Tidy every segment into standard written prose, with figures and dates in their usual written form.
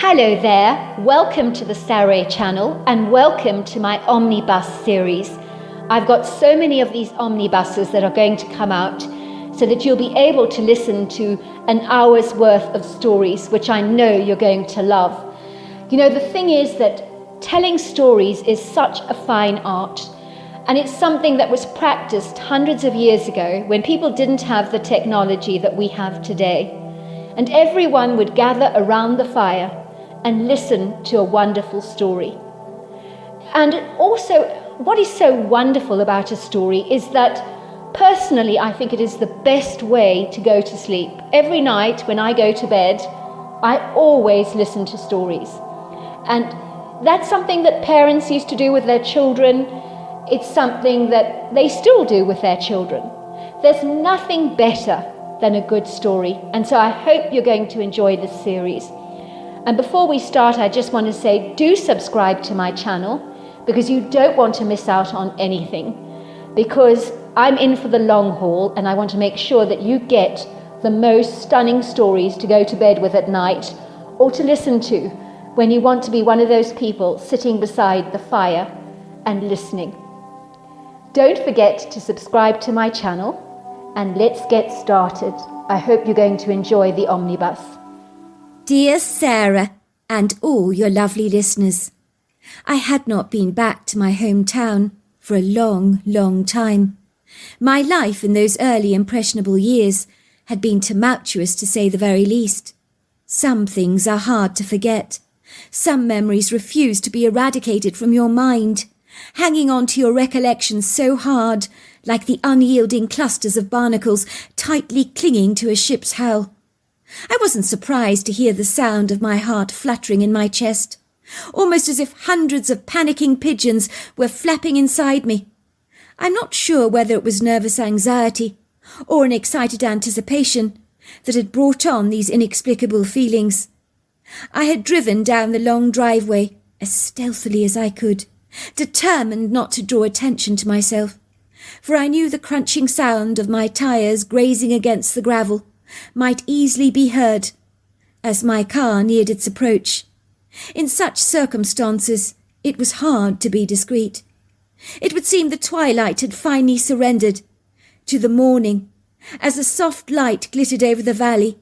Hello there, welcome to the Saroy channel and welcome to my Omnibus series. I've got so many of these omnibuses that are going to come out so that you'll be able to listen to an hour's worth of stories, which I know you're going to love. You know, the thing is that telling stories is such a fine art, and it's something that was practiced hundreds of years ago when people didn't have the technology that we have today. And everyone would gather around the fire and listen to a wonderful story. And also, what is so wonderful about a story is that personally, I think it is the best way to go to sleep. Every night when I go to bed, I always listen to stories. And that's something that parents used to do with their children. It's something that they still do with their children. There's nothing better than a good story. And so I hope you're going to enjoy this series. And before we start, I just want to say, do subscribe to my channel because you don't want to miss out on anything. Because I'm in for the long haul and I want to make sure that you get the most stunning stories to go to bed with at night or to listen to when you want to be one of those people sitting beside the fire and listening. Don't forget to subscribe to my channel and let's get started. I hope you're going to enjoy the omnibus. Dear Sarah and all your lovely listeners, I had not been back to my hometown for a long, long time. My life in those early impressionable years had been tumultuous to say the very least. Some things are hard to forget. Some memories refuse to be eradicated from your mind, hanging on to your recollections so hard, like the unyielding clusters of barnacles tightly clinging to a ship's hull. I wasn't surprised to hear the sound of my heart fluttering in my chest, almost as if hundreds of panicking pigeons were flapping inside me. I'm not sure whether it was nervous anxiety or an excited anticipation that had brought on these inexplicable feelings. I had driven down the long driveway as stealthily as I could, determined not to draw attention to myself, for I knew the crunching sound of my tyres grazing against the gravel might easily be heard as my car neared its approach. In such circumstances, it was hard to be discreet. It would seem the twilight had finally surrendered to the morning as a soft light glittered over the valley,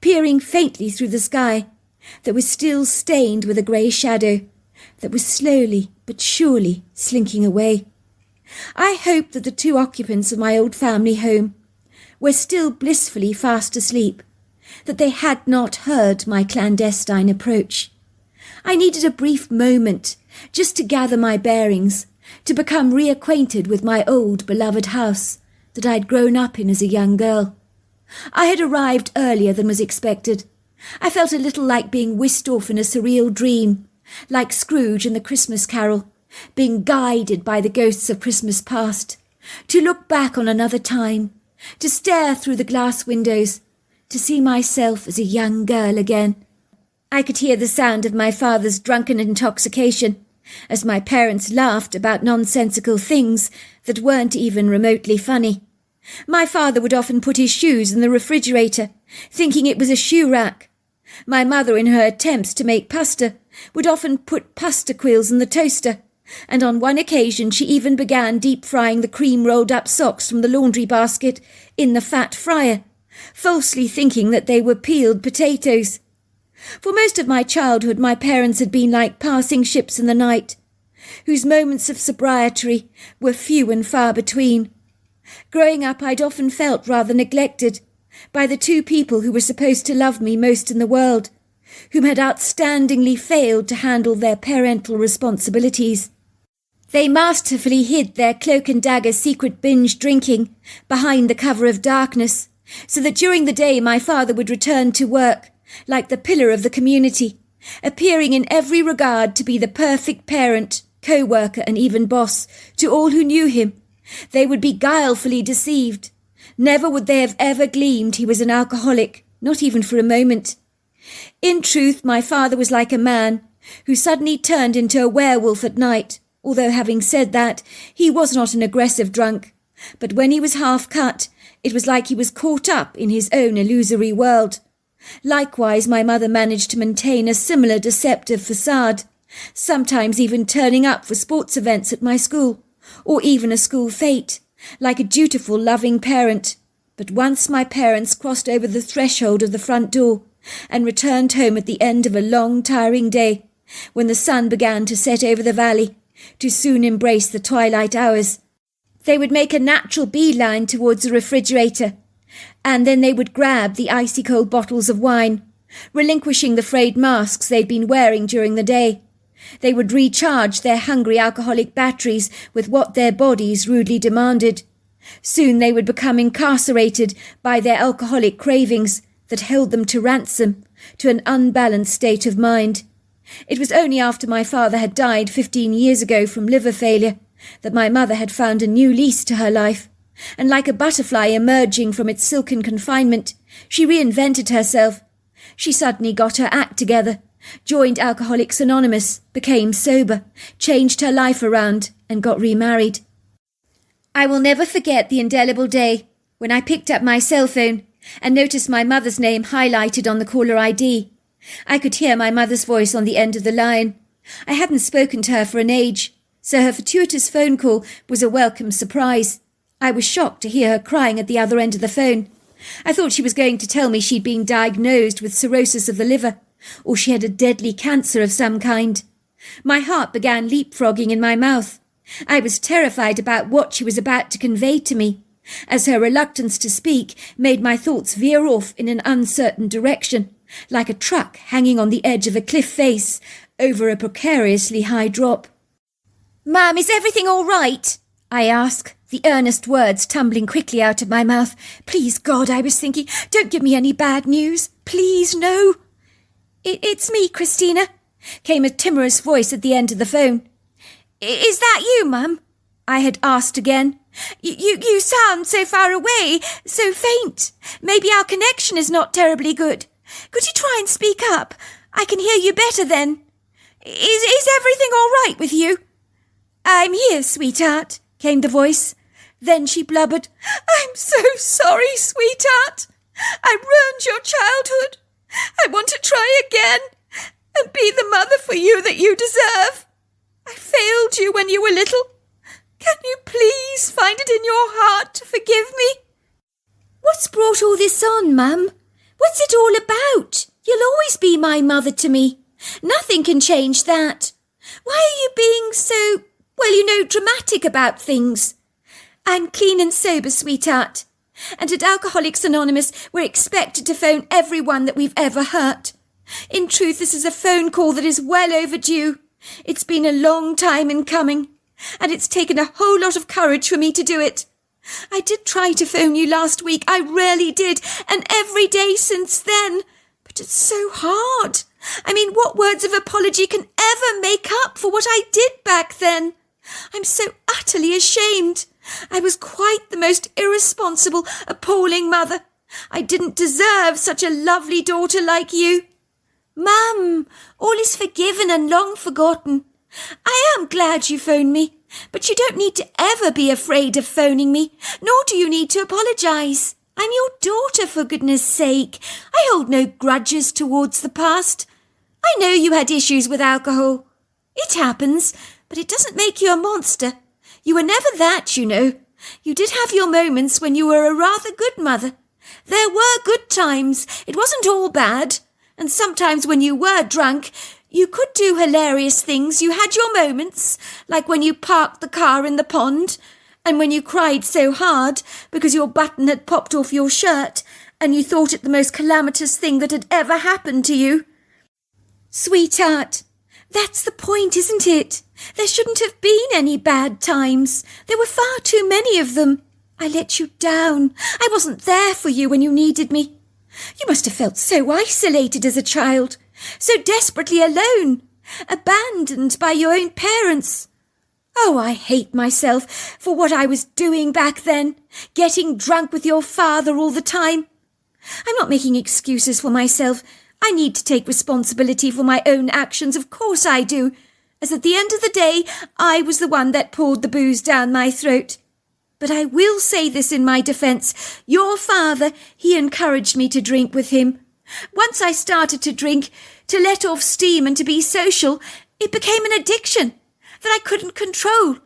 peering faintly through the sky that was still stained with a grey shadow that was slowly but surely slinking away. I hoped that the two occupants of my old family home were still blissfully fast asleep, that they had not heard my clandestine approach. I needed a brief moment just to gather my bearings, to become reacquainted with my old beloved house that I'd grown up in as a young girl. I had arrived earlier than was expected. I felt a little like being whisked off in a surreal dream, like Scrooge in the Christmas Carol, being guided by the ghosts of Christmas past, to look back on another time, to stare through the glass windows, to see myself as a young girl again. I could hear the sound of my father's drunken intoxication, as my parents laughed about nonsensical things that weren't even remotely funny. My father would often put his shoes in the refrigerator, thinking it was a shoe rack. My mother, in her attempts to make pasta, would often put pasta quills in the toaster, and on one occasion she even began deep-frying the cream-rolled-up socks from the laundry basket in the fat fryer, falsely thinking that they were peeled potatoes. For most of my childhood my parents had been like passing ships in the night, whose moments of sobriety were few and far between. Growing up I'd often felt rather neglected by the two people who were supposed to love me most in the world, whom had outstandingly failed to handle their parental responsibilities. They masterfully hid their cloak-and-dagger secret binge drinking behind the cover of darkness, so that during the day my father would return to work, like the pillar of the community, appearing in every regard to be the perfect parent, co-worker and even boss to all who knew him. They would be guilefully deceived. Never would they have ever gleamed he was an alcoholic, not even for a moment. In truth, my father was like a man who suddenly turned into a werewolf at night, although having said that, he was not an aggressive drunk. But when he was half cut, it was like he was caught up in his own illusory world. Likewise, my mother managed to maintain a similar deceptive facade, sometimes even turning up for sports events at my school, or even a school fete, like a dutiful, loving parent. But once my parents crossed over the threshold of the front door and returned home at the end of a long, tiring day, when the sun began to set over the valley, to soon embrace the twilight hours, they would make a natural beeline towards the refrigerator, and then they would grab the icy-cold bottles of wine, relinquishing the frayed masks they'd been wearing during the day. They would recharge their hungry alcoholic batteries with what their bodies rudely demanded. Soon they would become incarcerated by their alcoholic cravings that held them to ransom, to an unbalanced state of mind. It was only after my father had died 15 years ago from liver failure that my mother had found a new lease to her life, and like a butterfly emerging from its silken confinement, she reinvented herself. She suddenly got her act together, joined Alcoholics Anonymous, became sober, changed her life around, and got remarried. I will never forget the indelible day when I picked up my cell phone and noticed my mother's name highlighted on the caller ID. I could hear my mother's voice on the end of the line. I hadn't spoken to her for an age, so her fortuitous phone call was a welcome surprise. I was shocked to hear her crying at the other end of the phone. I thought she was going to tell me she'd been diagnosed with cirrhosis of the liver, or she had a deadly cancer of some kind. My heart began leapfrogging in my mouth. I was terrified about what she was about to convey to me, as her reluctance to speak made my thoughts veer off in an uncertain direction, like a truck hanging on the edge of a cliff face over a precariously high drop. "Ma'am, is everything all right?" I asked, the earnest words tumbling quickly out of my mouth. "Please, God," I was thinking, "don't give me any bad news. Please, no." It's me, Christina," came a timorous voice at the end of the phone. "Is that you, Mum?" I had asked again. You sound so far away, so faint. Maybe our connection is not terribly good. Could you try and speak up? I can hear you better then. Is everything all right with you?" "I'm here, sweetheart," came the voice. Then she blubbered, "I'm so sorry, sweetheart. I ruined your childhood. I want to try again and be the mother for you that you deserve. I failed you when you were little. Can you please find it in your heart to forgive me?" "What's brought all this on, Mum? What's it all about? You'll always be my mother to me. Nothing can change that. Why are you being so, dramatic about things?" "I'm clean and sober, sweetheart. And at Alcoholics Anonymous, we're expected to phone everyone that we've ever hurt. In truth, this is a phone call that is well overdue. It's been a long time in coming, and it's taken a whole lot of courage for me to do it. I did try to phone you last week, I really did, and every day since then. But it's so hard. What words of apology can ever make up for what I did back then? I'm so utterly ashamed. I was quite the most irresponsible, appalling mother. I didn't deserve such a lovely daughter like you." "Mum, all is forgiven and long forgotten. I am glad you phoned me, but you don't need to ever be afraid of phoning me, nor do you need to apologise. I'm your daughter, for goodness sake. I hold no grudges towards the past. I know you had issues with alcohol. It happens, but it doesn't make you a monster. You were never that, you know. You did have your moments when you were a rather good mother. There were good times. It wasn't all bad. And sometimes when you were drunk, you could do hilarious things. You had your moments, like when you parked the car in the pond, and when you cried so hard because your button had popped off your shirt, and you thought it the most calamitous thing that had ever happened to you." "Sweetheart, that's the point, isn't it? There shouldn't have been any bad times. There were far too many of them. I let you down. I wasn't there for you when you needed me. You must have felt so isolated as a child, so desperately alone, abandoned by your own parents. Oh, I hate myself for what I was doing back then, getting drunk with your father all the time. I'm not making excuses for myself. I need to take responsibility for my own actions, of course I do, as at the end of the day, I was the one that poured the booze down my throat. But I will say this in my defence. Your father, he encouraged me to drink with him. Once I started to drink, to let off steam and to be social, it became an addiction that I couldn't control.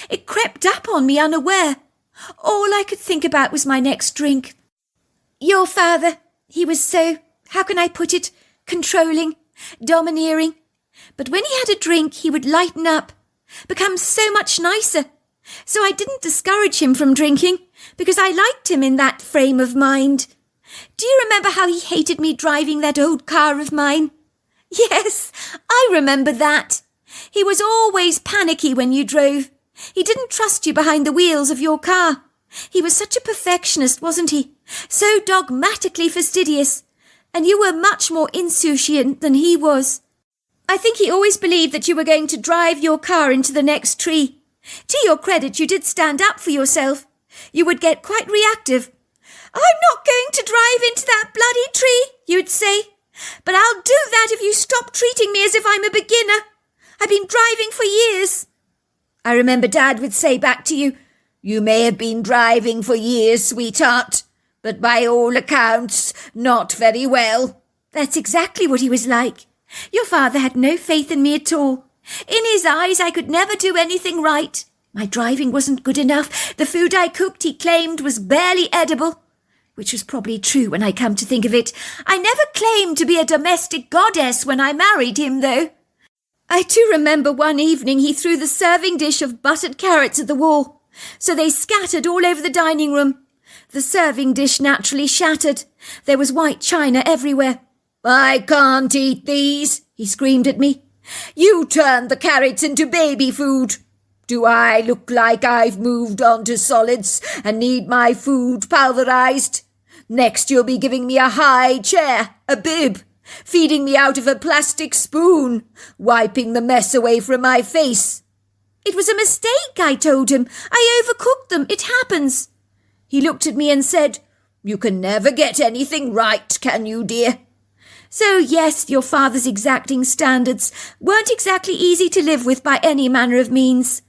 It crept up on me unaware. All I could think about was my next drink. Your father, he was so, how can I put it, controlling, domineering. But when he had a drink, he would lighten up, become so much nicer. So I didn't discourage him from drinking, because I liked him in that frame of mind. Do you remember how he hated me driving that old car of mine? Yes, I remember that. He was always panicky when you drove. He didn't trust you behind the wheels of your car. He was such a perfectionist, wasn't he? So dogmatically fastidious. And you were much more insouciant than he was. I think he always believed that you were going to drive your car into the next tree. To your credit, you did stand up for yourself. You would get quite reactive. I'm not going to drive into that bloody tree, you'd say. But I'll do that if you stop treating me as if I'm a beginner. I've been driving for years. I remember Dad would say back to you, "You may have been driving for years, sweetheart, but by all accounts, not very well." That's exactly what he was like. Your father had no faith in me at all. In his eyes, I could never do anything right. My driving wasn't good enough. The food I cooked, he claimed, was barely edible. Which was probably true when I come to think of it. I never claimed to be a domestic goddess when I married him, though. I do remember one evening he threw the serving dish of buttered carrots at the wall, so they scattered all over the dining room. The serving dish naturally shattered. There was white china everywhere. "I can't eat these," he screamed at me. "You turned the carrots into baby food. Do I look like I've moved on to solids and need my food pulverized? Next you'll be giving me a high chair, a bib, feeding me out of a plastic spoon, wiping the mess away from my face." "It was a mistake," I told him. "I overcooked them. It happens." He looked at me and said, "You can never get anything right, can you, dear?" So yes, your father's exacting standards weren't exactly easy to live with by any manner of means.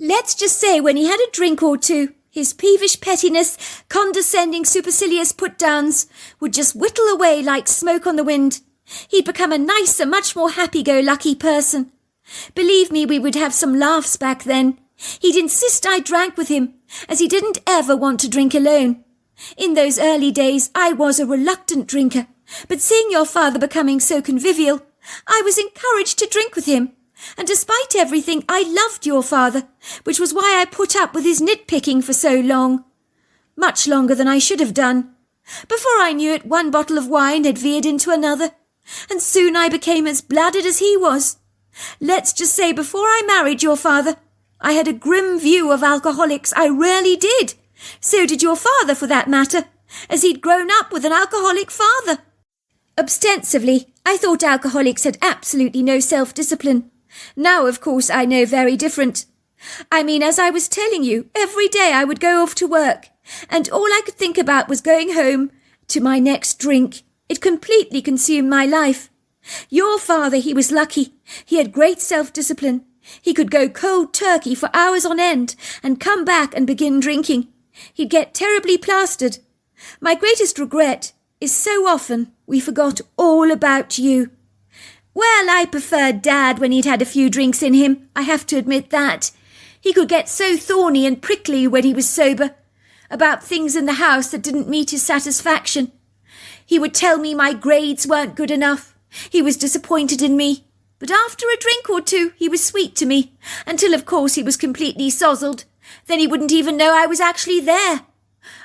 Let's just say when he had a drink or two, his peevish pettiness, condescending supercilious put-downs would just whittle away like smoke on the wind. He'd become a nicer, much more happy-go-lucky person. Believe me, we would have some laughs back then. He'd insist I drank with him, as he didn't ever want to drink alone. In those early days, I was a reluctant drinker, but seeing your father becoming so convivial, I was encouraged to drink with him. And despite everything, I loved your father, which was why I put up with his nitpicking for so long. Much longer than I should have done. Before I knew it, one bottle of wine had veered into another, and soon I became as blooded as he was. Let's just say before I married your father, I had a grim view of alcoholics. I really did. So did your father, for that matter, as he'd grown up with an alcoholic father. Ostensibly, I thought alcoholics had absolutely no self-discipline. Now, of course, I know very different. I mean, as I was telling you, every day I would go off to work, and all I could think about was going home to my next drink. It completely consumed my life. Your father, he was lucky. He had great self-discipline. He could go cold turkey for hours on end and come back and begin drinking. He'd get terribly plastered. My greatest regret is so often we forgot all about you. Well, I preferred Dad when he'd had a few drinks in him, I have to admit that. He could get so thorny and prickly when he was sober, about things in the house that didn't meet his satisfaction. He would tell me my grades weren't good enough. He was disappointed in me. But after a drink or two, he was sweet to me, until of course he was completely sozzled. Then he wouldn't even know I was actually there.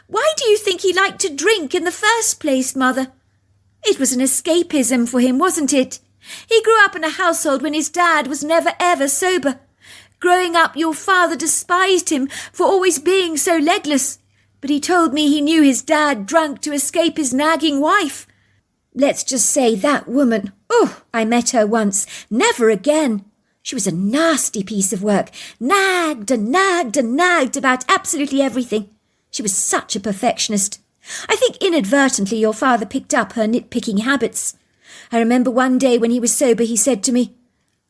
Why do you think he liked to drink in the first place, Mother? It was an escapism for him, wasn't it? He grew up in a household when his dad was never ever sober. Growing up, your father despised him for always being so legless, but he told me he knew his dad drank to escape his nagging wife. Let's just say that woman, I met her once, never again. She was a nasty piece of work, nagged and nagged and nagged about absolutely everything. She was such a perfectionist. I think inadvertently your father picked up her nitpicking habits. I remember one day when he was sober, he said to me,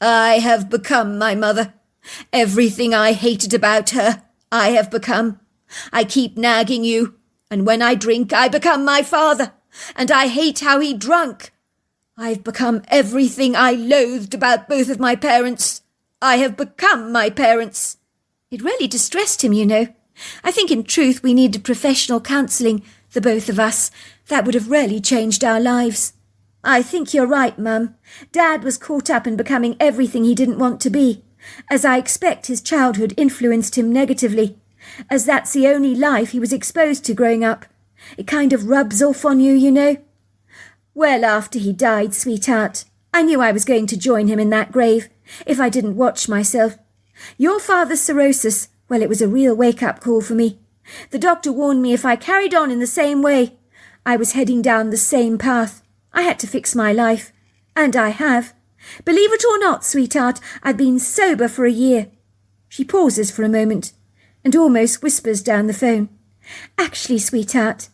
"I have become my mother. Everything I hated about her, I have become. I keep nagging you, and when I drink, I become my father. and I hate how he drunk. I've become everything I loathed about both of my parents. I have become my parents. It really distressed him, you know. I think in truth we needed professional counselling, the both of us. That would have really changed our lives. I think you're right, Mum. Dad was caught up in becoming everything he didn't want to be, as I expect his childhood influenced him negatively, as that's the only life he was exposed to growing up. It kind of rubs off on you, you know. Well, after he died, sweetheart, I knew I was going to join him in that grave, if I didn't watch myself. Your father's cirrhosis, well, it was a real wake-up call for me. The doctor warned me if I carried on in the same way, I was heading down the same path. I had to fix my life. And I have. Believe it or not, sweetheart, I've been sober for a year. She pauses for a moment and almost whispers down the phone. Actually, sweetheart,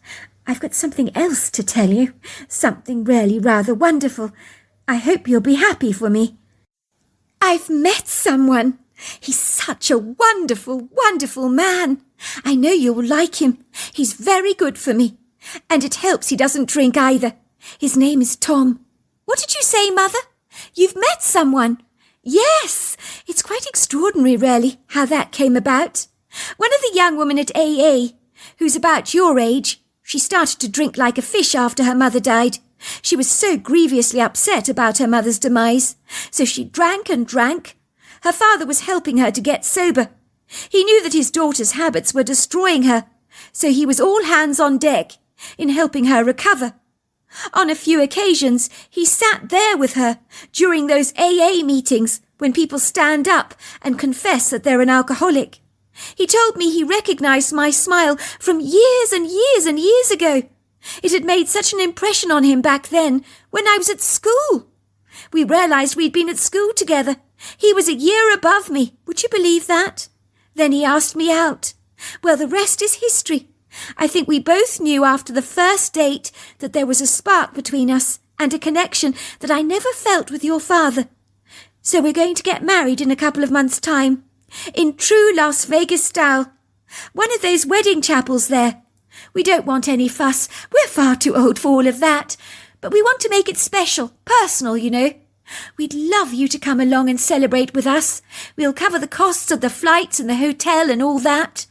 I've got something else to tell you. Something really rather wonderful. I hope you'll be happy for me. I've met someone. He's such a wonderful, wonderful man. I know you'll like him. He's very good for me. And it helps he doesn't drink either. His name is Tom. What did you say, Mother? You've met someone? Yes. It's quite extraordinary, really, how that came about. One of the young women at AA, who's about your age, she started to drink like a fish after her mother died. She was so grievously upset about her mother's demise, so she drank and drank. Her father was helping her to get sober. He knew that his daughter's habits were destroying her, so he was all hands on deck in helping her recover. On a few occasions, he sat there with her during those AA meetings when people stand up and confess that they're an alcoholic. He told me he recognized my smile from years and years and years ago. It had made such an impression on him back then when I was at school. We realized we'd been at school together. He was a year above me. Would you believe that? Then he asked me out. Well, the rest is history. I think we both knew after the first date that there was a spark between us and a connection that I never felt with your father. So we're going to get married in a couple of months' time, in true Las Vegas style. One of those wedding chapels there. We don't want any fuss. We're far too old for all of that. But we want to make it special, personal, you know. We'd love you to come along and celebrate with us. We'll cover the costs of the flights and the hotel and all that.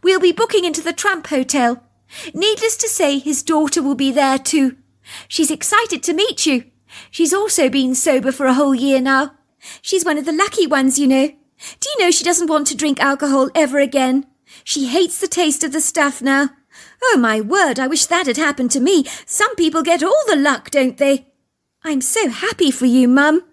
We'll be booking into the Trump Hotel. Needless to say, his daughter will be there too. She's excited to meet you. She's also been sober for a whole year now. She's one of the lucky ones, you know. Do you know she doesn't want to drink alcohol ever again? She hates the taste of the stuff now. Oh, my word, I wish that had happened to me. Some people get all the luck, don't they? I'm so happy for you, Mum.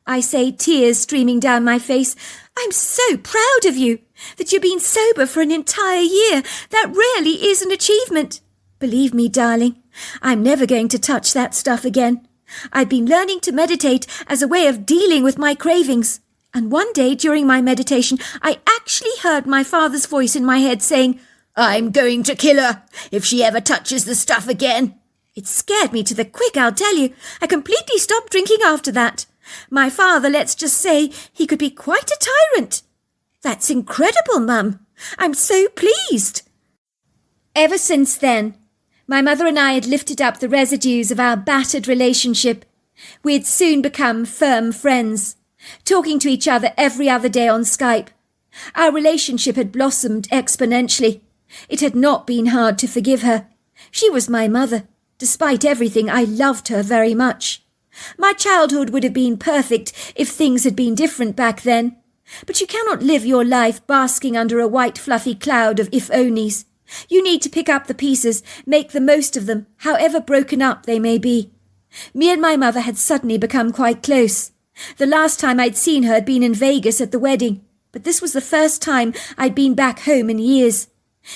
I say, tears streaming down my face. I'm so proud of you that you've been sober for an entire year. That really is an achievement. Believe me, darling, I'm never going to touch that stuff again. I've been learning to meditate as a way of dealing with my cravings. And one day during my meditation, I actually heard my father's voice in my head saying, I'm going to kill her if she ever touches the stuff again. It scared me to the quick, I'll tell you. I completely stopped drinking after that. My father, let's just say, he could be quite a tyrant. That's incredible, Mum. I'm so pleased. Ever since then, my mother and I had lifted up the residues of our battered relationship. We had soon become firm friends, talking to each other every other day on Skype. Our relationship had blossomed exponentially. It had not been hard to forgive her. She was my mother. Despite everything, I loved her very much. My childhood would have been perfect if things had been different back then. But you cannot live your life basking under a white fluffy cloud of if-onlys. You need to pick up the pieces, make the most of them, however broken up they may be. Me and my mother had suddenly become quite close. The last time I'd seen her had been in Vegas at the wedding, but this was the first time I'd been back home in years.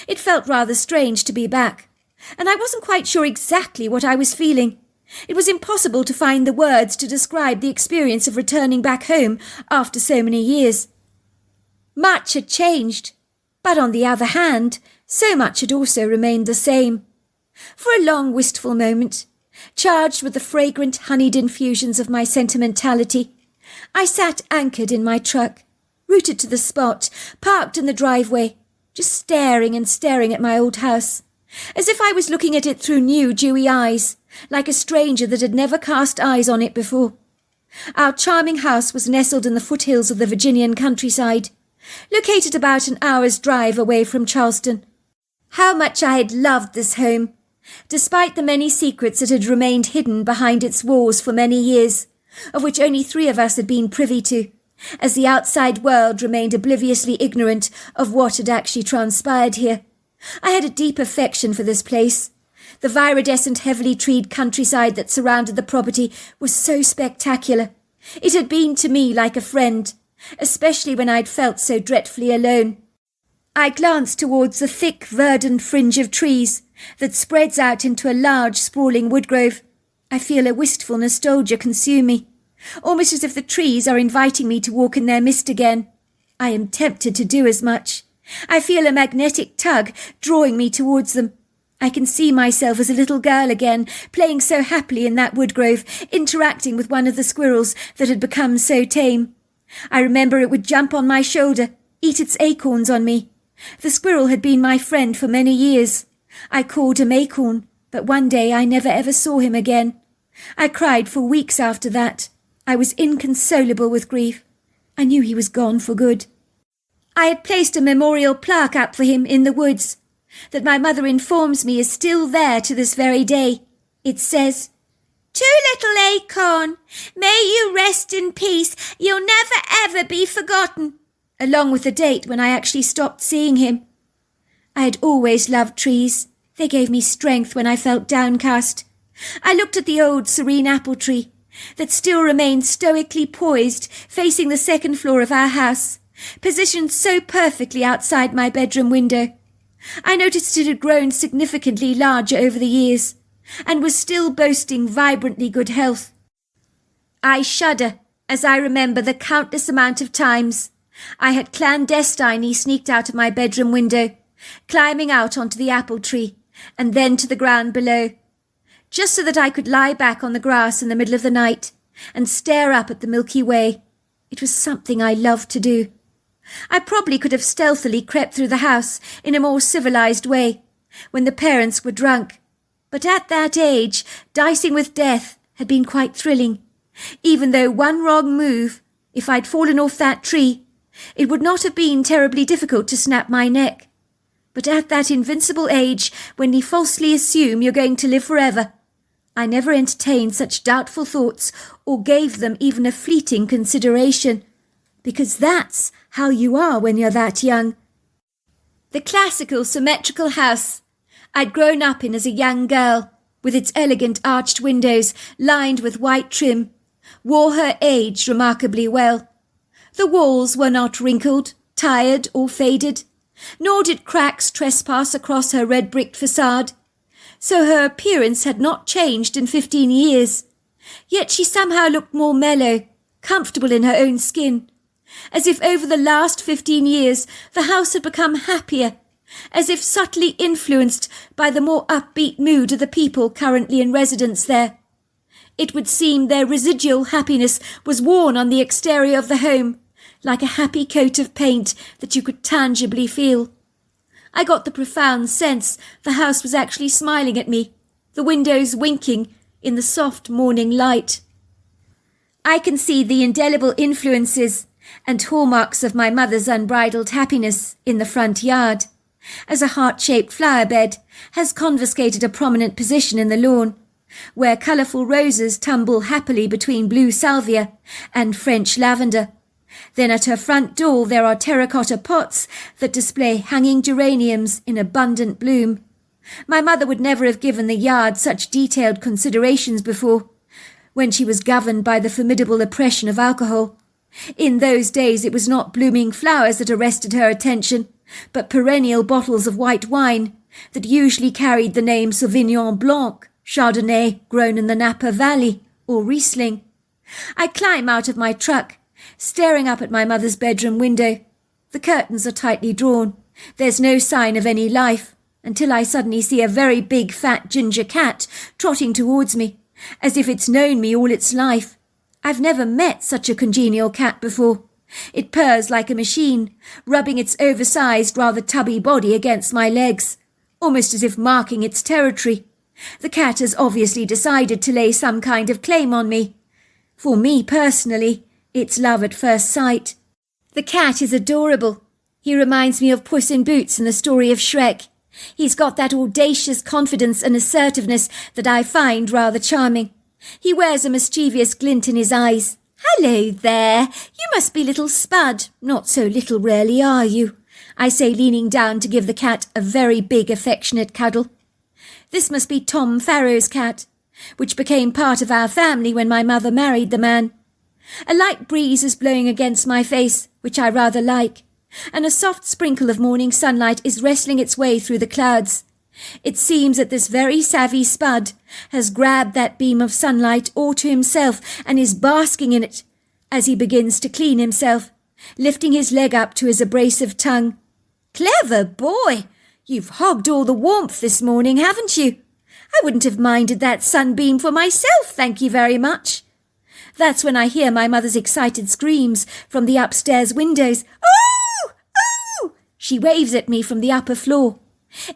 It felt rather strange to be back, and I wasn't quite sure exactly what I was feeling. It was impossible to find the words to describe the experience of returning back home after so many years. Much had changed, but on the other hand, so much had also remained the same. For a long, wistful moment, charged with the fragrant, honeyed infusions of my sentimentality, I sat anchored in my truck, rooted to the spot, parked in the driveway, just staring and staring at my old house, as if I was looking at it through new, dewy eyes, like a stranger that had never cast eyes on it before. Our charming house was nestled in the foothills of the Virginian countryside, located about an hour's drive away from Charleston. How much I had loved this home, despite the many secrets that had remained hidden behind its walls for many years, of which only 3 of us had been privy to, as the outside world remained obliviously ignorant of what had actually transpired here. I had a deep affection for this place. The viridescent, heavily treed countryside that surrounded the property was so spectacular. It had been to me like a friend, especially when I'd felt so dreadfully alone. I glanced towards the thick, verdant fringe of trees that spreads out into a large, sprawling woodgrove. I feel a wistful nostalgia consume me, almost as if the trees are inviting me to walk in their mist again. I am tempted to do as much. I feel a magnetic tug drawing me towards them. I can see myself as a little girl again, playing so happily in that woodgrove, interacting with one of the squirrels that had become so tame. I remember it would jump on my shoulder, eat its acorns on me. The squirrel had been my friend for many years. I called him Acorn, but one day I never ever saw him again. I cried for weeks after that. I was inconsolable with grief. I knew he was gone for good. I had placed a memorial plaque up for him in the woods, that my mother informs me is still there to this very day. It says, "To little Acorn, may you rest in peace. You'll never ever be forgotten," along with the date when I actually stopped seeing him. I had always loved trees. They gave me strength when I felt downcast. I looked at the old serene apple tree that still remained stoically poised, facing the 2nd floor of our house, positioned so perfectly outside my bedroom window. I noticed it had grown significantly larger over the years, and was still boasting vibrantly good health. I shudder as I remember the countless amount of times I had clandestinely sneaked out of my bedroom window, climbing out onto the apple tree, and then to the ground below, just so that I could lie back on the grass in the middle of the night and stare up at the Milky Way. It was something I loved to do. I probably could have stealthily crept through the house in a more civilized way when the parents were drunk, but at that age, dicing with death had been quite thrilling. Even though one wrong move, if I'd fallen off that tree, it would not have been terribly difficult to snap my neck. But at that invincible age, when you falsely assume you're going to live forever, I never entertained such doubtful thoughts or gave them even a fleeting consideration, because that's how you are when you're that young. The classical symmetrical house I'd grown up in as a young girl, with its elegant arched windows lined with white trim, wore her age remarkably well. The walls were not wrinkled, tired, or faded, nor did cracks trespass across her red-bricked facade, so her appearance had not changed in 15 years. Yet she somehow looked more mellow, comfortable in her own skin, as if over the last 15 years the house had become happier, as if subtly influenced by the more upbeat mood of the people currently in residence there. It would seem their residual happiness was worn on the exterior of the home, like a happy coat of paint that you could tangibly feel. I got the profound sense the house was actually smiling at me, the windows winking in the soft morning light. I can see the indelible influences and hallmarks of my mother's unbridled happiness in the front yard, as a heart-shaped flower bed has confiscated a prominent position in the lawn, where colourful roses tumble happily between blue salvia and French lavender. Then at her front door there are terracotta pots that display hanging geraniums in abundant bloom. My mother would never have given the yard such detailed considerations before, when she was governed by the formidable oppression of alcohol. In those days it was not blooming flowers that arrested her attention, but perennial bottles of white wine that usually carried the name Sauvignon Blanc, Chardonnay grown in the Napa Valley, or Riesling. I climb out of my truck, staring up at my mother's bedroom window. The curtains are tightly drawn. There's no sign of any life, until I suddenly see a very big fat ginger cat trotting towards me, as if it's known me all its life. I've never met such a congenial cat before. It purrs like a machine, rubbing its oversized, rather tubby body against my legs, almost as if marking its territory. The cat has obviously decided to lay some kind of claim on me. For me personally, it's love at first sight. The cat is adorable. He reminds me of Puss in Boots in the story of Shrek. He's got that audacious confidence and assertiveness that I find rather charming. He wears a mischievous glint in his eyes. "Hello there, you must be little Spud. Not so little really, are you?" I say, leaning down to give the cat a very big affectionate cuddle. This must be Tom Farrow's cat, which became part of our family when my mother married the man. A light breeze is blowing against my face, which I rather like, and a soft sprinkle of morning sunlight is wrestling its way through the clouds. It seems that this very savvy Spud has grabbed that beam of sunlight all to himself and is basking in it as he begins to clean himself, lifting his leg up to his abrasive tongue. "Clever boy! You've hogged all the warmth this morning, haven't you? I wouldn't have minded that sunbeam for myself, thank you very much." That's when I hear my mother's excited screams from the upstairs windows. "Oh! Oh!" She waves at me from the upper floor.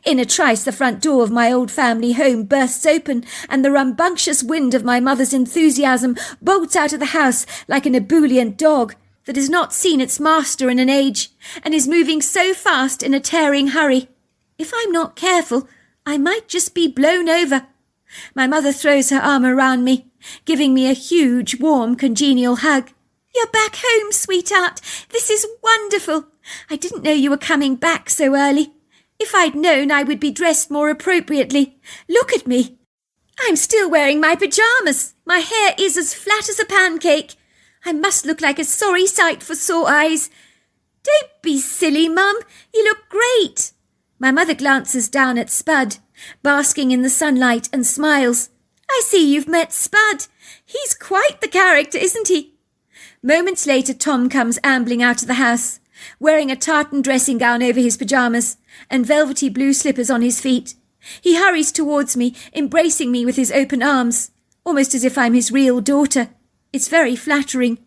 In a trice, the front door of my old family home bursts open, and the rambunctious wind of my mother's enthusiasm bolts out of the house like an ebullient dog that has not seen its master in an age, and is moving so fast in a tearing hurry. If I'm not careful, I might just be blown over. My mother throws her arm around me, giving me a huge, warm, congenial hug. "You're back home, sweetheart. This is wonderful. I didn't know you were coming back so early. If I'd known, I would be dressed more appropriately. Look at me. I'm still wearing my pyjamas. My hair is as flat as a pancake. I must look like a sorry sight for sore eyes. Don't be silly, Mum. You look great." My mother glances down at Spud, basking in the sunlight, and smiles. "I see you've met Spud. He's quite the character, isn't he?" Moments later, Tom comes ambling out of the house, wearing a tartan dressing gown over his pyjamas and velvety blue slippers on his feet. He hurries towards me, embracing me with his open arms, almost as if I'm his real daughter. It's very flattering.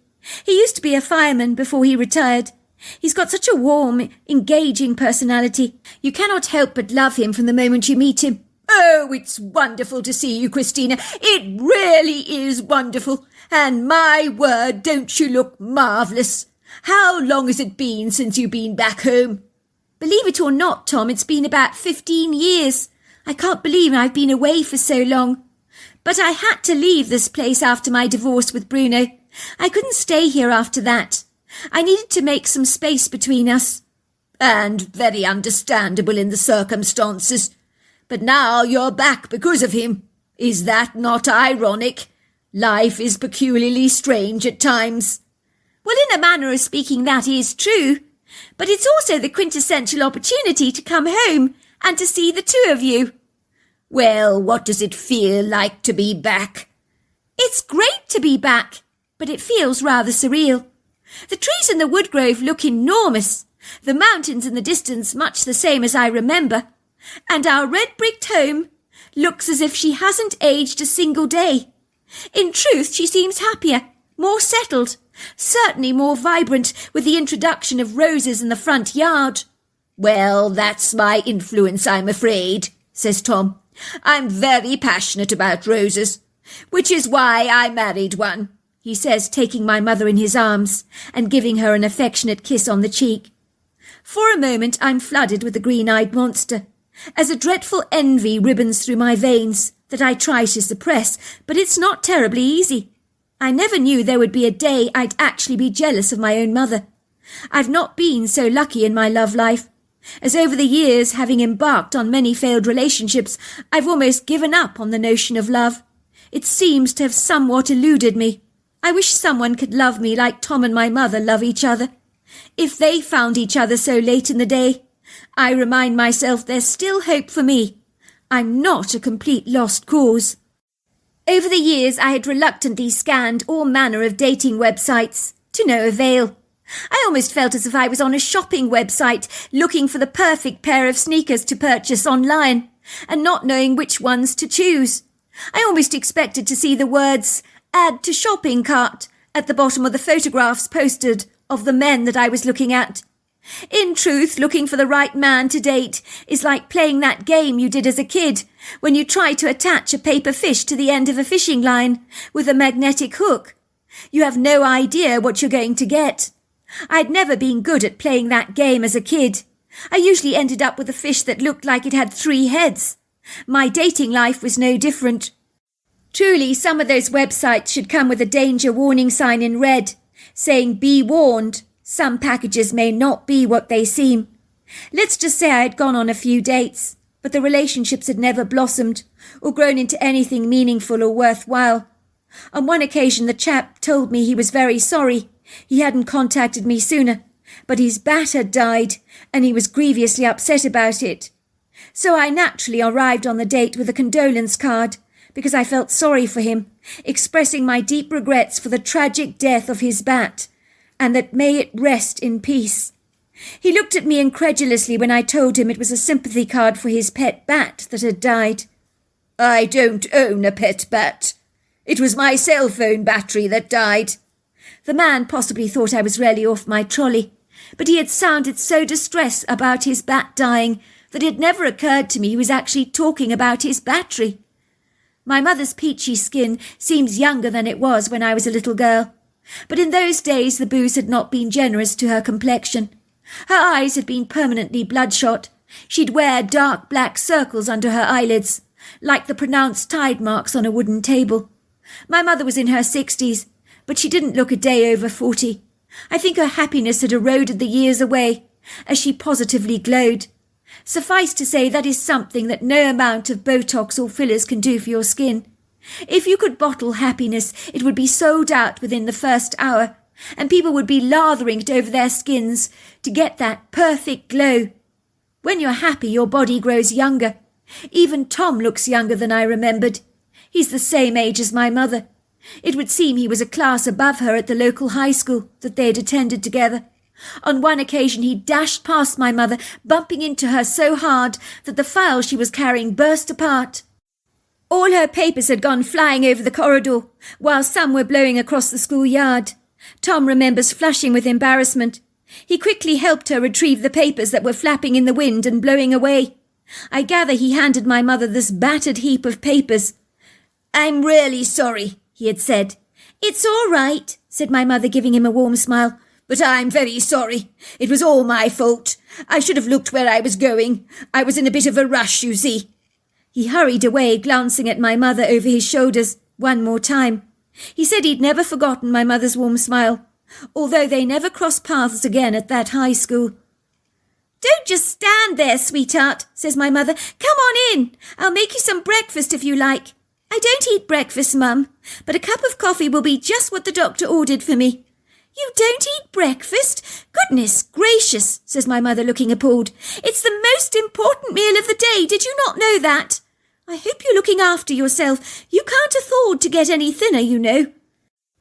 He used to be a fireman before he retired. He's got such a warm, engaging personality. You cannot help but love him from the moment you meet him. "Oh, it's wonderful to see you, Christina. It really is wonderful. And my word, don't you look marvellous. How long has it been since you've been back home?" "Believe it or not, Tom, it's been about 15 years. I can't believe I've been away for so long. But I had to leave this place after my divorce with Bruno. I couldn't stay here after that. I needed to make some space between us." "And very understandable in the circumstances. But now you're back because of him. Is that not ironic? Life is peculiarly strange at times." "Well, in a manner of speaking, that is true. But it's also the quintessential opportunity to come home and to see the two of you." "Well, what does it feel like to be back?" "It's great to be back, but it feels rather surreal. The trees in the woodgrove look enormous, the mountains in the distance much the same as I remember, and our red-bricked home looks as if she hasn't aged a single day. In truth, she seems happier, more settled, certainly more vibrant with the introduction of roses in the front yard." "Well, that's my influence, I'm afraid," says Tom. "I'm very passionate about roses, which is why I married one," he says, taking my mother in his arms and giving her an affectionate kiss on the cheek. For a moment I'm flooded with the green-eyed monster, as a dreadful envy ribbons through my veins that I try to suppress, but it's not terribly easy. I never knew there would be a day I'd actually be jealous of my own mother. I've not been so lucky in my love life, as over the years, having embarked on many failed relationships, I've almost given up on the notion of love. It seems to have somewhat eluded me. I wish someone could love me like Tom and my mother love each other. If they found each other so late in the day, I remind myself there's still hope for me. I'm not a complete lost cause. Over the years, I had reluctantly scanned all manner of dating websites, to no avail. I almost felt as if I was on a shopping website, looking for the perfect pair of sneakers to purchase online, and not knowing which ones to choose. I almost expected to see the words, "Add to shopping cart," at the bottom of the photographs posted of the men that I was looking at. In truth, looking for the right man to date is like playing that game you did as a kid, when you try to attach a paper fish to the end of a fishing line with a magnetic hook. You have no idea what you're going to get. I'd never been good at playing that game as a kid. I usually ended up with a fish that looked like it had 3 heads. My dating life was no different. Truly, some of those websites should come with a danger warning sign in red, saying, "Be warned, some packages may not be what they seem." Let's just say I had gone on a few dates, but the relationships had never blossomed or grown into anything meaningful or worthwhile. On one occasion, the chap told me he was very sorry. He hadn't contacted me sooner, but his bat had died, and he was grievously upset about it. So I naturally arrived on the date with a condolence card, because I felt sorry for him, expressing my deep regrets for the tragic death of his bat, and that may it rest in peace. He looked at me incredulously when I told him it was a sympathy card for his pet bat that had died. "I don't own a pet bat. It was my cell phone battery that died." The man possibly thought I was really off my trolley, but he had sounded so distressed about his bat dying that it never occurred to me he was actually talking about his battery. My mother's peachy skin seems younger than it was when I was a little girl, but in those days the booze had not been generous to her complexion. Her eyes had been permanently bloodshot. She'd wear dark black circles under her eyelids, like the pronounced tide marks on a wooden table. My mother was in her 60s, but she didn't look a day over 40. I think her happiness had eroded the years away, as she positively glowed. Suffice to say, that is something that no amount of Botox or fillers can do for your skin. If you could bottle happiness, it would be sold out within the first hour, and people would be lathering it over their skins to get that perfect glow. When you're happy, your body grows younger. Even Tom looks younger than I remembered. He's the same age as my mother. It would seem he was a class above her at the local high school that they had attended together. On one occasion he dashed past my mother, bumping into her so hard that the file she was carrying burst apart. All her papers had gone flying over the corridor, while some were blowing across the schoolyard. Tom remembers flushing with embarrassment. He quickly helped her retrieve the papers that were flapping in the wind and blowing away. I gather he handed my mother this battered heap of papers. "I'm really sorry," he had said. "It's all right," said my mother, giving him a warm smile. "But I'm very sorry. It was all my fault. I should have looked where I was going. I was in a bit of a rush, you see." He hurried away, glancing at my mother over his shoulders one more time. He said he'd never forgotten my mother's warm smile, although they never crossed paths again at that high school. "Don't just stand there, sweetheart," says my mother. "Come on in. I'll make you some breakfast if you like." "I don't eat breakfast, Mum, but a cup of coffee will be just what the doctor ordered for me." "You don't eat breakfast? Goodness gracious," says my mother, looking appalled. "It's the most important meal of the day. Did you not know that? I hope you're looking after yourself. You can't afford to get any thinner, you know."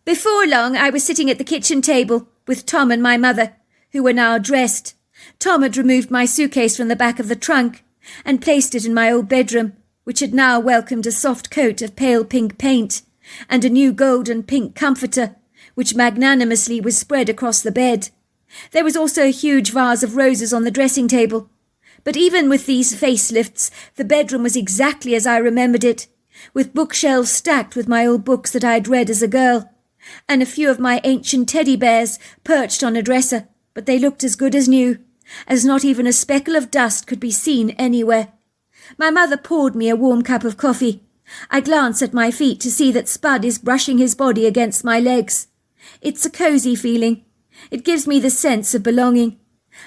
Before long, I was sitting at the kitchen table with Tom and my mother, who were now dressed. Tom had removed my suitcase from the back of the trunk and placed it in my old bedroom, which had now welcomed a soft coat of pale pink paint and a new golden pink comforter, which magnanimously was spread across the bed. There was also a huge vase of roses on the dressing table. But even with these facelifts, the bedroom was exactly as I remembered it, with bookshelves stacked with my old books that I had read as a girl, and a few of my ancient teddy bears perched on a dresser, but they looked as good as new, as not even a speckle of dust could be seen anywhere. My mother poured me a warm cup of coffee. I glance at my feet to see that Spud is brushing his body against my legs. It's a cosy feeling. It gives me the sense of belonging.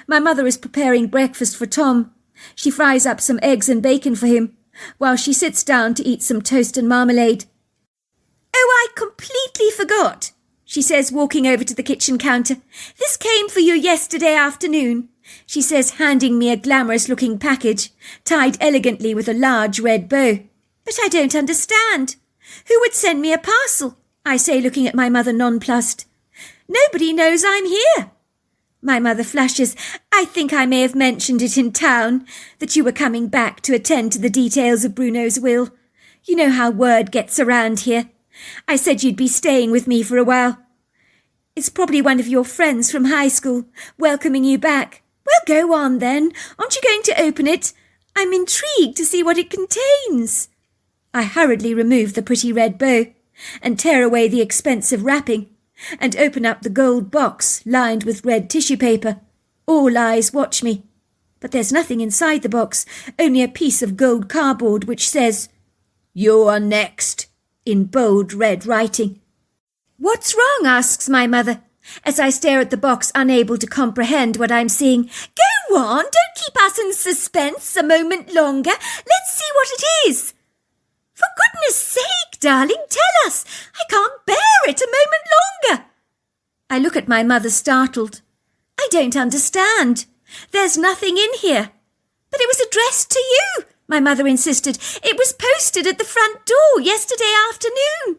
My mother is preparing breakfast for Tom. She fries up some eggs and bacon for him, while she sits down to eat some toast and marmalade. "Oh, I completely forgot," she says, walking over to the kitchen counter. "This came for you yesterday afternoon," she says, handing me a glamorous-looking package, tied elegantly with a large red bow. "But I don't understand. Who would send me a parcel?" I say, looking at my mother nonplussed. "Nobody knows I'm here." My mother flushes. "I think I may have mentioned it in town, that you were coming back to attend to the details of Bruno's will. You know how word gets around here. I said you'd be staying with me for a while. It's probably one of your friends from high school, welcoming you back. Well, go on then. Aren't you going to open it? I'm intrigued to see what it contains. I hurriedly remove the pretty red bow and tear away the expensive wrapping and open up the gold box lined with red tissue paper. All eyes watch me. But there's nothing inside the box, only a piece of gold cardboard which says, "You're next," in bold red writing. "What's wrong?" asks my mother, as I stare at the box, unable to comprehend what I'm seeing. "Go on, don't keep us in suspense a moment longer. Let's see what it is." "For goodness sake, darling, tell us. I can't bear it a moment longer." I look at my mother startled. "I don't understand. There's nothing in here." "But it was addressed to you," my mother insisted. "It was posted at the front door yesterday afternoon."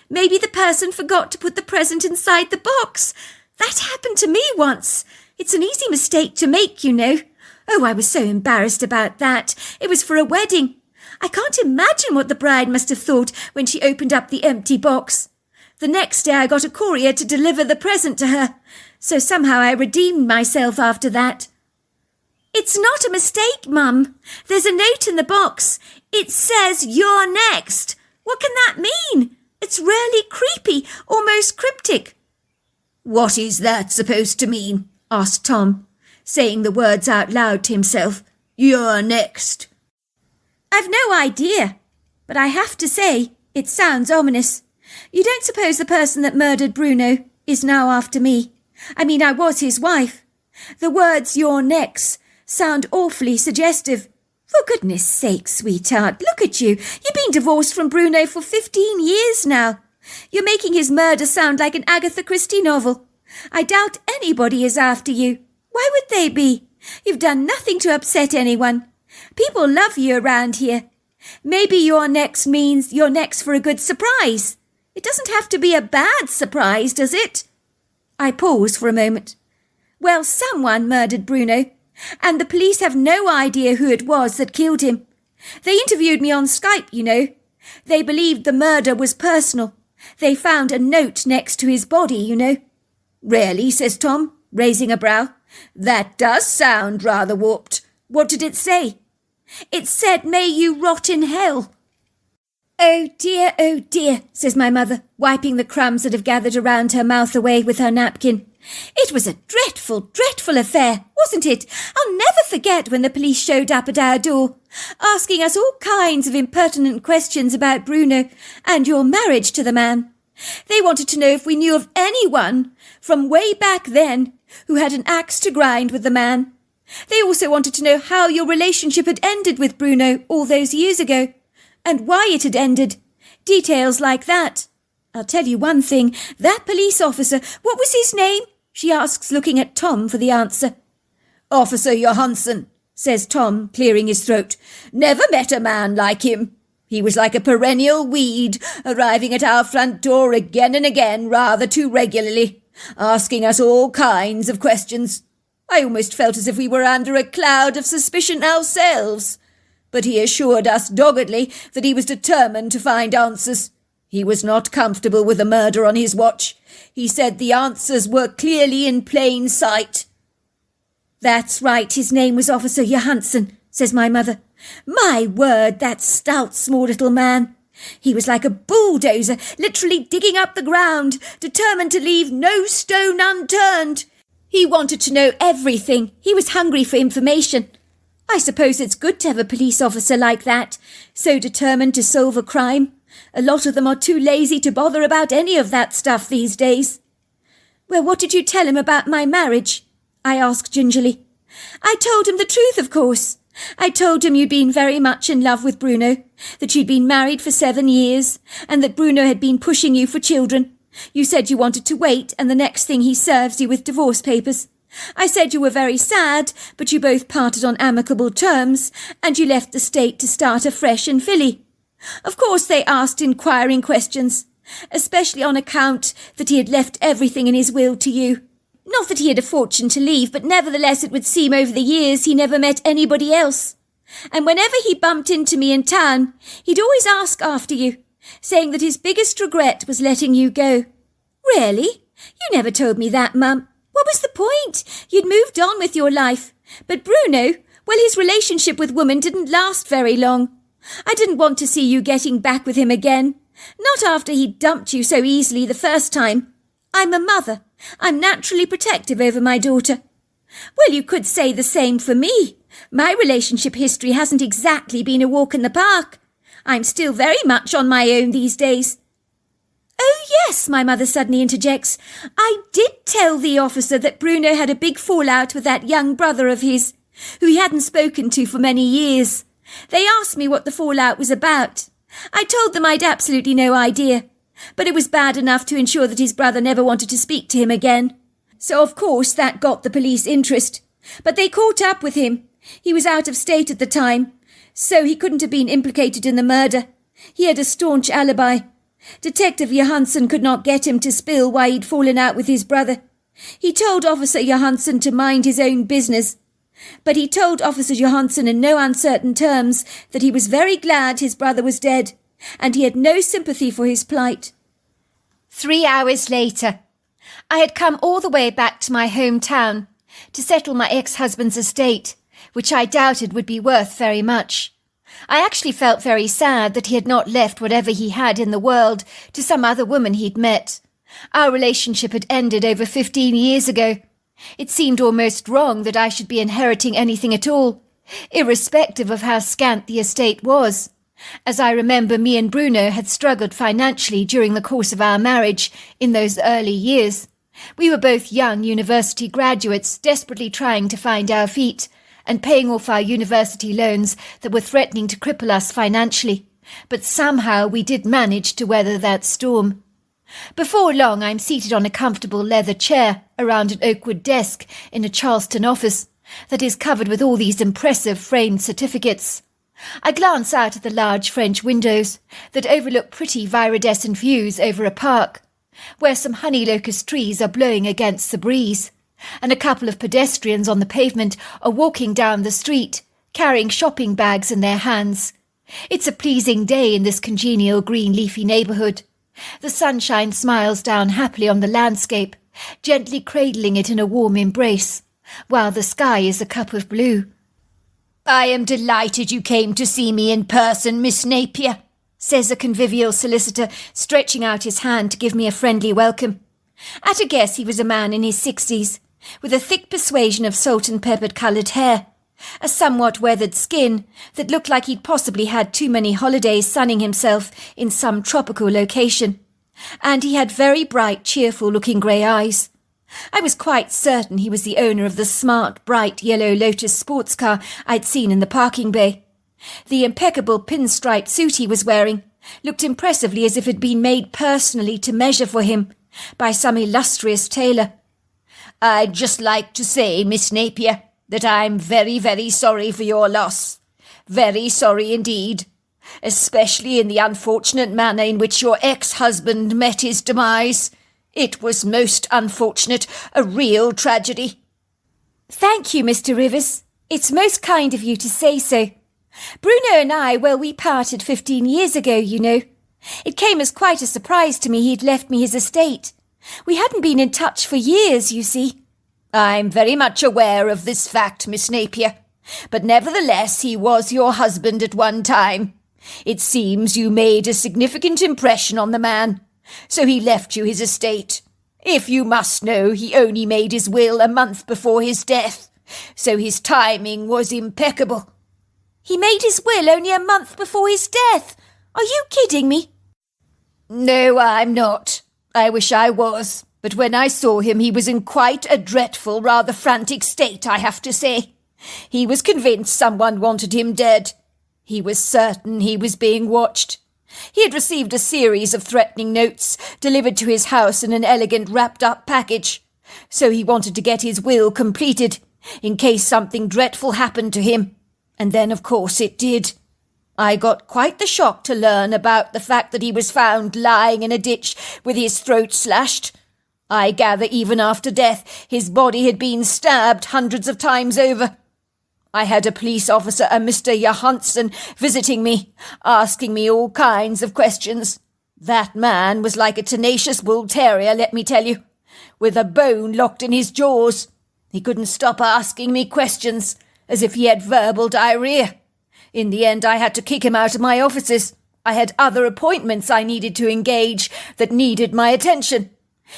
"Maybe the person forgot to put the present inside the box. That happened to me once. It's an easy mistake to make, you know. Oh, I was so embarrassed about that. It was for a wedding. I can't imagine what the bride must have thought when she opened up the empty box. The next day I got a courier to deliver the present to her, so somehow I redeemed myself after that." "It's not a mistake, Mum. There's a note in the box. It says you're next. What can that mean? It's really creepy, almost cryptic." "What is that supposed to mean?" asked Tom, saying the words out loud to himself. "You're next." "I've no idea, but I have to say it sounds ominous. You don't suppose the person that murdered Bruno is now after me? I mean, I was his wife. The words "you're next" sound awfully suggestive. For goodness sake, sweetheart, look at you. You've been divorced from Bruno for 15 years now. You're making his murder sound like an Agatha Christie novel. I doubt anybody is after you. Why would they be? You've done nothing to upset anyone. People love you around here. Maybe you're next means you're next for a good surprise. It doesn't have to be a bad surprise, does it?" I pause for a moment. "Well, someone murdered Bruno, and the police have no idea who it was that killed him. They interviewed me on Skype, you know. They believed the murder was personal. They found a note next to his body, you know." "Really?" says Tom, raising a brow. "That does sound rather warped. What did it say?" "It said, 'May you rot in hell.'" Oh dear, says my mother, wiping the crumbs that have gathered around her mouth away with her napkin. "It was a dreadful, dreadful affair, wasn't it? I'll never forget when the police showed up at our door, asking us all kinds of impertinent questions about Bruno and your marriage to the man. They wanted to know if we knew of anyone from way back then who had an axe to grind with the man. They also wanted to know how your relationship had ended with Bruno all those years ago, and why it had ended. Details like that. I'll tell you one thing, that police officer, what was his name?" she asks, looking at Tom for the answer. "Officer Johansson," says Tom, clearing his throat. "Never met a man like him. He was like a perennial weed, arriving at our front door again and again, rather too regularly, asking us all kinds of questions. I almost felt as if we were under a cloud of suspicion ourselves. But he assured us doggedly that he was determined to find answers. He was not comfortable with a murder on his watch. He said the answers were clearly in plain sight." "That's right, his name was Officer Johansson," says my mother. "My word, that stout, small little man. He was like a bulldozer, literally digging up the ground, determined to leave no stone unturned. He wanted to know everything. He was hungry for information. I suppose it's good to have a police officer like that, so determined to solve a crime. A lot of them are too lazy to bother about any of that stuff these days." "Well, what did you tell him about my marriage?" I asked gingerly. "I told him the truth, of course. I told him you'd been very much in love with Bruno, that you'd been married for 7 years, and that Bruno had been pushing you for children. You said you wanted to wait, and the next thing he serves you with divorce papers. I said you were very sad, but you both parted on amicable terms, and you left the state to start afresh in Philly. Of course they asked inquiring questions, especially on account that he had left everything in his will to you. Not that he had a fortune to leave, but nevertheless it would seem over the years he never met anybody else. And whenever he bumped into me in town, he'd always ask after you, saying that his biggest regret was letting you go." "Really? You never told me that, Mum. What was the point. You'd moved on with your life. But Bruno, well, his relationship with women didn't last very long. I didn't want to see you getting back with him again. Not after he dumped you so easily the first time. I'm a mother. I'm naturally protective over my daughter. Well, you could say the same for me. My relationship history hasn't exactly been a walk in the park. I'm still very much on my own these days. Oh, yes, my mother suddenly interjects. I did tell the officer that Bruno had a big fallout with that young brother of his, who he hadn't spoken to for many years. They asked me what the fallout was about. I told them I'd absolutely no idea, but it was bad enough to ensure that his brother never wanted to speak to him again. So, of course, that got the police interest. But they caught up with him. He was out of state at the time, so he couldn't have been implicated in the murder. He had a staunch alibi. Detective Johansson could not get him to spill why he'd fallen out with his brother. He told Officer Johansson to mind his own business. But he told Officer Johansson in no uncertain terms that he was very glad his brother was dead, and he had no sympathy for his plight. 3 hours later, I had come all the way back to my hometown to settle my ex-husband's estate, which I doubted would be worth very much. I actually felt very sad that he had not left whatever he had in the world to some other woman he'd met. Our relationship had ended over 15 years ago. It seemed almost wrong that I should be inheriting anything at all, irrespective of how scant the estate was. As I remember, me and Bruno had struggled financially during the course of our marriage in those early years. We were both young university graduates, desperately trying to find our feet and paying off our university loans that were threatening to cripple us financially. But somehow we did manage to weather that storm. Before long, I'm seated on a comfortable leather chair around an oakwood desk in a Charleston office that is covered with all these impressive framed certificates. I glance out at the large French windows that overlook pretty viridescent views over a park, where some honey locust trees are blowing against the breeze, and a couple of pedestrians on the pavement are walking down the street, carrying shopping bags in their hands. It's a pleasing day in this congenial green leafy neighbourhood. The sunshine smiles down happily on the landscape, gently cradling it in a warm embrace, while the sky is a cup of blue. "I am delighted you came to see me in person, Miss Napier," says a convivial solicitor, stretching out his hand to give me a friendly welcome. At a guess, he was a man in his 60s, with a thick persuasion of salt-and-peppered coloured hair, a somewhat weathered skin that looked like he'd possibly had too many holidays sunning himself in some tropical location, and he had very bright, cheerful-looking grey eyes. I was quite certain he was the owner of the smart, bright yellow Lotus sports car I'd seen in the parking bay. The impeccable pinstripe suit he was wearing looked impressively as if it had been made personally to measure for him by some illustrious tailor. "I'd just like to say, Miss Napier, that I'm very, very sorry for your loss. Very sorry indeed, especially in the unfortunate manner in which your ex-husband met his demise. It was most unfortunate, a real tragedy." "Thank you, Mr. Rivers. It's most kind of you to say so. Bruno and I, well, we parted 15 years ago, you know. It came as quite a surprise to me he'd left me his estate. We hadn't been in touch for years, you see." "I'm very much aware of this fact, Miss Napier, but nevertheless he was your husband at one time. It seems you made a significant impression on the man, so he left you his estate. If you must know, he only made his will a month before his death, so his timing was impeccable." "He made his will only a month before his death? Are you kidding me?" "No, I'm not. I wish I was. But when I saw him, he was in quite a dreadful, rather frantic state, I have to say. He was convinced someone wanted him dead. He was certain he was being watched. He had received a series of threatening notes delivered to his house in an elegant wrapped-up package. So he wanted to get his will completed, in case something dreadful happened to him. And then, of course, it did. I got quite the shock to learn about the fact that he was found lying in a ditch with his throat slashed. I gather even after death his body had been stabbed hundreds of times over. I had a police officer, a Mr. Johansson, visiting me, asking me all kinds of questions. That man was like a tenacious bull terrier, let me tell you. with a bone locked in his jaws. He couldn't stop asking me questions, as if he had verbal diarrhea. In the end, I had to kick him out of my offices. I had other appointments I needed to engage that needed my attention.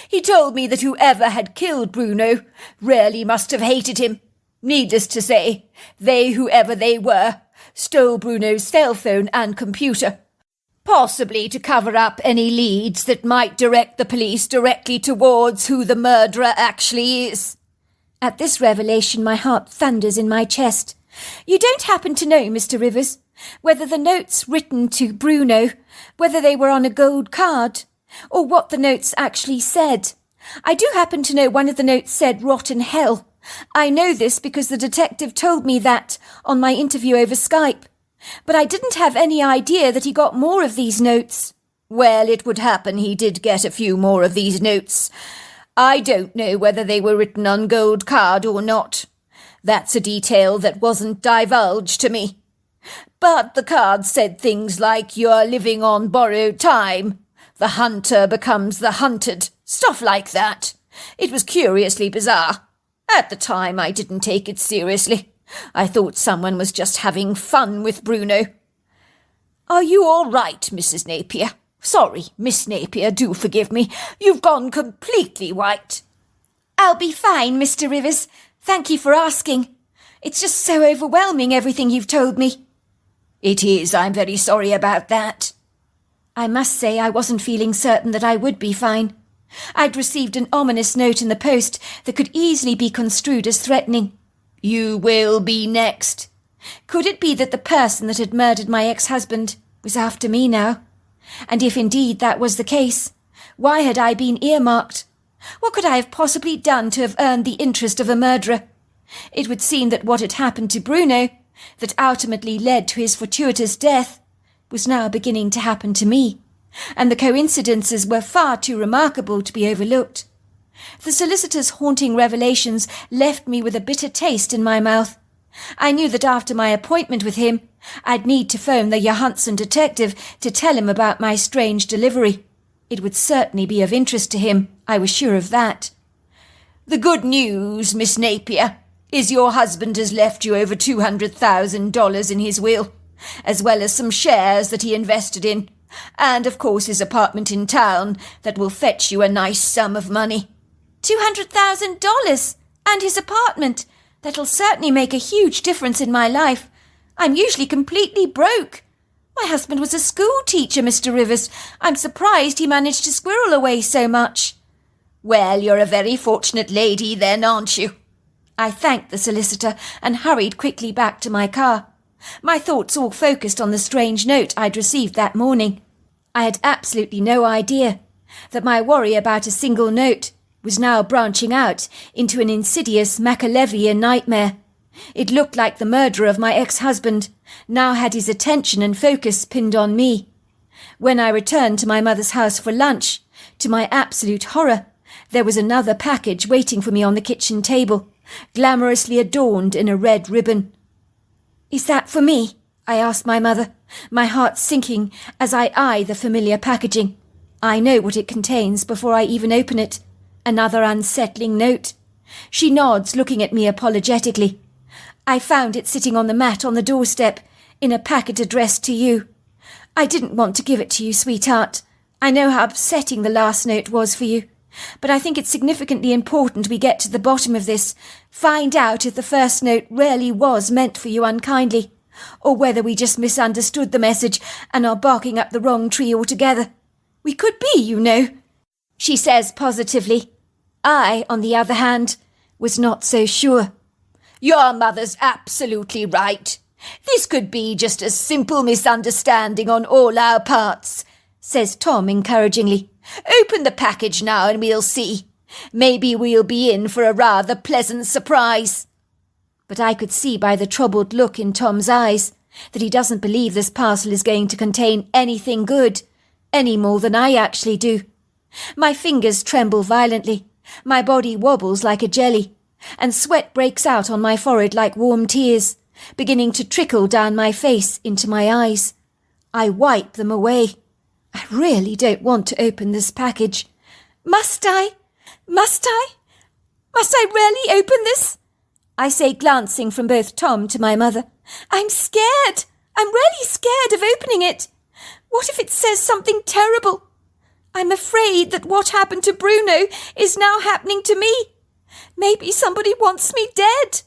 He told me that whoever had killed Bruno really must have hated him. Needless to say, they, whoever they were, stole Bruno's cell phone and computer, possibly to cover up any leads that might direct the police directly towards who the murderer actually is. At this revelation, my heart thunders in my chest. You don't happen to know, Mr. Rivers, whether the notes written to Bruno, whether they were on a gold card, or what the notes actually said? I do happen to know one of the notes said rotten hell. I know this because the detective told me that on my interview over Skype. But I didn't have any idea that he got more of these notes. Well, it would happen he did get a few more of these notes. I don't know whether they were written on gold card or not. That's a detail that wasn't divulged to me. But the card said things like, "You're living on borrowed time. The hunter becomes the hunted." Stuff like that. It was curiously bizarre. At the time, I didn't take it seriously. I thought someone was just having fun with Bruno. Are you all right, Mrs. Napier? Sorry, Miss Napier, do forgive me. You've gone completely white. I'll be fine, Mr. Rivers. Thank you for asking. It's just so overwhelming, everything you've told me. It is. I'm very sorry about that. I must say I wasn't feeling certain that I would be fine. I'd received an ominous note in the post that could easily be construed as threatening. You will be next. Could it be that the person that had murdered my ex-husband was after me now? And if indeed that was the case, why had I been earmarked? What could I have possibly done to have earned the interest of a murderer? It would seem that what had happened to Bruno, that ultimately led to his fortuitous death, was now beginning to happen to me, and the coincidences were far too remarkable to be overlooked. The solicitor's haunting revelations left me with a bitter taste in my mouth. I knew that after my appointment with him, I'd need to phone the Johansson detective to tell him about my strange delivery. It would certainly be of interest to him, I was sure of that. The good news, Miss Napier, is your husband has left you over $200,000 in his will, as well as some shares that he invested in, and of course his apartment in town that will fetch you a nice sum of money. $200,000 and his apartment. That'll certainly make a huge difference in my life. I'm usually completely broke. My husband was a school teacher, Mr. Rivers. I'm surprised he managed to squirrel away so much. Well, you're a very fortunate lady then, aren't you? I thanked the solicitor and hurried quickly back to my car. My thoughts all focused on the strange note I'd received that morning. I had absolutely no idea that my worry about a single note was now branching out into an insidious Machiavellian nightmare. It looked like the murderer of my ex-husband now had his attention and focus pinned on me. When I returned to my mother's house for lunch, to my absolute horror, there was another package waiting for me on the kitchen table, glamorously adorned in a red ribbon. "Is that for me?" I asked my mother, my heart sinking as I eye the familiar packaging. I know what it contains before I even open it. Another unsettling note. She nods, looking at me apologetically. "I found it sitting on the mat on the doorstep, in a packet addressed to you. I didn't want to give it to you, sweetheart. I know how upsetting the last note was for you. But I think it's significantly important we get to the bottom of this, find out if the first note really was meant for you unkindly, or whether we just misunderstood the message and are barking up the wrong tree altogether. We could be, you know," she says positively. I, on the other hand, was not so sure. Your mother's absolutely right. This could be just a simple misunderstanding on all our parts, says Tom encouragingly. Open the package now and we'll see. Maybe we'll be in for a rather pleasant surprise. But I could see by the troubled look in Tom's eyes that he doesn't believe this parcel is going to contain anything good, any more than I actually do. My fingers tremble violently, my body wobbles like a jelly, and sweat breaks out on my forehead like warm tears, beginning to trickle down my face into my eyes. I wipe them away. I really don't want to open this package. Must I? Must I? Must I really open this? I say, glancing from both Tom to my mother. I'm scared. I'm really scared of opening it. What if it says something terrible? I'm afraid that what happened to Bruno is now happening to me. Maybe somebody wants me dead.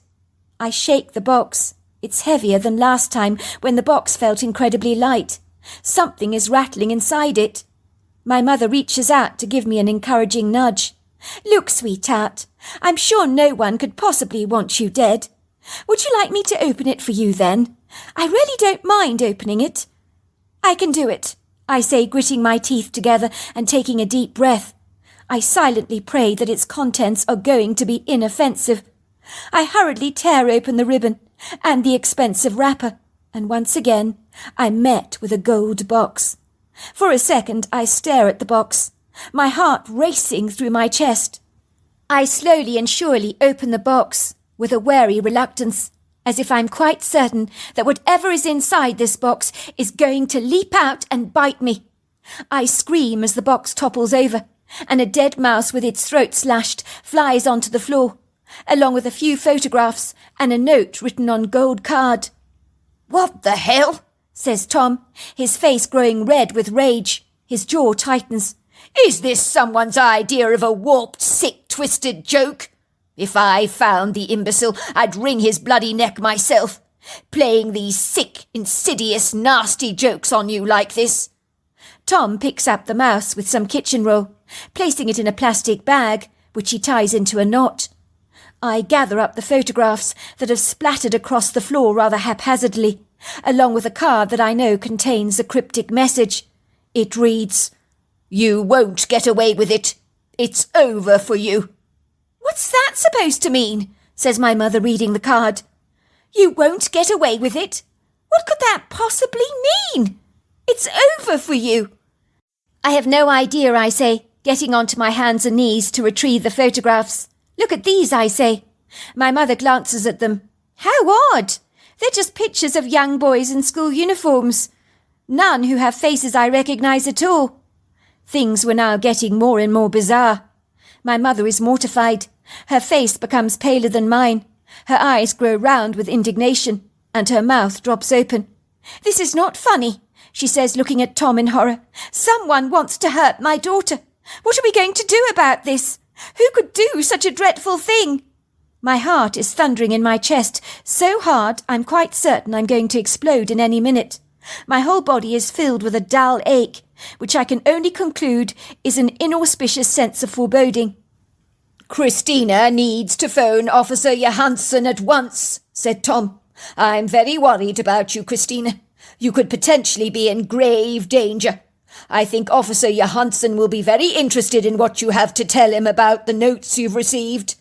I shake the box. It's heavier than last time when the box felt incredibly light. Something is rattling inside it. My mother reaches out to give me an encouraging nudge. Look, sweetheart, I'm sure no one could possibly want you dead. Would you like me to open it for you then? I really don't mind opening it. I can do it, I say, gritting my teeth together and taking a deep breath. I silently pray that its contents are going to be inoffensive. I hurriedly tear open the ribbon and the expensive wrapper, and once again I'm met with a gold box. For a second I stare at the box, my heart racing through my chest. I slowly and surely open the box with a wary reluctance, as if I'm quite certain that whatever is inside this box is going to leap out and bite me. I scream as the box topples over, and a dead mouse with its throat slashed flies onto the floor, along with a few photographs and a note written on gold card. "What the hell?" says Tom, his face growing red with rage. His jaw tightens. "Is this someone's idea of a warped, sick, twisted joke? If I found the imbecile, I'd wring his bloody neck myself, playing these sick, insidious, nasty jokes on you like this." Tom picks up the mouse with some kitchen roll, placing it in a plastic bag, which he ties into a knot. I gather up the photographs that have splattered across the floor rather haphazardly, along with a card that I know contains a cryptic message. It reads, "You won't get away with it. It's over for you." "What's that supposed to mean?" says my mother, reading the card. "You won't get away with it? What could that possibly mean? It's over for you." I have no idea, I say, getting onto my hands and knees to retrieve the photographs. "Look at these," I say. My mother glances at them. "How odd! They're just pictures of young boys in school uniforms. None who have faces I recognise at all." Things were now getting more and more bizarre. My mother is mortified. Her face becomes paler than mine. Her eyes grow round with indignation, and her mouth drops open. "This is not funny," she says, looking at Tom in horror. "Someone wants to hurt my daughter. What are we going to do about this? Who could do such a dreadful thing?" My heart is thundering in my chest, so hard I'm quite certain I'm going to explode in any minute. My whole body is filled with a dull ache, which I can only conclude is an inauspicious sense of foreboding. "Christina needs to phone Officer Johansson at once," said Tom. "I'm very worried about you, Christina. You could potentially be in grave danger. I think Officer Johansson will be very interested in what you have to tell him about the notes you've received."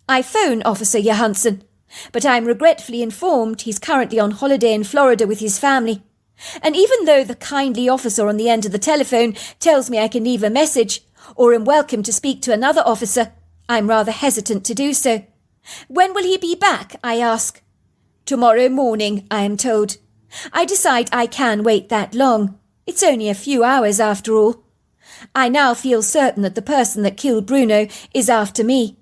I phone Officer Johansson, but I'm regretfully informed he's currently on holiday in Florida with his family. And even though the kindly officer on the end of the telephone tells me I can leave a message, or am welcome to speak to another officer, I'm rather hesitant to do so. "When will he be back?" I ask. "Tomorrow morning," I am told. I decide I can wait that long. It's only a few hours after all. I now feel certain that the person that killed Bruno is after me.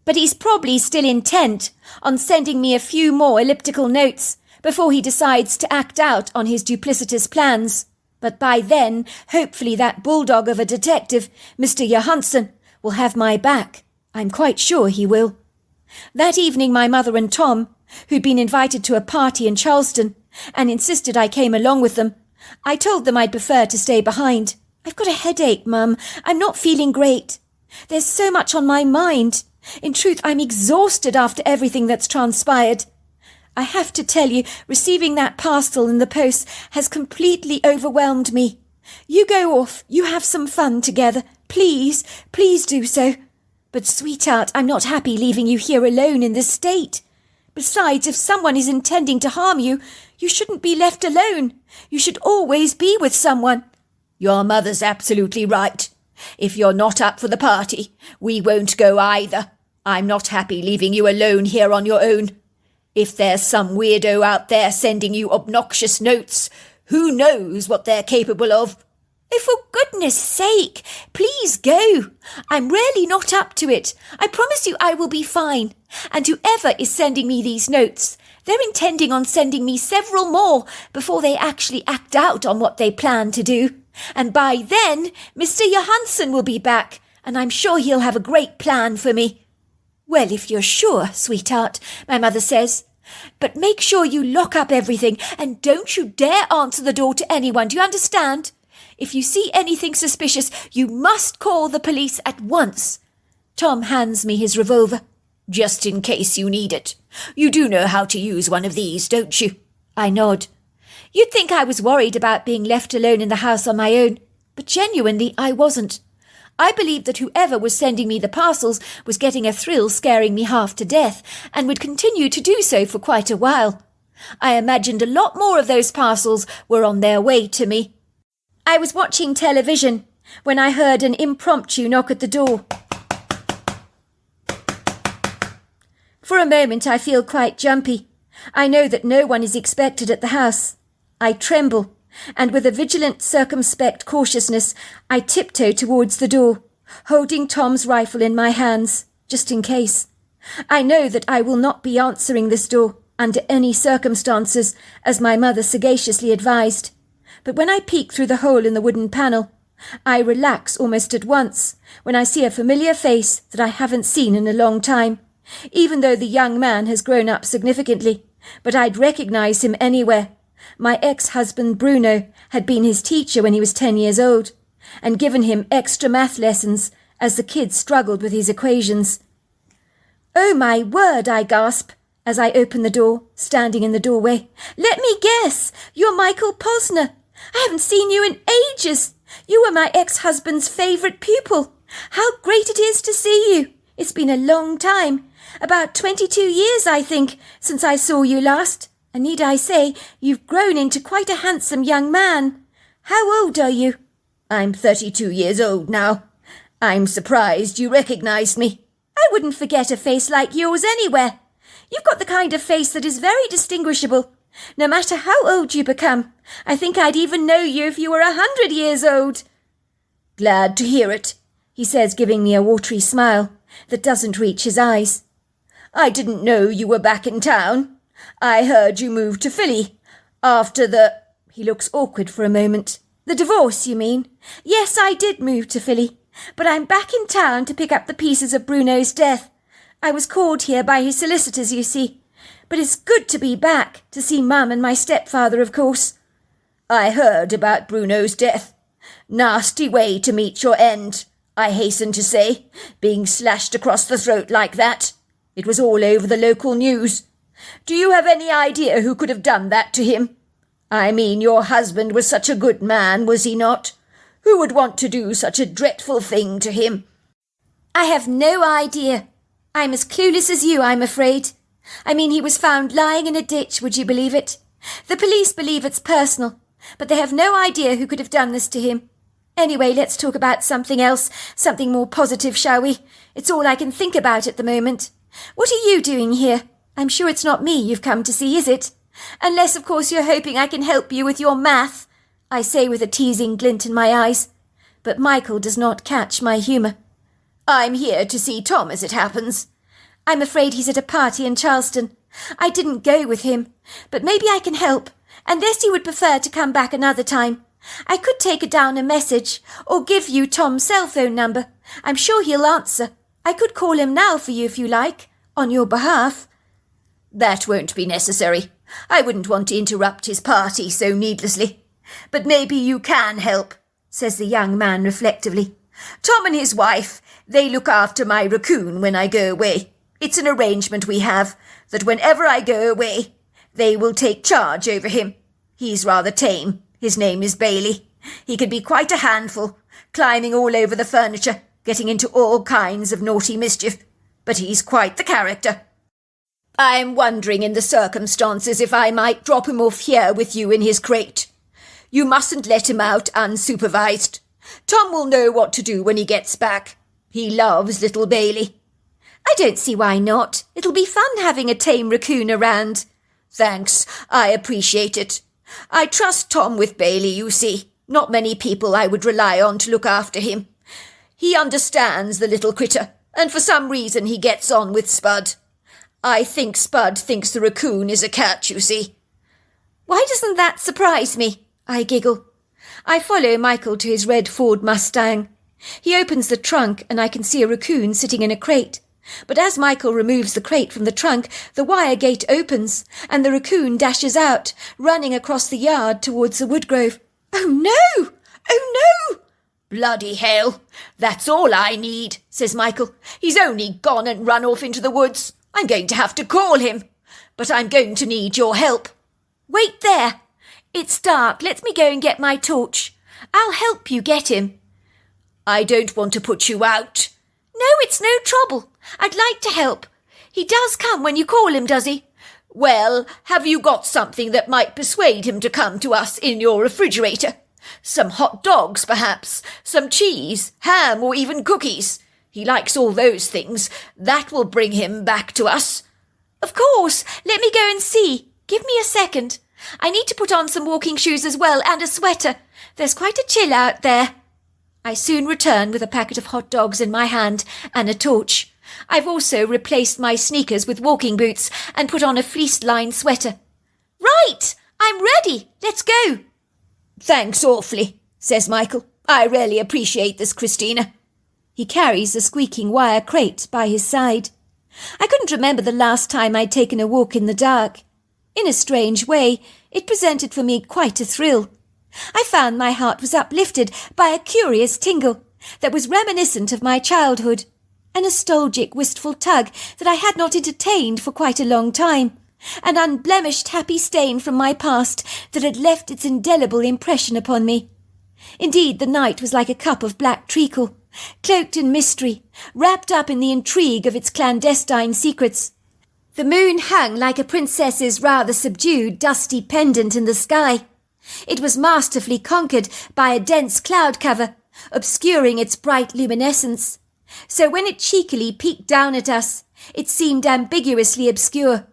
But he's probably still intent on sending me a few more elliptical notes before he decides to act out on his duplicitous plans. But by then, hopefully that bulldog of a detective, Mr. Johansson, will have my back. I'm quite sure he will. That evening my mother and Tom, who'd been invited to a party in Charleston and insisted I came along with them, I told them I'd prefer to stay behind. "I've got a headache, Mum. I'm not feeling great. There's so much on my mind. In truth, I'm exhausted after everything that's transpired. I have to tell you, receiving that parcel in the post has completely overwhelmed me. You go off, you have some fun together. Please, please do so. But, sweetheart, I'm not happy leaving you here alone in this state. Besides, if someone is intending to harm you, you shouldn't be left alone. You should always be with someone." "Your mother's absolutely right. If you're not up for the party, we won't go either. I'm not happy leaving you alone here on your own. If there's some weirdo out there sending you obnoxious notes, who knows what they're capable of?" Oh, for goodness sake, please go. I'm really not up to it. I promise you I will be fine. And whoever is sending me these notes, they're intending on sending me several more before they actually act out on what they plan to do. And by then, Mr. Johansson will be back, and I'm sure he'll have a great plan for me. Well, if you're sure, sweetheart, my mother says. But make sure you lock up everything, and don't you dare answer the door to anyone, do you understand? If you see anything suspicious, you must call the police at once. Tom hands me his revolver. Just in case you need it. You do know how to use one of these, don't you? I nod. You'd think I was worried about being left alone in the house on my own, but genuinely I wasn't. I believed that whoever was sending me the parcels was getting a thrill scaring me half to death, and would continue to do so for quite a while. I imagined a lot more of those parcels were on their way to me. I was watching television when I heard an impromptu knock at the door. For a moment I feel quite jumpy. I know that no one is expected at the house. I tremble, and with a vigilant, circumspect cautiousness, I tiptoe towards the door, holding Tom's rifle in my hands, just in case. I know that I will not be answering this door under any circumstances, as my mother sagaciously advised. But when I peek through the hole in the wooden panel, I relax almost at once when I see a familiar face that I haven't seen in a long time, even though the young man has grown up significantly, but I'd recognise him anywhere. My ex-husband Bruno had been his teacher when he was 10 years old, and given him extra math lessons as the kid struggled with his equations. Oh my word, I gasp, as I open the door, standing in the doorway. Let me guess, you're Michael Posner. I haven't seen you in ages. You were my ex-husband's favourite pupil. How great it is to see you. It's been a long time. About 22 years, I think, since I saw you last. And need I say, you've grown into quite a handsome young man. How old are you? I'm 32 years old now. I'm surprised you recognised me. I wouldn't forget a face like yours anywhere. You've got the kind of face that is very distinguishable. No matter how old you become, I think I'd even know you if you were 100 years old. Glad to hear it, he says, giving me a watery smile that doesn't reach his eyes. I didn't know you were back in town. I heard you moved to Philly after the... He looks awkward for a moment. The divorce, you mean? Yes, I did move to Philly, but I'm back in town to pick up the pieces of Bruno's death. I was called here by his solicitors, you see. But it's good to be back, to see Mum and my stepfather, of course. I heard about Bruno's death. Nasty way to meet your end, I hasten to say, being slashed across the throat like that. It was all over the local news. Do you have any idea who could have done that to him? I mean, your husband was such a good man, was he not? Who would want to do such a dreadful thing to him? I have no idea. I'm as clueless as you, I'm afraid. I mean, he was found lying in a ditch, would you believe it? The police believe it's personal, but they have no idea who could have done this to him. Anyway, let's talk about something else, something more positive, shall we? It's all I can think about at the moment. What are you doing here? I'm sure it's not me you've come to see, is it? Unless, of course, you're hoping I can help you with your math, I say with a teasing glint in my eyes. But Michael does not catch my humour. I'm here to see Tom, as it happens. I'm afraid he's at a party in Charleston. I didn't go with him, but maybe I can help, unless you would prefer to come back another time. I could take down a message, or give you Tom's cell phone number. I'm sure he'll answer. I could call him now for you if you like, on your behalf. That won't be necessary. I wouldn't want to interrupt his party so needlessly. But maybe you can help, says the young man reflectively. Tom and his wife, they look after my raccoon when I go away. It's an arrangement we have, that whenever I go away, they will take charge over him. He's rather tame. His name is Bailey. He can be quite a handful, climbing all over the furniture, getting into all kinds of naughty mischief. But he's quite the character. I'm wondering in the circumstances if I might drop him off here with you in his crate. You mustn't let him out unsupervised. Tom will know what to do when he gets back. He loves little Bailey. I don't see why not. It'll be fun having a tame raccoon around. Thanks, I appreciate it. I trust Tom with Bailey, you see. Not many people I would rely on to look after him. He understands the little critter, and for some reason he gets on with Spud. I think Spud thinks the raccoon is a cat, you see. Why doesn't that surprise me? I giggle. I follow Michael to his red Ford Mustang. He opens the trunk and I can see a raccoon sitting in a crate. But as Michael removes the crate from the trunk, the wire gate opens and the raccoon dashes out, running across the yard towards the woodgrove. Oh no! Oh no! Bloody hell! That's all I need, says Michael. He's only gone and run off into the woods. I'm going to have to call him. But I'm going to need your help. Wait there. It's dark. Let me go and get my torch. I'll help you get him. I don't want to put you out. No, it's no trouble. I'd like to help. He does come when you call him, does he? Well, have you got something that might persuade him to come to us in your refrigerator? Some hot dogs, perhaps, some cheese, ham, or even cookies. He likes all those things. That will bring him back to us. Of course. Let me go and see. Give me a second. I need to put on some walking shoes as well and a sweater. There's quite a chill out there. I soon return with a packet of hot dogs in my hand and a torch. I've also replaced my sneakers with walking boots and put on a fleece-lined sweater. Right! I'm ready. Let's go. Thanks awfully, says Michael. I really appreciate this, Christina. He carries a squeaking wire crate by his side. I couldn't remember the last time I'd taken a walk in the dark. In a strange way, it presented for me quite a thrill. I found my heart was uplifted by a curious tingle that was reminiscent of my childhood, a nostalgic, wistful tug that I had not entertained for quite a long time, an unblemished happy stain from my past that had left its indelible impression upon me. Indeed, the night was like a cup of black treacle, cloaked in mystery, wrapped up in the intrigue of its clandestine secrets. The moon hung like a princess's rather subdued, dusty pendant in the sky. It was masterfully conquered by a dense cloud cover, obscuring its bright luminescence. So when it cheekily peeked down at us, it seemed ambiguously obscure.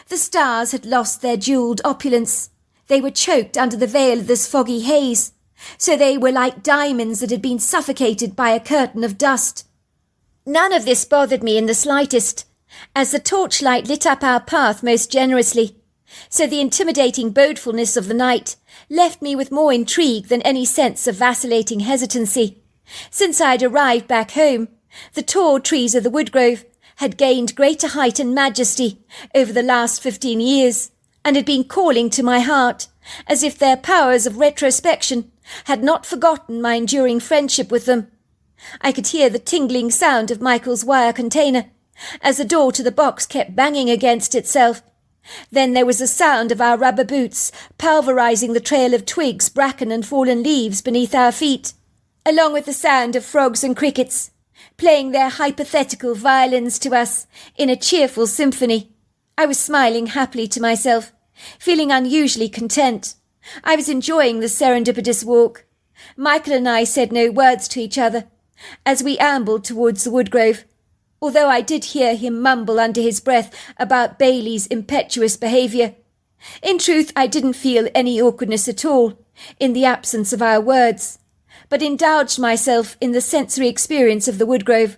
The stars had lost their jewelled opulence. They were choked under the veil of this foggy haze, so they were like diamonds that had been suffocated by a curtain of dust. None of this bothered me in the slightest, as the torchlight lit up our path most generously, so the intimidating bodefulness of the night left me with more intrigue than any sense of vacillating hesitancy. Since I'd arrived back home, the tall trees of the woodgrove had gained greater height and majesty over the last 15 years, and had been calling to my heart, as if their powers of retrospection had not forgotten my enduring friendship with them. I could hear the tingling sound of Michael's wire container, as the door to the box kept banging against itself. Then there was the sound of our rubber boots pulverizing the trail of twigs, bracken and fallen leaves beneath our feet, along with the sound of frogs and crickets, playing their hypothetical violins to us in a cheerful symphony. I was smiling happily to myself, feeling unusually content. I was enjoying the serendipitous walk. Michael and I said no words to each other as we ambled towards the woodgrove, although I did hear him mumble under his breath about Bailey's impetuous behaviour. In truth, I didn't feel any awkwardness at all in the absence of our words, but indulged myself in the sensory experience of the woodgrove.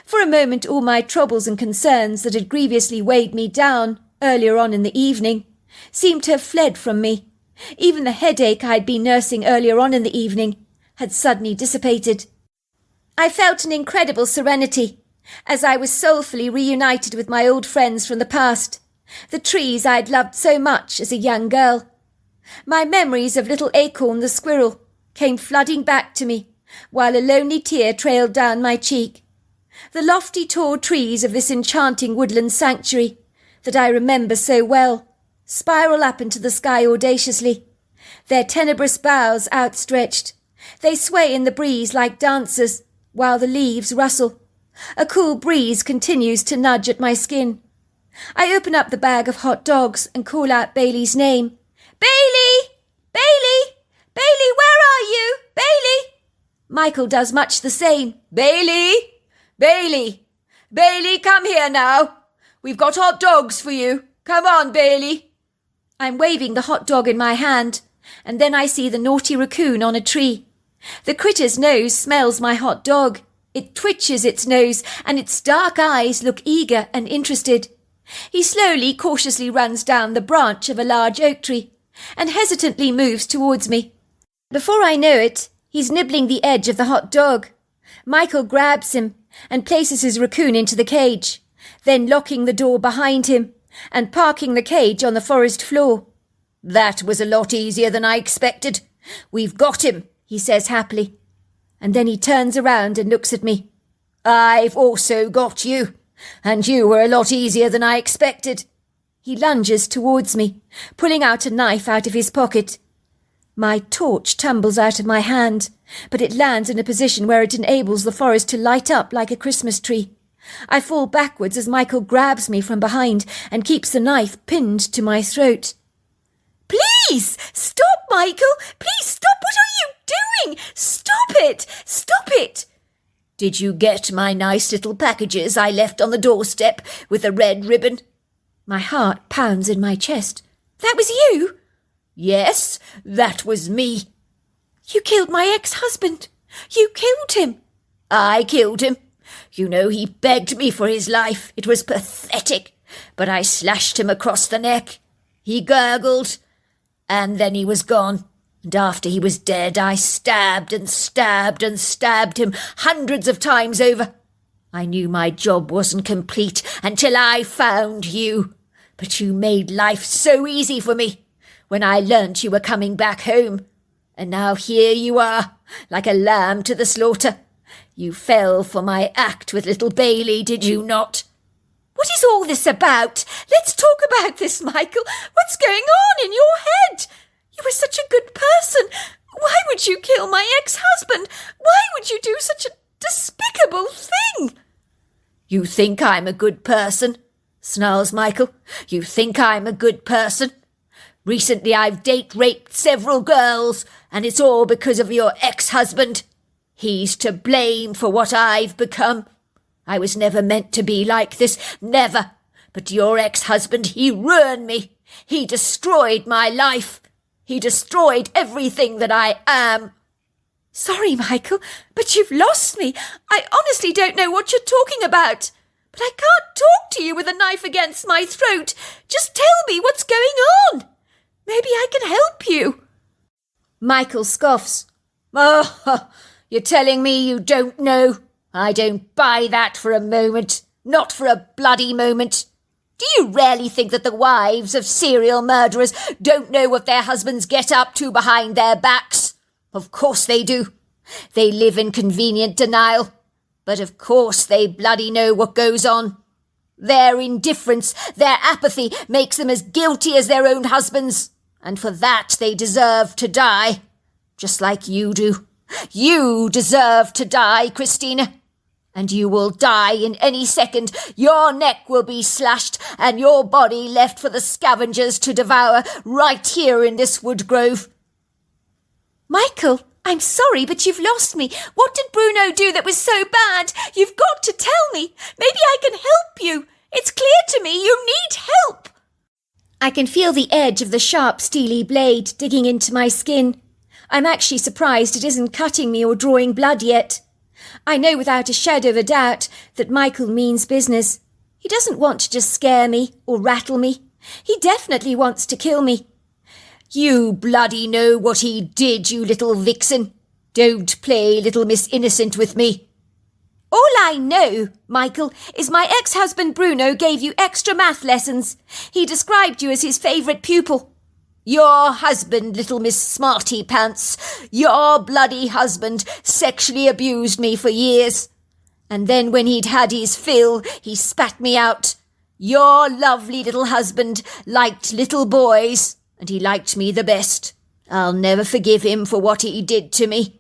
For a moment all my troubles and concerns that had grievously weighed me down earlier on in the evening seemed to have fled from me. Even the headache I had been nursing earlier on in the evening had suddenly dissipated. I felt an incredible serenity as I was soulfully reunited with my old friends from the past, the trees I had loved so much as a young girl. My memories of little Acorn the squirrel came flooding back to me, while a lonely tear trailed down my cheek. The lofty tall trees of this enchanting woodland sanctuary that I remember so well spiral up into the sky audaciously, their tenebrous boughs outstretched. They sway in the breeze like dancers, while the leaves rustle. A cool breeze continues to nudge at my skin. I open up the bag of hot dogs and call out Bailey's name. Bailey! Bailey! Bailey, where are you? Bailey! Michael does much the same. Bailey! Bailey! Bailey, come here now. We've got hot dogs for you. Come on, Bailey. I'm waving the hot dog in my hand, and then I see the naughty raccoon on a tree. The critter's nose smells my hot dog. It twitches its nose, and its dark eyes look eager and interested. He slowly, cautiously runs down the branch of a large oak tree, and hesitantly moves towards me. Before I know it, he's nibbling the edge of the hot dog. Michael grabs him and places his raccoon into the cage, then locking the door behind him and parking the cage on the forest floor. "That was a lot easier than I expected. We've got him," he says happily. And then he turns around and looks at me. "I've also got you, and you were a lot easier than I expected." He lunges towards me, pulling out a knife out of his pocket. My torch tumbles out of my hand, but it lands in a position where it enables the forest to light up like a Christmas tree. I fall backwards as Michael grabs me from behind and keeps the knife pinned to my throat. "Please! Stop, Michael! Please stop! What are you doing? Stop it! Stop it!" "Did you get my nice little packages I left on the doorstep with a red ribbon?" My heart pounds in my chest. "That was you?" "Yes, that was me." "You killed my ex-husband. You killed him." "I killed him. You know, he begged me for his life. It was pathetic. But I slashed him across the neck. He gurgled, and then he was gone. And after he was dead, I stabbed and stabbed and stabbed him hundreds of times over. I knew my job wasn't complete until I found you. But you made life so easy for me when I learnt you were coming back home. And now here you are, like a lamb to the slaughter. You fell for my act with little Bailey, did you not?" "What is all this about? Let's talk about this, Michael. What's going on in your head? You were such a good person. Why would you kill my ex-husband? Why would you do such a despicable thing?" "You think I'm a good person?" snarls Michael. "You think I'm a good person? Recently I've date-raped several girls, and it's all because of your ex-husband. He's to blame for what I've become. I was never meant to be like this, never. But your ex-husband, he ruined me. He destroyed my life. He destroyed everything that I am." "Sorry, Michael, but you've lost me. I honestly don't know what you're talking about. But I can't talk to you with a knife against my throat. Just tell me what's going on. Maybe I can help you." Michael scoffs. "Oh, you're telling me you don't know? I don't buy that for a moment. Not for a bloody moment. Do you really think that the wives of serial murderers don't know what their husbands get up to behind their backs? Of course they do. They live in convenient denial. But of course they bloody know what goes on. Their indifference, their apathy makes them as guilty as their own husbands. And for that they deserve to die. Just like you do. You deserve to die, Christina. And you will die in any second. Your neck will be slashed and your body left for the scavengers to devour right here in this wood grove." "Michael, I'm sorry, but you've lost me. What did Bruno do that was so bad? You've got to tell me. Maybe I can help you. It's clear to me you need help." I can feel the edge of the sharp, steely blade digging into my skin. I'm actually surprised it isn't cutting me or drawing blood yet. I know without a shadow of a doubt that Michael means business. He doesn't want to just scare me or rattle me. He definitely wants to kill me. "You bloody know what he did, you little vixen. Don't play little Miss Innocent with me." "All I know, Michael, is my ex-husband Bruno gave you extra math lessons. He described you as his favourite pupil." "Your husband, little Miss Smarty Pants, your bloody husband sexually abused me for years. And then when he'd had his fill, he spat me out. Your lovely little husband liked little boys, and he liked me the best. I'll never forgive him for what he did to me."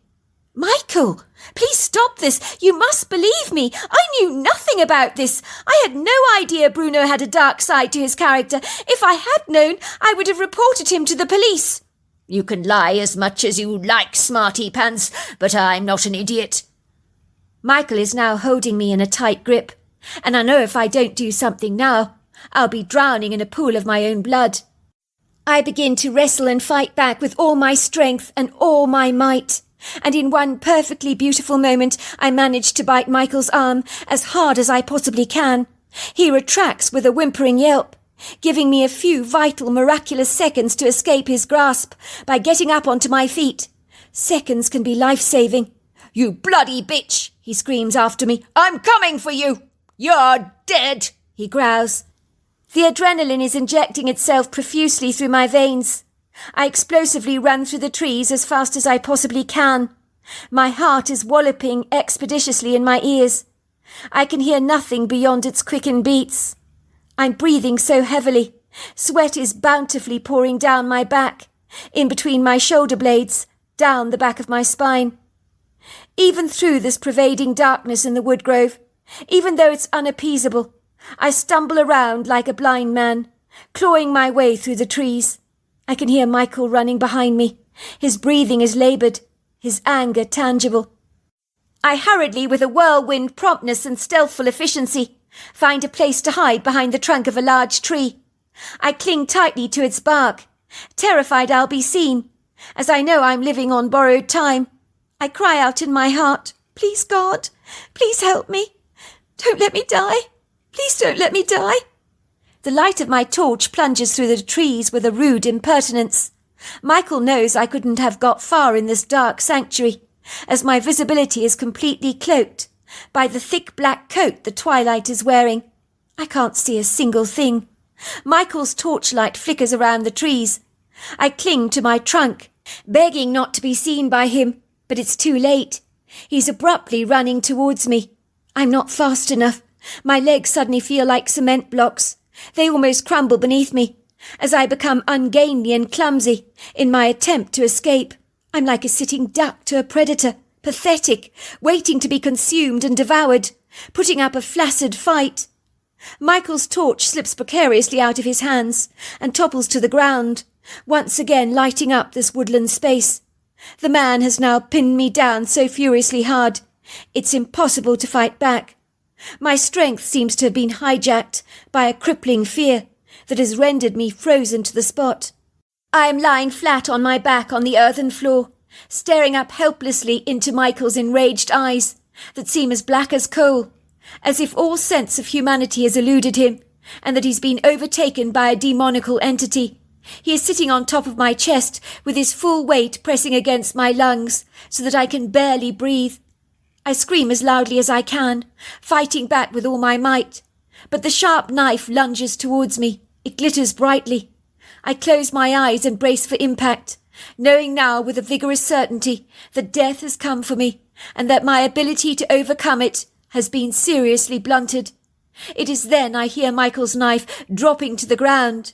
"Michael, please stop this. You must believe me. I knew nothing about this. I had no idea Bruno had a dark side to his character. If I had known, I would have reported him to the police." "You can lie as much as you like, Smarty Pants, but I'm not an idiot." Michael is now holding me in a tight grip, and I know if I don't do something now, I'll be drowning in a pool of my own blood. I begin to wrestle and fight back with all my strength and all my might. And in one perfectly beautiful moment, I manage to bite Michael's arm as hard as I possibly can. He retracts with a whimpering yelp, giving me a few vital, miraculous seconds to escape his grasp by getting up onto my feet. Seconds can be life-saving. "You bloody bitch!" he screams after me. "I'm coming for you! You're dead!" he growls. The adrenaline is injecting itself profusely through my veins. I explosively run through the trees as fast as I possibly can. My heart is walloping expeditiously in my ears. I can hear nothing beyond its quickened beats. I'm breathing so heavily. Sweat is bountifully pouring down my back, in between my shoulder blades, down the back of my spine. Even through this pervading darkness in the woodgrove, even though it's unappeasable, I stumble around like a blind man, clawing my way through the trees. I can hear Michael running behind me. His breathing is laboured, his anger tangible. I hurriedly, with a whirlwind promptness and stealthful efficiency, find a place to hide behind the trunk of a large tree. I cling tightly to its bark, terrified I'll be seen, as I know I'm living on borrowed time. I cry out in my heart, "Please, God, please help me. Don't let me die. Please don't let me die." The light of my torch plunges through the trees with a rude impertinence. Michael knows I couldn't have got far in this dark sanctuary, as my visibility is completely cloaked by the thick black coat the twilight is wearing. I can't see a single thing. Michael's torchlight flickers around the trees. I cling to my trunk, begging not to be seen by him, but it's too late. He's abruptly running towards me. I'm not fast enough. My legs suddenly feel like cement blocks. They almost crumble beneath me, as I become ungainly and clumsy in my attempt to escape. I'm like a sitting duck to a predator, pathetic, waiting to be consumed and devoured, putting up a flaccid fight. Michael's torch slips precariously out of his hands and topples to the ground, once again lighting up this woodland space. The man has now pinned me down so furiously hard, it's impossible to fight back. My strength seems to have been hijacked by a crippling fear that has rendered me frozen to the spot. I am lying flat on my back on the earthen floor, staring up helplessly into Michael's enraged eyes that seem as black as coal, as if all sense of humanity has eluded him and that he's been overtaken by a demoniacal entity. He is sitting on top of my chest with his full weight pressing against my lungs so that I can barely breathe. I scream as loudly as I can, fighting back with all my might, but the sharp knife lunges towards me. It glitters brightly. I close my eyes and brace for impact, knowing now with a vigorous certainty that death has come for me and that my ability to overcome it has been seriously blunted. It is then I hear Michael's knife dropping to the ground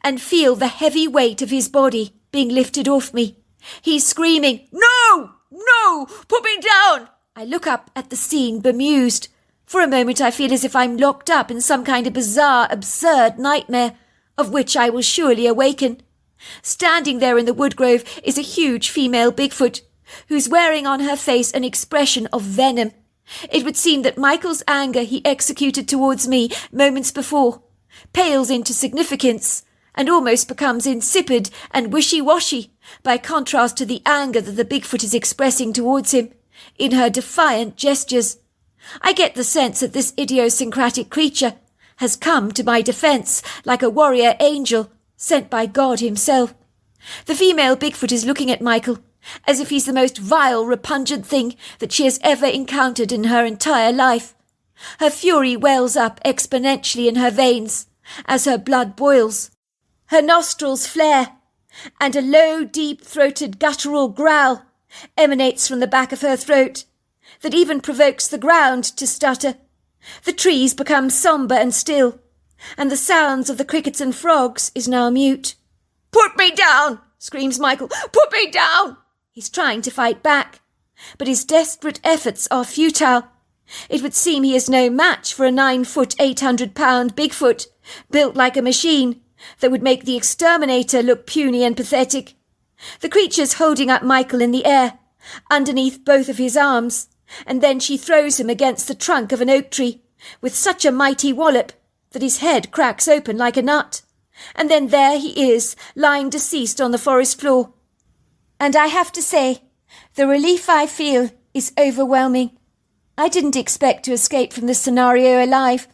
and feel the heavy weight of his body being lifted off me. He's screaming, "No! No! Put me down!" I look up at the scene, bemused. For a moment I feel as if I'm locked up in some kind of bizarre, absurd nightmare, of which I will surely awaken. Standing there in the woodgrove is a huge female Bigfoot, who's wearing on her face an expression of venom. It would seem that Michael's anger he executed towards me moments before pales into significance and almost becomes insipid and wishy-washy by contrast to the anger that the Bigfoot is expressing towards him in her defiant gestures. I get the sense that this idiosyncratic creature has come to my defence like a warrior angel sent by God himself. The female Bigfoot is looking at Michael as if he's the most vile, repugnant thing that she has ever encountered in her entire life. Her fury wells up exponentially in her veins as her blood boils. Her nostrils flare, and a low, deep-throated guttural growl emanates from the back of her throat that even provokes the ground to stutter. The trees become sombre and still, and the sounds of the crickets and frogs is now mute. "Put me down!" screams Michael. "Put me down!" He's trying to fight back, but his desperate efforts are futile. It would seem he is no match for a 9-foot, 800-pound Bigfoot, built like a machine, that would make the exterminator look puny and pathetic. The creature's holding up Michael in the air, underneath both of his arms, and then she throws him against the trunk of an oak tree, with such a mighty wallop that his head cracks open like a nut. And then there he is, lying deceased on the forest floor. And I have to say, the relief I feel is overwhelming. I didn't expect to escape from this scenario alive.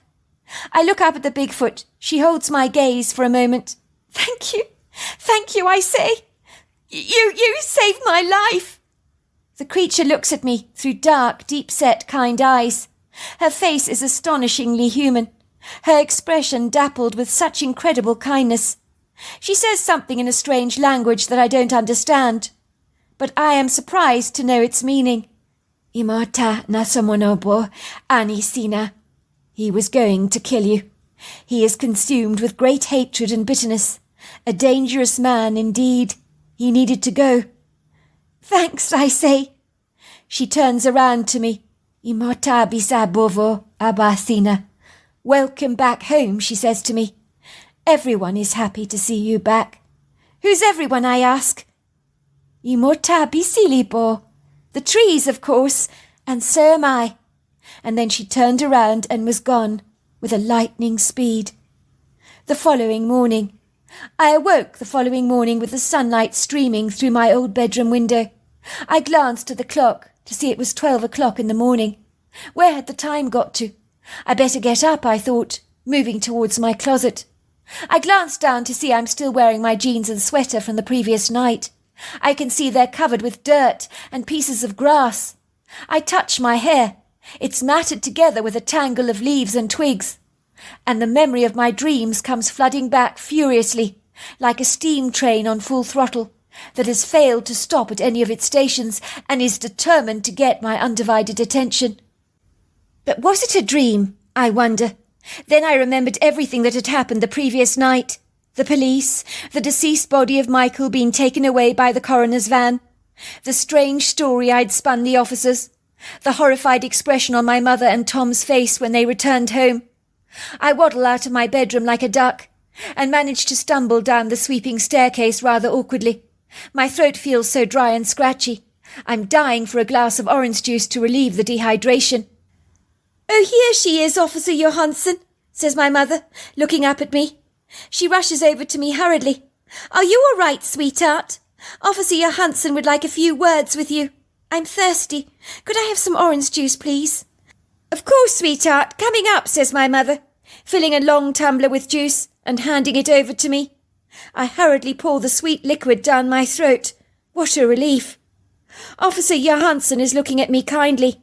I look up at the Bigfoot. She holds my gaze for a moment. Thank you, I say. You saved my life. The creature looks at me through dark, deep-set, kind eyes. Her face is astonishingly human, her expression dappled with such incredible kindness. She says something in a strange language that I don't understand, but I am surprised to know its meaning. Imata nasamonobo anisina. He was going to kill you. He is consumed with great hatred and bitterness. A dangerous man indeed. He needed to go. Thanks, I say. She turns around to me. Imota bisabovo abasina. Welcome back home, she says to me. Everyone is happy to see you back. Who's everyone, I ask? Imota bisilibo. The trees, of course, and so am I. And then she turned around and was gone with a lightning speed. The following morning. I awoke the following morning with the sunlight streaming through my old bedroom window. I glanced at the clock to see it was 12 o'clock in the morning. Where had the time got to? I better get up, I thought, moving towards my closet. I glanced down to see I'm still wearing my jeans and sweater from the previous night. I can see they're covered with dirt and pieces of grass. I touch my hair. It's matted together with a tangle of leaves and twigs. And the memory of my dreams comes flooding back furiously, like a steam train on full throttle, that has failed to stop at any of its stations and is determined to get my undivided attention. But was it a dream, I wonder? Then I remembered everything that had happened the previous night. The police, the deceased body of Michael being taken away by the coroner's van, the strange story I'd spun the officers, the horrified expression on my mother and Tom's face when they returned home. I waddle out of my bedroom like a duck, and manage to stumble down the sweeping staircase rather awkwardly. My throat feels so dry and scratchy. I'm dying for a glass of orange juice to relieve the dehydration. "Oh, here she is, Officer Johansson," says my mother, looking up at me. She rushes over to me hurriedly. "Are you all right, sweetheart? Officer Johansson would like a few words with you. I'm thirsty. Could I have some orange juice, please?" "Of course, sweetheart. Coming up," says my mother, filling a long tumbler with juice and handing it over to me. I hurriedly pour the sweet liquid down my throat. What a relief. Officer Johansson is looking at me kindly.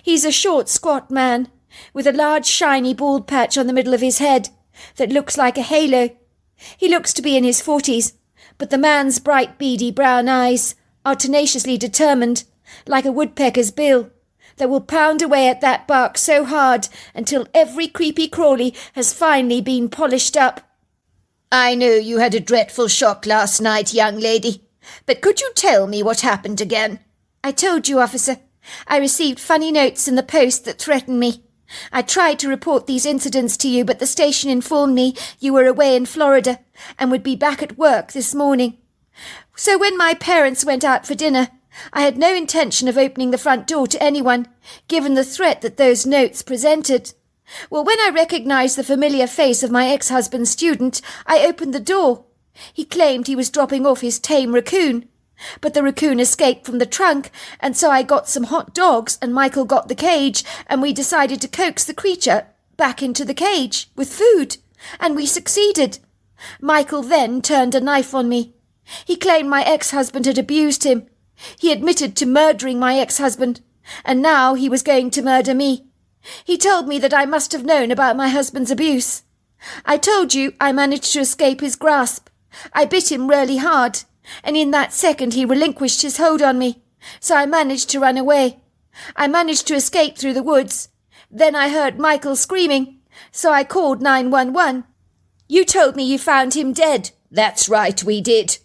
He's a short, squat man, with a large, shiny bald patch on the middle of his head that looks like a halo. He looks to be in his 40s, but the man's bright, beady brown eyes are tenaciously determined, like a woodpecker's bill, that will pound away at that bark so hard until every creepy crawly has finally been polished up. "I know you had a dreadful shock last night, young lady, but could you tell me what happened again?" "I told you, officer. I received funny notes in the post that threatened me. I tried to report these incidents to you, but the station informed me you were away in Florida and would be back at work this morning. So when my parents went out for dinner, I had no intention of opening the front door to anyone, given the threat that those notes presented. Well, when I recognized the familiar face of my ex-husband's student, I opened the door. He claimed he was dropping off his tame raccoon, but the raccoon escaped from the trunk, and so I got some hot dogs and Michael got the cage, and we decided to coax the creature back into the cage with food, and we succeeded. Michael then turned a knife on me. He claimed my ex-husband had abused him. He admitted to murdering my ex-husband, and now he was going to murder me. He told me that I must have known about my husband's abuse. I told you I managed to escape his grasp. I bit him really hard, and in that second he relinquished his hold on me, so I managed to run away. I managed to escape through the woods. Then I heard Michael screaming, so I called 911. You told me you found him dead." "That's right, we did.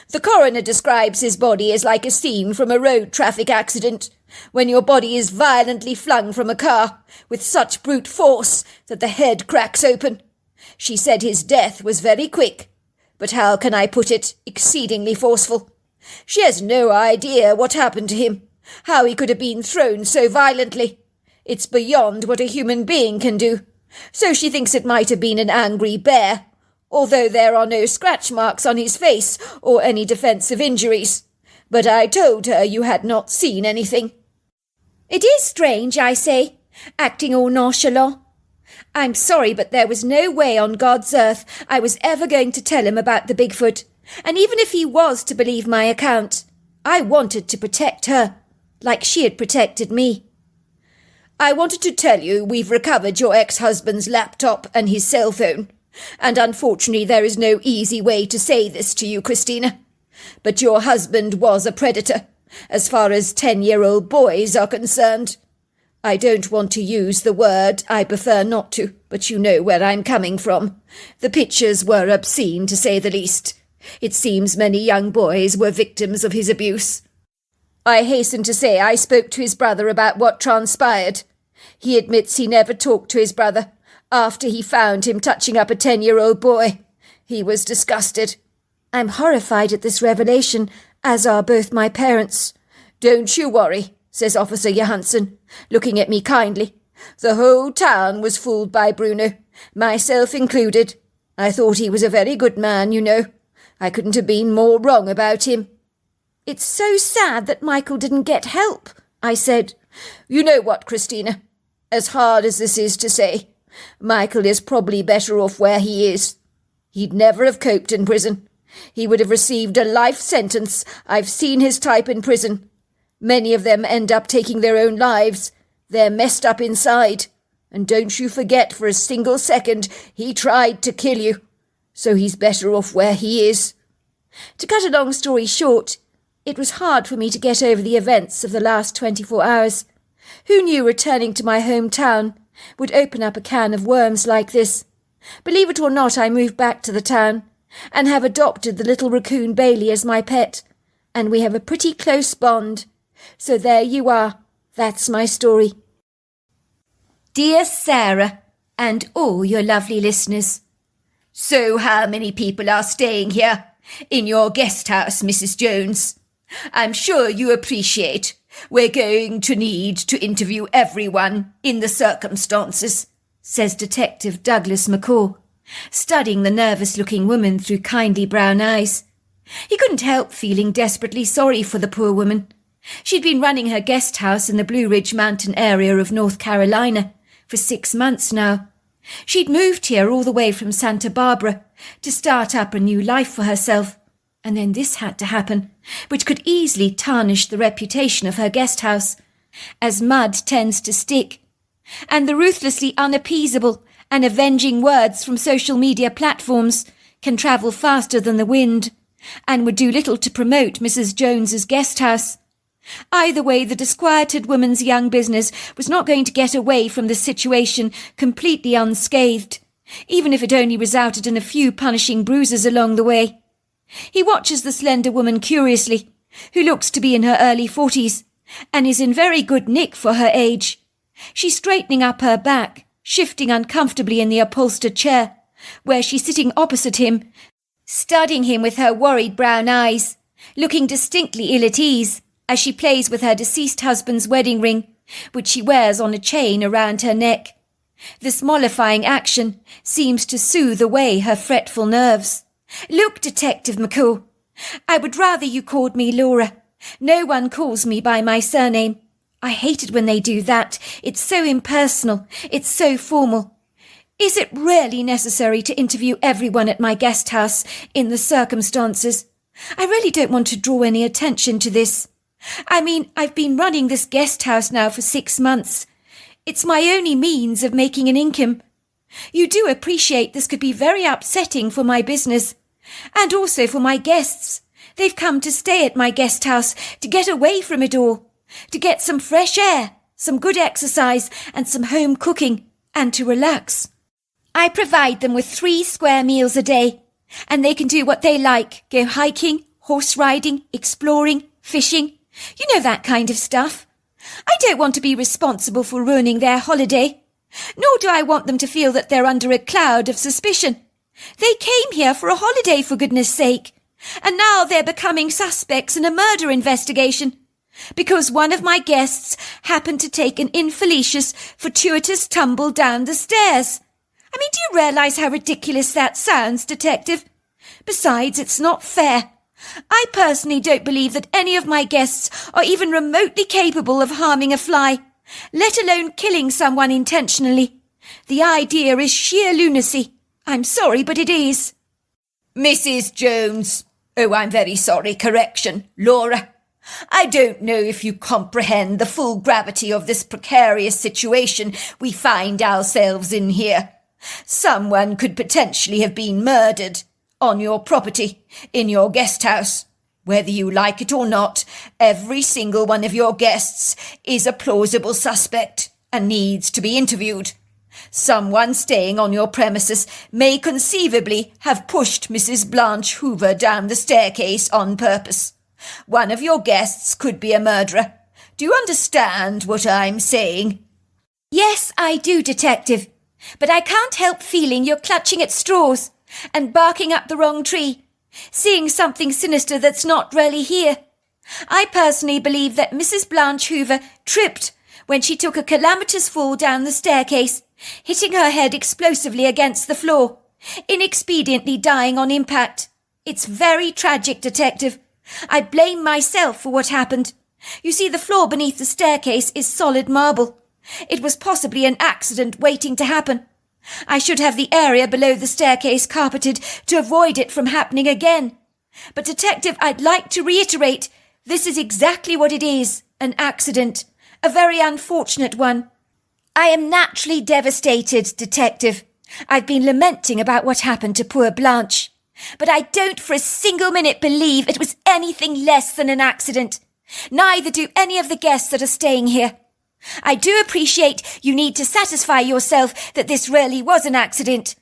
The coroner describes his body as like a scene from a road traffic accident, when your body is violently flung from a car with such brute force that the head cracks open. She said his death was very quick, but how can I put it, exceedingly forceful. She has no idea what happened to him, how he could have been thrown so violently. It's beyond what a human being can do, so she thinks it might have been an angry bear, although there are no scratch marks on his face or any defensive injuries. But I told her you had not seen anything." "It is strange, I say, acting all nonchalant. I'm sorry, but there was no way on God's earth I was ever going to tell him about the Bigfoot, and even if he was to believe my account, I wanted to protect her, like she had protected me." "I wanted to tell you we've recovered your ex-husband's laptop and his cell phone, and unfortunately there is no easy way to say this to you, Christina. But your husband was a predator, as far as 10-year-old boys are concerned. I don't want to use the word, I prefer not to, but you know where I'm coming from. The pictures were obscene, to say the least. It seems many young boys were victims of his abuse. I hasten to say I spoke to his brother about what transpired. He admits he never talked to his brother after he found him touching up a 10-year-old boy. He was disgusted. I'm horrified at this revelation, as are both my parents. "Don't you worry," says Officer Johansson, looking at me kindly. "The whole town was fooled by Bruno, myself included. I thought he was a very good man, you know. I couldn't have been more wrong about him." "It's so sad that Michael didn't get help," I said. "You know what, Christina? As hard as this is to say, Michael is probably better off where he is. He'd never have coped in prison. He would have received a life sentence. I've seen his type in prison. Many of them end up taking their own lives. They're messed up inside. And don't you forget for a single second he tried to kill you. So he's better off where he is." To cut a long story short, it was hard for me to get over the events of the last 24 hours. Who knew returning to my hometown would open up a can of worms like this? Believe it or not, I moved back to the town and have adopted the little raccoon Bailey as my pet, and we have a pretty close bond. So there you are. That's my story. Dear Sarah, and all your lovely listeners. "So how many people are staying here in your guest house, Mrs. Jones? I'm sure you appreciate we're going to need to interview everyone in the circumstances," says Detective Douglas McCaw, studying the nervous-looking woman through kindly brown eyes. He couldn't help feeling desperately sorry for the poor woman. She'd been running her guest house in the Blue Ridge Mountain area of North Carolina for 6 months now. She'd moved here all the way from Santa Barbara to start up a new life for herself, and then this had to happen, which could easily tarnish the reputation of her guest house, as mud tends to stick, and the ruthlessly unappeasable and avenging words from social media platforms can travel faster than the wind, and would do little to promote Mrs. Jones's guest house. Either way, the disquieted woman's young business was not going to get away from the situation completely unscathed, even if it only resulted in a few punishing bruises along the way. He watches the slender woman curiously, who looks to be in her early 40s, and is in very good nick for her age. She's straightening up her back, shifting uncomfortably in the upholstered chair, where she's sitting opposite him, studying him with her worried brown eyes, looking distinctly ill at ease, as she plays with her deceased husband's wedding ring, which she wears on a chain around her neck. This mollifying action seems to soothe away her fretful nerves. "Look, Detective McCaw, I would rather you called me Laura. No one calls me by my surname. I hate it when they do that. It's so impersonal. It's so formal. Is it really necessary to interview everyone at my guest house in the circumstances? I really don't want to draw any attention to this. I mean, I've been running this guest house now for 6 months. It's my only means of making an income. You do appreciate this could be very upsetting for my business, and also for my guests. They've come to stay at my guest house to get away from it all, to get some fresh air, some good exercise, and some home cooking, and to relax. I provide them with 3 square meals a day, and they can do what they like, go hiking, horse riding, exploring, fishing. You know, that kind of stuff. I don't want to be responsible for ruining their holiday, nor do I want them to feel that they're under a cloud of suspicion. They came here for a holiday, for goodness sake, and now they're becoming suspects in a murder investigation, because one of my guests happened to take an infelicious, fortuitous tumble down the stairs. Do you realise how ridiculous that sounds, Detective? Besides, it's not fair. I personally don't believe that any of my guests are even remotely capable of harming a fly, let alone killing someone intentionally. The idea is sheer lunacy. I'm sorry, but it is. Mrs. Jones. Oh, I'm very sorry. Correction. Laura. I don't know if you comprehend the full gravity of this precarious situation we find ourselves in here. Someone could potentially have been murdered on your property, in your guest house. Whether you like it or not, every single one of your guests is a plausible suspect and needs to be interviewed. Someone staying on your premises may conceivably have pushed Mrs. Blanche Hoover down the staircase on purpose. One of your guests could be a murderer. Do you understand what I'm saying? Yes, I do, Detective. But I can't help feeling you're clutching at straws and barking up the wrong tree, seeing something sinister that's not really here. I personally believe that Mrs. Blanche Hoover tripped when she took a calamitous fall down the staircase, hitting her head explosively against the floor, inexpediently dying on impact. It's very tragic, Detective. I blame myself for what happened. You see, the floor beneath the staircase is solid marble. It was possibly an accident waiting to happen. I should have the area below the staircase carpeted to avoid it from happening again. But, Detective, I'd like to reiterate, this is exactly what it is, an accident, a very unfortunate one. I am naturally devastated, Detective. I've been lamenting about what happened to poor Blanche. But I don't for a single minute believe it was anything less than an accident. Neither do any of the guests that are staying here. I do appreciate you need to satisfy yourself that this really was an accident.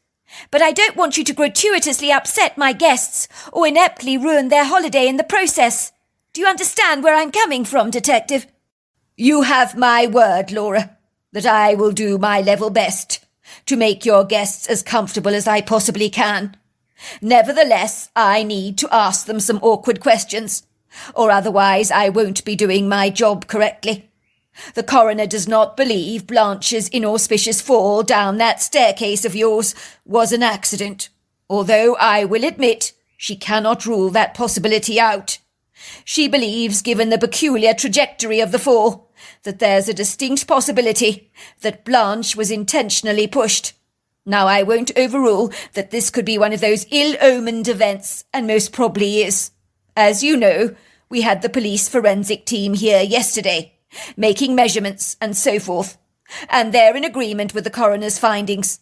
But I don't want you to gratuitously upset my guests or ineptly ruin their holiday in the process. Do you understand where I'm coming from, Detective? You have my word, Laura, that I will do my level best to make your guests as comfortable as I possibly can. Nevertheless, I need to ask them some awkward questions, or otherwise I won't be doing my job correctly. The coroner does not believe Blanche's inauspicious fall down that staircase of yours was an accident, although I will admit she cannot rule that possibility out. She believes, given the peculiar trajectory of the fall, that there's a distinct possibility that Blanche was intentionally pushed. Now, I won't overrule that this could be one of those ill-omened events, and most probably is. As you know, we had the police forensic team here yesterday, making measurements and so forth, and they're in agreement with the coroner's findings.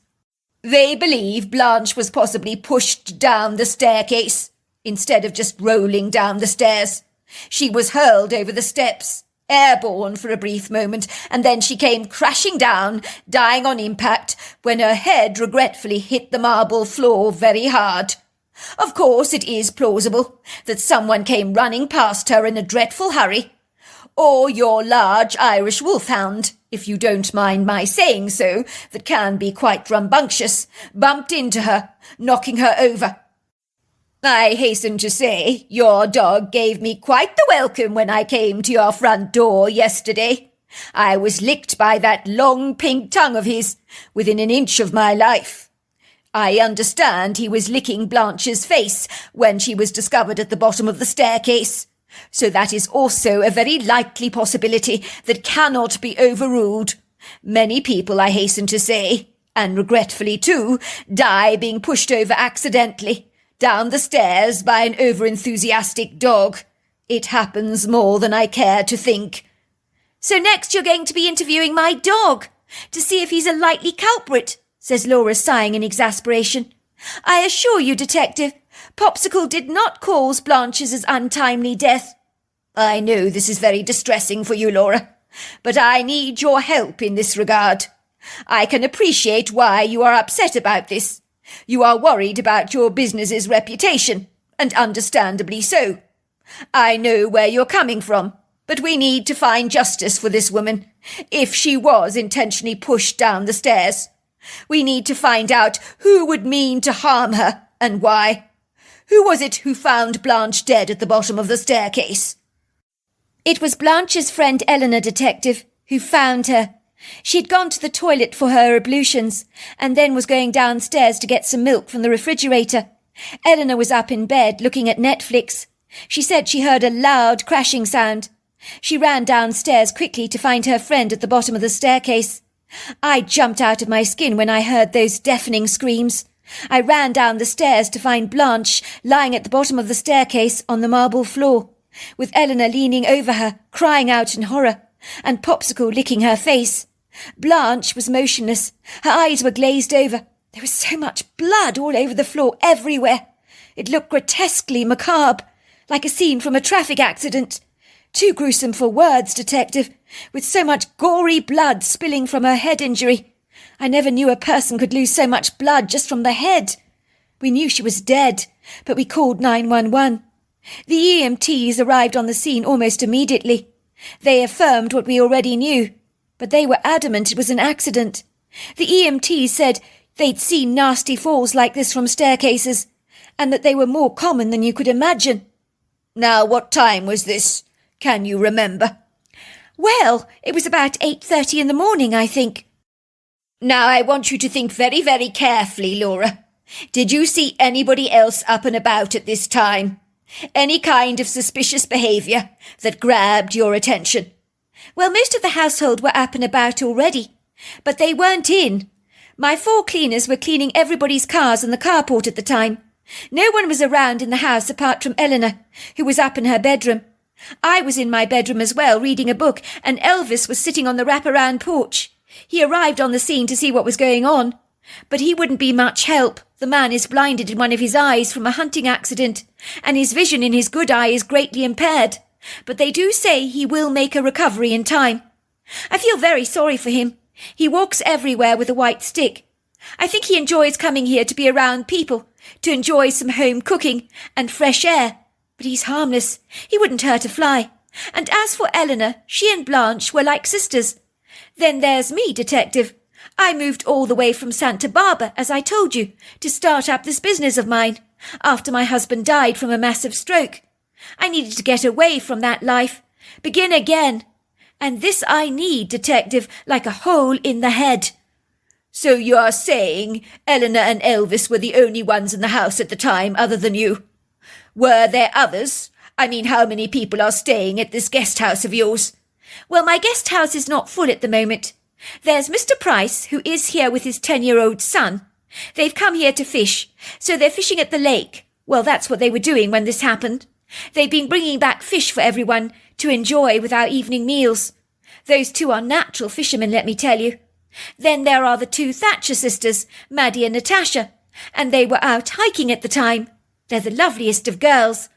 They believe Blanche was possibly pushed down the staircase, instead of just rolling down the stairs. She was hurled over the steps, airborne for a brief moment, and then she came crashing down, dying on impact, when her head regretfully hit the marble floor very hard. Of course, it is plausible that someone came running past her in a dreadful hurry, or your large Irish wolfhound, if you don't mind my saying so, that can be quite rambunctious, bumped into her, knocking her over. I hasten to say, your dog gave me quite the welcome when I came to your front door yesterday. I was licked by that long pink tongue of his, within an inch of my life. I understand he was licking Blanche's face when she was discovered at the bottom of the staircase, so that is also a very likely possibility that cannot be overruled. Many people, I hasten to say, and regretfully too, die being pushed over accidentally, down the stairs by an over-enthusiastic dog. It happens more than I care to think. So next you're going to be interviewing my dog, to see if he's a likely culprit, says Laura, sighing in exasperation. I assure you, Detective, Popsicle did not cause Blanche's untimely death. I know this is very distressing for you, Laura, but I need your help in this regard. I can appreciate why you are upset about this. You are worried about your business's reputation, and understandably so. I know where you're coming from, but we need to find justice for this woman, if she was intentionally pushed down the stairs. We need to find out who would mean to harm her, and why. Who was it who found Blanche dead at the bottom of the staircase? It was Blanche's friend Eleanor, Detective, who found her. She'd gone to the toilet for her ablutions and then was going downstairs to get some milk from the refrigerator. Eleanor was up in bed looking at Netflix. She said she heard a loud crashing sound. She ran downstairs quickly to find her friend at the bottom of the staircase. I jumped out of my skin when I heard those deafening screams. I ran down the stairs to find Blanche lying at the bottom of the staircase on the marble floor, with Eleanor leaning over her, crying out in horror, and Popsicle licking her face. Blanche was motionless. Her eyes were glazed over. There was so much blood all over the floor, everywhere. It looked grotesquely macabre, like a scene from a traffic accident. Too gruesome for words, Detective, with so much gory blood spilling from her head injury. I never knew a person could lose so much blood just from the head. We knew she was dead, but we called 911. The EMTs arrived on the scene almost immediately. They affirmed what we already knew, but they were adamant it was an accident. The EMTs said they'd seen nasty falls like this from staircases, and that they were more common than you could imagine. Now, what time was this? Can you remember? Well, it was about 8:30 in the morning, I think. Now, I want you to think very, very carefully, Laura. Did you see anybody else up and about at this time? Any kind of suspicious behaviour that grabbed your attention? Well, most of the household were up and about already, but they weren't in. My 4 cleaners were cleaning everybody's cars in the carport at the time. No one was around in the house apart from Eleanor, who was up in her bedroom. I was in my bedroom as well, reading a book, and Elvis was sitting on the wraparound porch. He arrived on the scene to see what was going on, but he wouldn't be much help. The man is blinded in one of his eyes from a hunting accident, and his vision in his good eye is greatly impaired. But they do say he will make a recovery in time. I feel very sorry for him. He walks everywhere with a white stick. I think he enjoys coming here to be around people, to enjoy some home cooking and fresh air. But he's harmless. He wouldn't hurt a fly. And as for Eleanor, she and Blanche were like sisters. Then there's me, Detective. I moved all the way from Santa Barbara, as I told you, to start up this business of mine, after my husband died from a massive stroke. I needed to get away from that life, begin again. And this I need, Detective, like a hole in the head. So you are saying Eleanor and Elvis were the only ones in the house at the time other than you? Were there others? I mean, how many people are staying at this guest house of yours? Well, my guest house is not full at the moment. There's Mr. Price, who is here with his 10-year-old son. They've come here to fish, so they're fishing at the lake. Well, that's what they were doing when this happened. They've been bringing back fish for everyone to enjoy with our evening meals. Those 2 are natural fishermen, let me tell you. Then there are the 2 Thatcher sisters, Maddie and Natasha, and they were out hiking at the time. They're the loveliest of girls.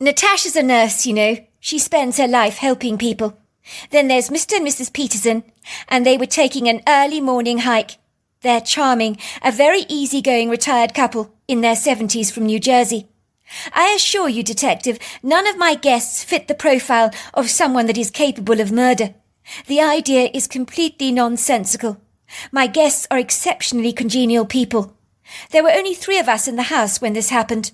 Natasha's a nurse, you know. She spends her life helping people. Then there's Mr. and Mrs. Peterson, and they were taking an early morning hike. They're charming, a very easygoing retired couple in their 70s from New Jersey. I assure you, Detective, none of my guests fit the profile of someone that is capable of murder. The idea is completely nonsensical. My guests are exceptionally congenial people. There were only 3 of us in the house when this happened.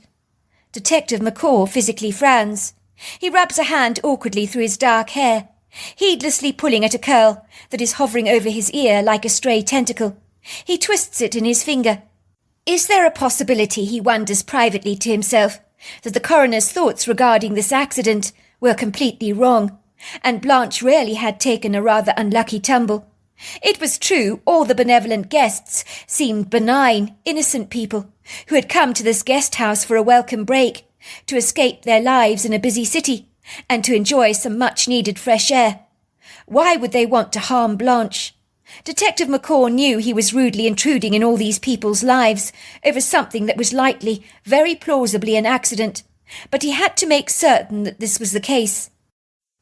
Detective McCaw physically frowns. He rubs a hand awkwardly through his dark hair, heedlessly pulling at a curl that is hovering over his ear like a stray tentacle. He twists it in his finger. Is there a possibility, he wonders privately to himself, that the coroner's thoughts regarding this accident were completely wrong, and Blanche really had taken a rather unlucky tumble? It was true, all the benevolent guests seemed benign, innocent people who had come to this guest house for a welcome break, to escape their lives in a busy city, and to enjoy some much-needed fresh air. Why would they want to harm Blanche? Detective McCaw knew he was rudely intruding in all these people's lives over something that was likely, very plausibly, an accident, but he had to make certain that this was the case.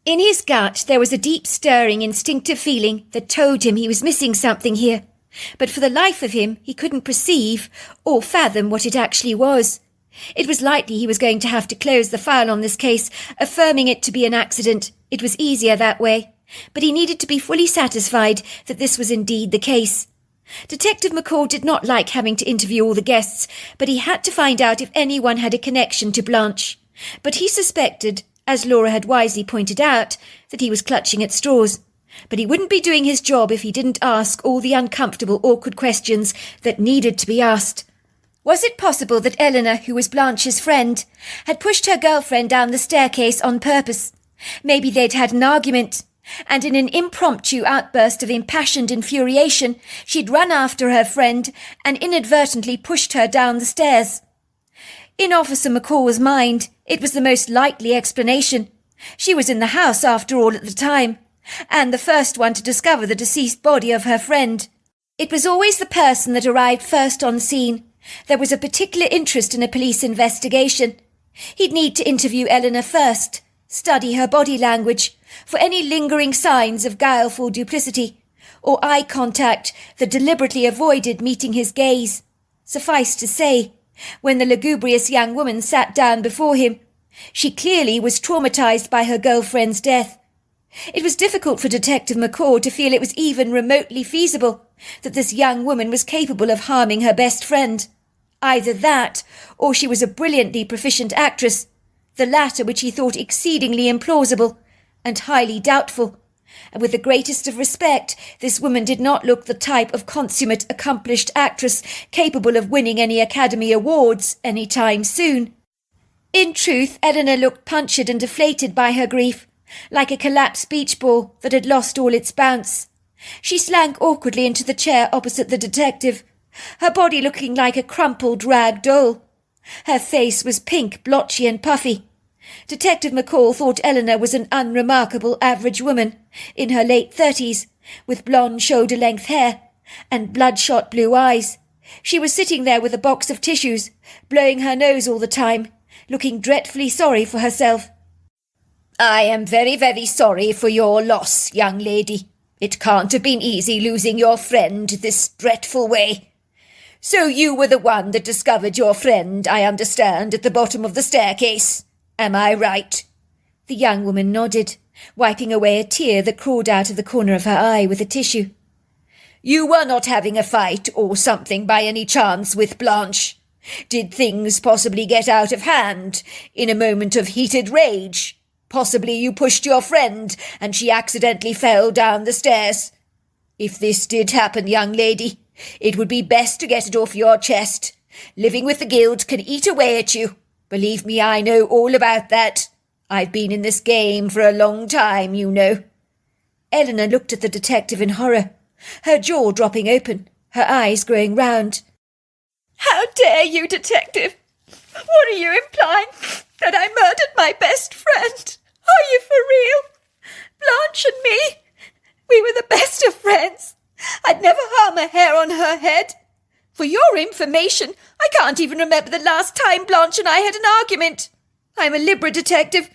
In his gut there was a deep stirring instinctive feeling that told him he was missing something here, but for the life of him he couldn't perceive or fathom what it actually was. It was likely he was going to have to close the file on this case, affirming it to be an accident. It was easier that way, but he needed to be fully satisfied that this was indeed the case. Detective McCaw did not like having to interview all the guests, but he had to find out if anyone had a connection to Blanche. But he suspected, as Laura had wisely pointed out, that he was clutching at straws. but he wouldn't be doing his job if he didn't ask all the uncomfortable, awkward questions that needed to be asked. Was it possible that Eleanor, who was Blanche's friend, had pushed her girlfriend down the staircase on purpose? Maybe they'd had an argument, and in an impromptu outburst of impassioned infuriation, she'd run after her friend and inadvertently pushed her down the stairs. In Officer McCall's mind, it was the most likely explanation. She was in the house, after all, at the time, and the first one to discover the deceased body of her friend. It was always the person that arrived first on scene. There was a particular interest in a police investigation. He'd need to interview Eleanor first, study her body language for any lingering signs of guileful duplicity, or eye contact that deliberately avoided meeting his gaze. Suffice to say, when the lugubrious young woman sat down before him, she clearly was traumatized by her girlfriend's death. It was difficult for Detective McCall to feel it was even remotely feasible that this young woman was capable of harming her best friend. Either that, or she was a brilliantly proficient actress, the latter which he thought exceedingly implausible and highly doubtful. And with the greatest of respect, this woman did not look the type of consummate, accomplished actress capable of winning any Academy Awards any time soon. In truth, Eleanor looked punctured and deflated by her grief, like a collapsed beach ball that had lost all its bounce. She slank awkwardly into the chair opposite the detective, her body looking like a crumpled rag doll. Her face was pink, blotchy and puffy. Detective McCall thought Eleanor was an unremarkable average woman, in her late 30s, with blonde shoulder-length hair and bloodshot blue eyes. She was sitting there with a box of tissues, blowing her nose all the time, looking dreadfully sorry for herself. I am very, very sorry for your loss, young lady. It can't have been easy losing your friend this dreadful way. So you were the one that discovered your friend, I understand, at the bottom of the staircase. Am I right? The young woman nodded, wiping away a tear that crawled out of the corner of her eye with a tissue. You were not having a fight or something by any chance with Blanche? Did things possibly get out of hand in a moment of heated rage? Possibly you pushed your friend and she accidentally fell down the stairs. If this did happen, young lady, it would be best to get it off your chest. Living with the guilt can eat away at you. Believe me, I know all about that. I've been in this game for a long time, you know. Eleanor looked at the detective in horror, her jaw dropping open, her eyes growing round. How dare you, detective? What are you implying? That I murdered my best friend? Are you for real? Blanche and me, we were the best of friends. I'd never harm a hair on her head. For your information, I can't even remember the last time Blanche and I had an argument. I'm a Libra detective.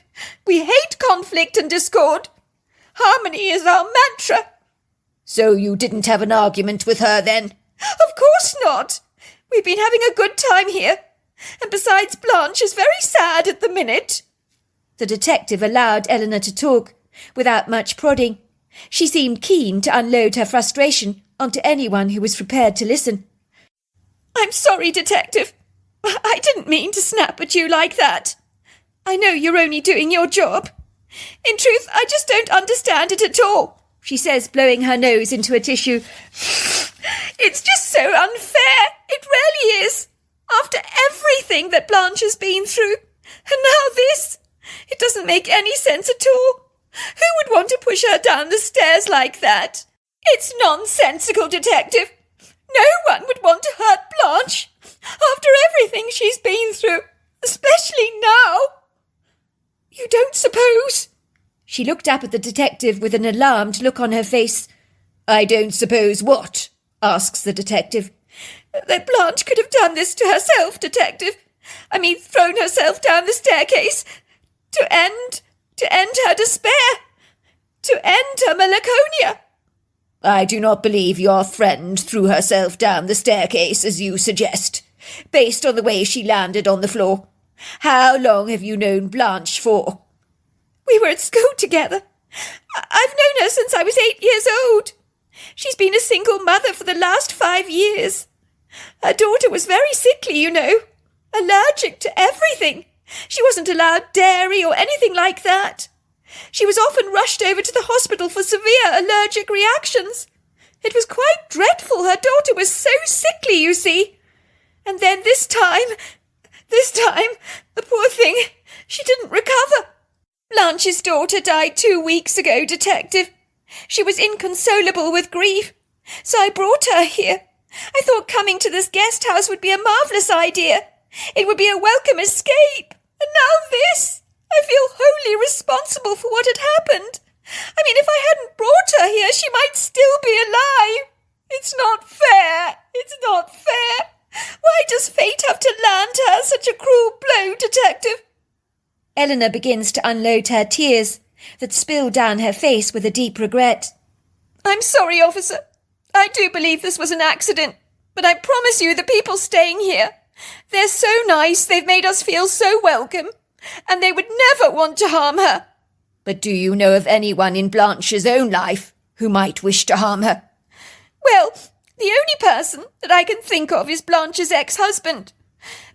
We hate conflict and discord. Harmony is our mantra. So you didn't have an argument with her then? Of course not. We've been having a good time here. And besides, Blanche is very sad at the minute. The detective allowed Eleanor to talk, without much prodding. She seemed keen to unload her frustration onto anyone who was prepared to listen. I'm sorry, detective. I didn't mean to snap at you like that. I know you're only doing your job. In truth, I just don't understand it at all, she says, blowing her nose into a tissue. It's just so unfair. It really is. After everything that Blanche has been through. And now this. It doesn't make any sense at all. Who would want to push her down the stairs like that? It's nonsensical, detective. No one would want to hurt Blanche after everything she's been through, especially now. You don't suppose? She looked up at the detective with an alarmed look on her face. I don't suppose what? Asks the detective. That Blanche could have done this to herself, detective. I mean, thrown herself down the staircase to end her despair, to end her melancholia. I do not believe your friend threw herself down the staircase, as you suggest, based on the way she landed on the floor. How long have you known Blanche for? We were at school together. I've known her since I was 8 years old. She's been a single mother for the last 5 years. Her daughter was very sickly, you know, allergic to everything. She wasn't allowed dairy or anything like that. She was often rushed over to the hospital for severe allergic reactions. It was quite dreadful. Her daughter was so sickly, you see. And then this time, the poor thing, she didn't recover. Blanche's daughter died 2 weeks ago, Detective. She was inconsolable with grief, so I brought her here. I thought coming to this guest house would be a marvellous idea. It would be a welcome escape. And now this. I feel wholly responsible for what had happened. I mean, if I hadn't brought her here, she might still be alive. It's not fair. It's not fair. Why does fate have to land her such a cruel blow, Detective? Eleanor begins to unload her tears that spill down her face with a deep regret. I'm sorry, officer. I do believe this was an accident, but I promise you the people staying here, they're so nice, they've made us feel so welcome, and they would never want to harm her. But do you know of anyone in Blanche's own life who might wish to harm her? Well, the only person that I can think of is Blanche's ex-husband,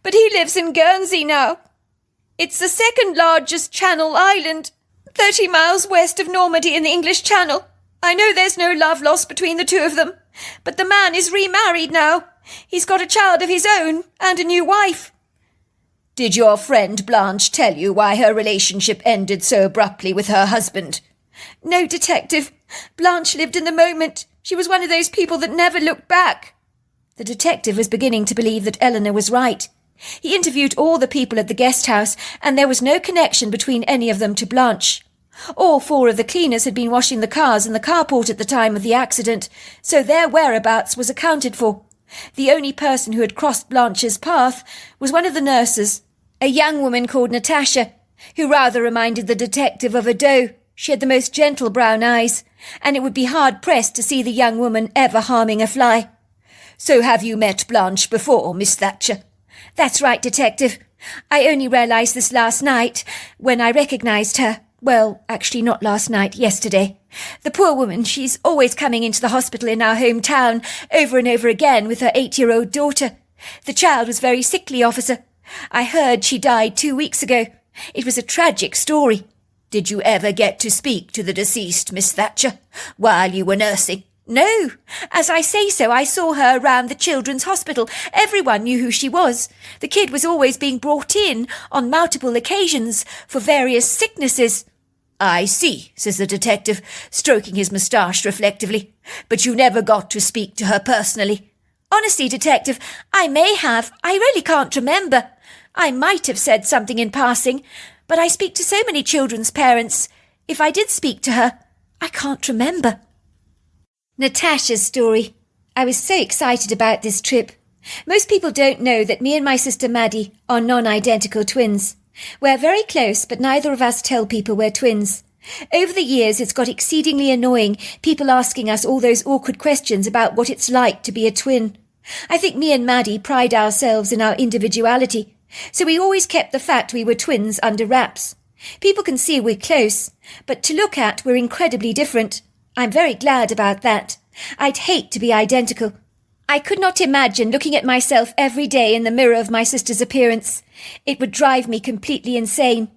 but he lives in Guernsey now. It's the second largest Channel island, 30 miles west of Normandy in the English Channel. I know there's no love lost between the two of them, but the man is remarried now. He's got a child of his own and a new wife. Did your friend Blanche tell you why her relationship ended so abruptly with her husband? No, Detective. Blanche lived in the moment. She was one of those people that never looked back. The detective was beginning to believe that Eleanor was right. He interviewed all the people at the guest house, and there was no connection between any of them to Blanche. All 4 of the cleaners had been washing the cars in the carport at the time of the accident, so their whereabouts was accounted for. The only person who had crossed Blanche's path was one of the nurses, a young woman called Natasha, who rather reminded the detective of a doe. She had the most gentle brown eyes, and it would be hard-pressed to see the young woman ever harming a fly. So have you met Blanche before, Miss Thatcher? That's right, Detective. I only realised this last night, when I recognised her. Well, actually not last night, yesterday. The poor woman, she's always coming into the hospital in our hometown, over and over again, with her 8-year-old daughter. The child was very sickly, officer. I heard she died 2 weeks ago. It was a tragic story. Did you ever get to speak to the deceased, Miss Thatcher, while you were nursing? No. As I say so, I saw her around the children's hospital. Everyone knew who she was. The kid was always being brought in on multiple occasions for various sicknesses. I see, says the detective, stroking his moustache reflectively. But you never got to speak to her personally. Honestly, Detective, I may have. I really can't remember. I might have said something in passing, but I speak to so many children's parents. If I did speak to her, I can't remember. Natasha's story. I was so excited about this trip. Most people don't know that me and my sister Maddie are non-identical twins. We're very close, but neither of us tell people we're twins. Over the years, it's got exceedingly annoying, people asking us all those awkward questions about what it's like to be a twin. I think me and Maddie pride ourselves in our individuality, so we always kept the fact we were twins under wraps. People can see we're close, but to look at, we're incredibly different. I'm very glad about that. I'd hate to be identical. I could not imagine looking at myself every day in the mirror of my sister's appearance. It would drive me completely insane.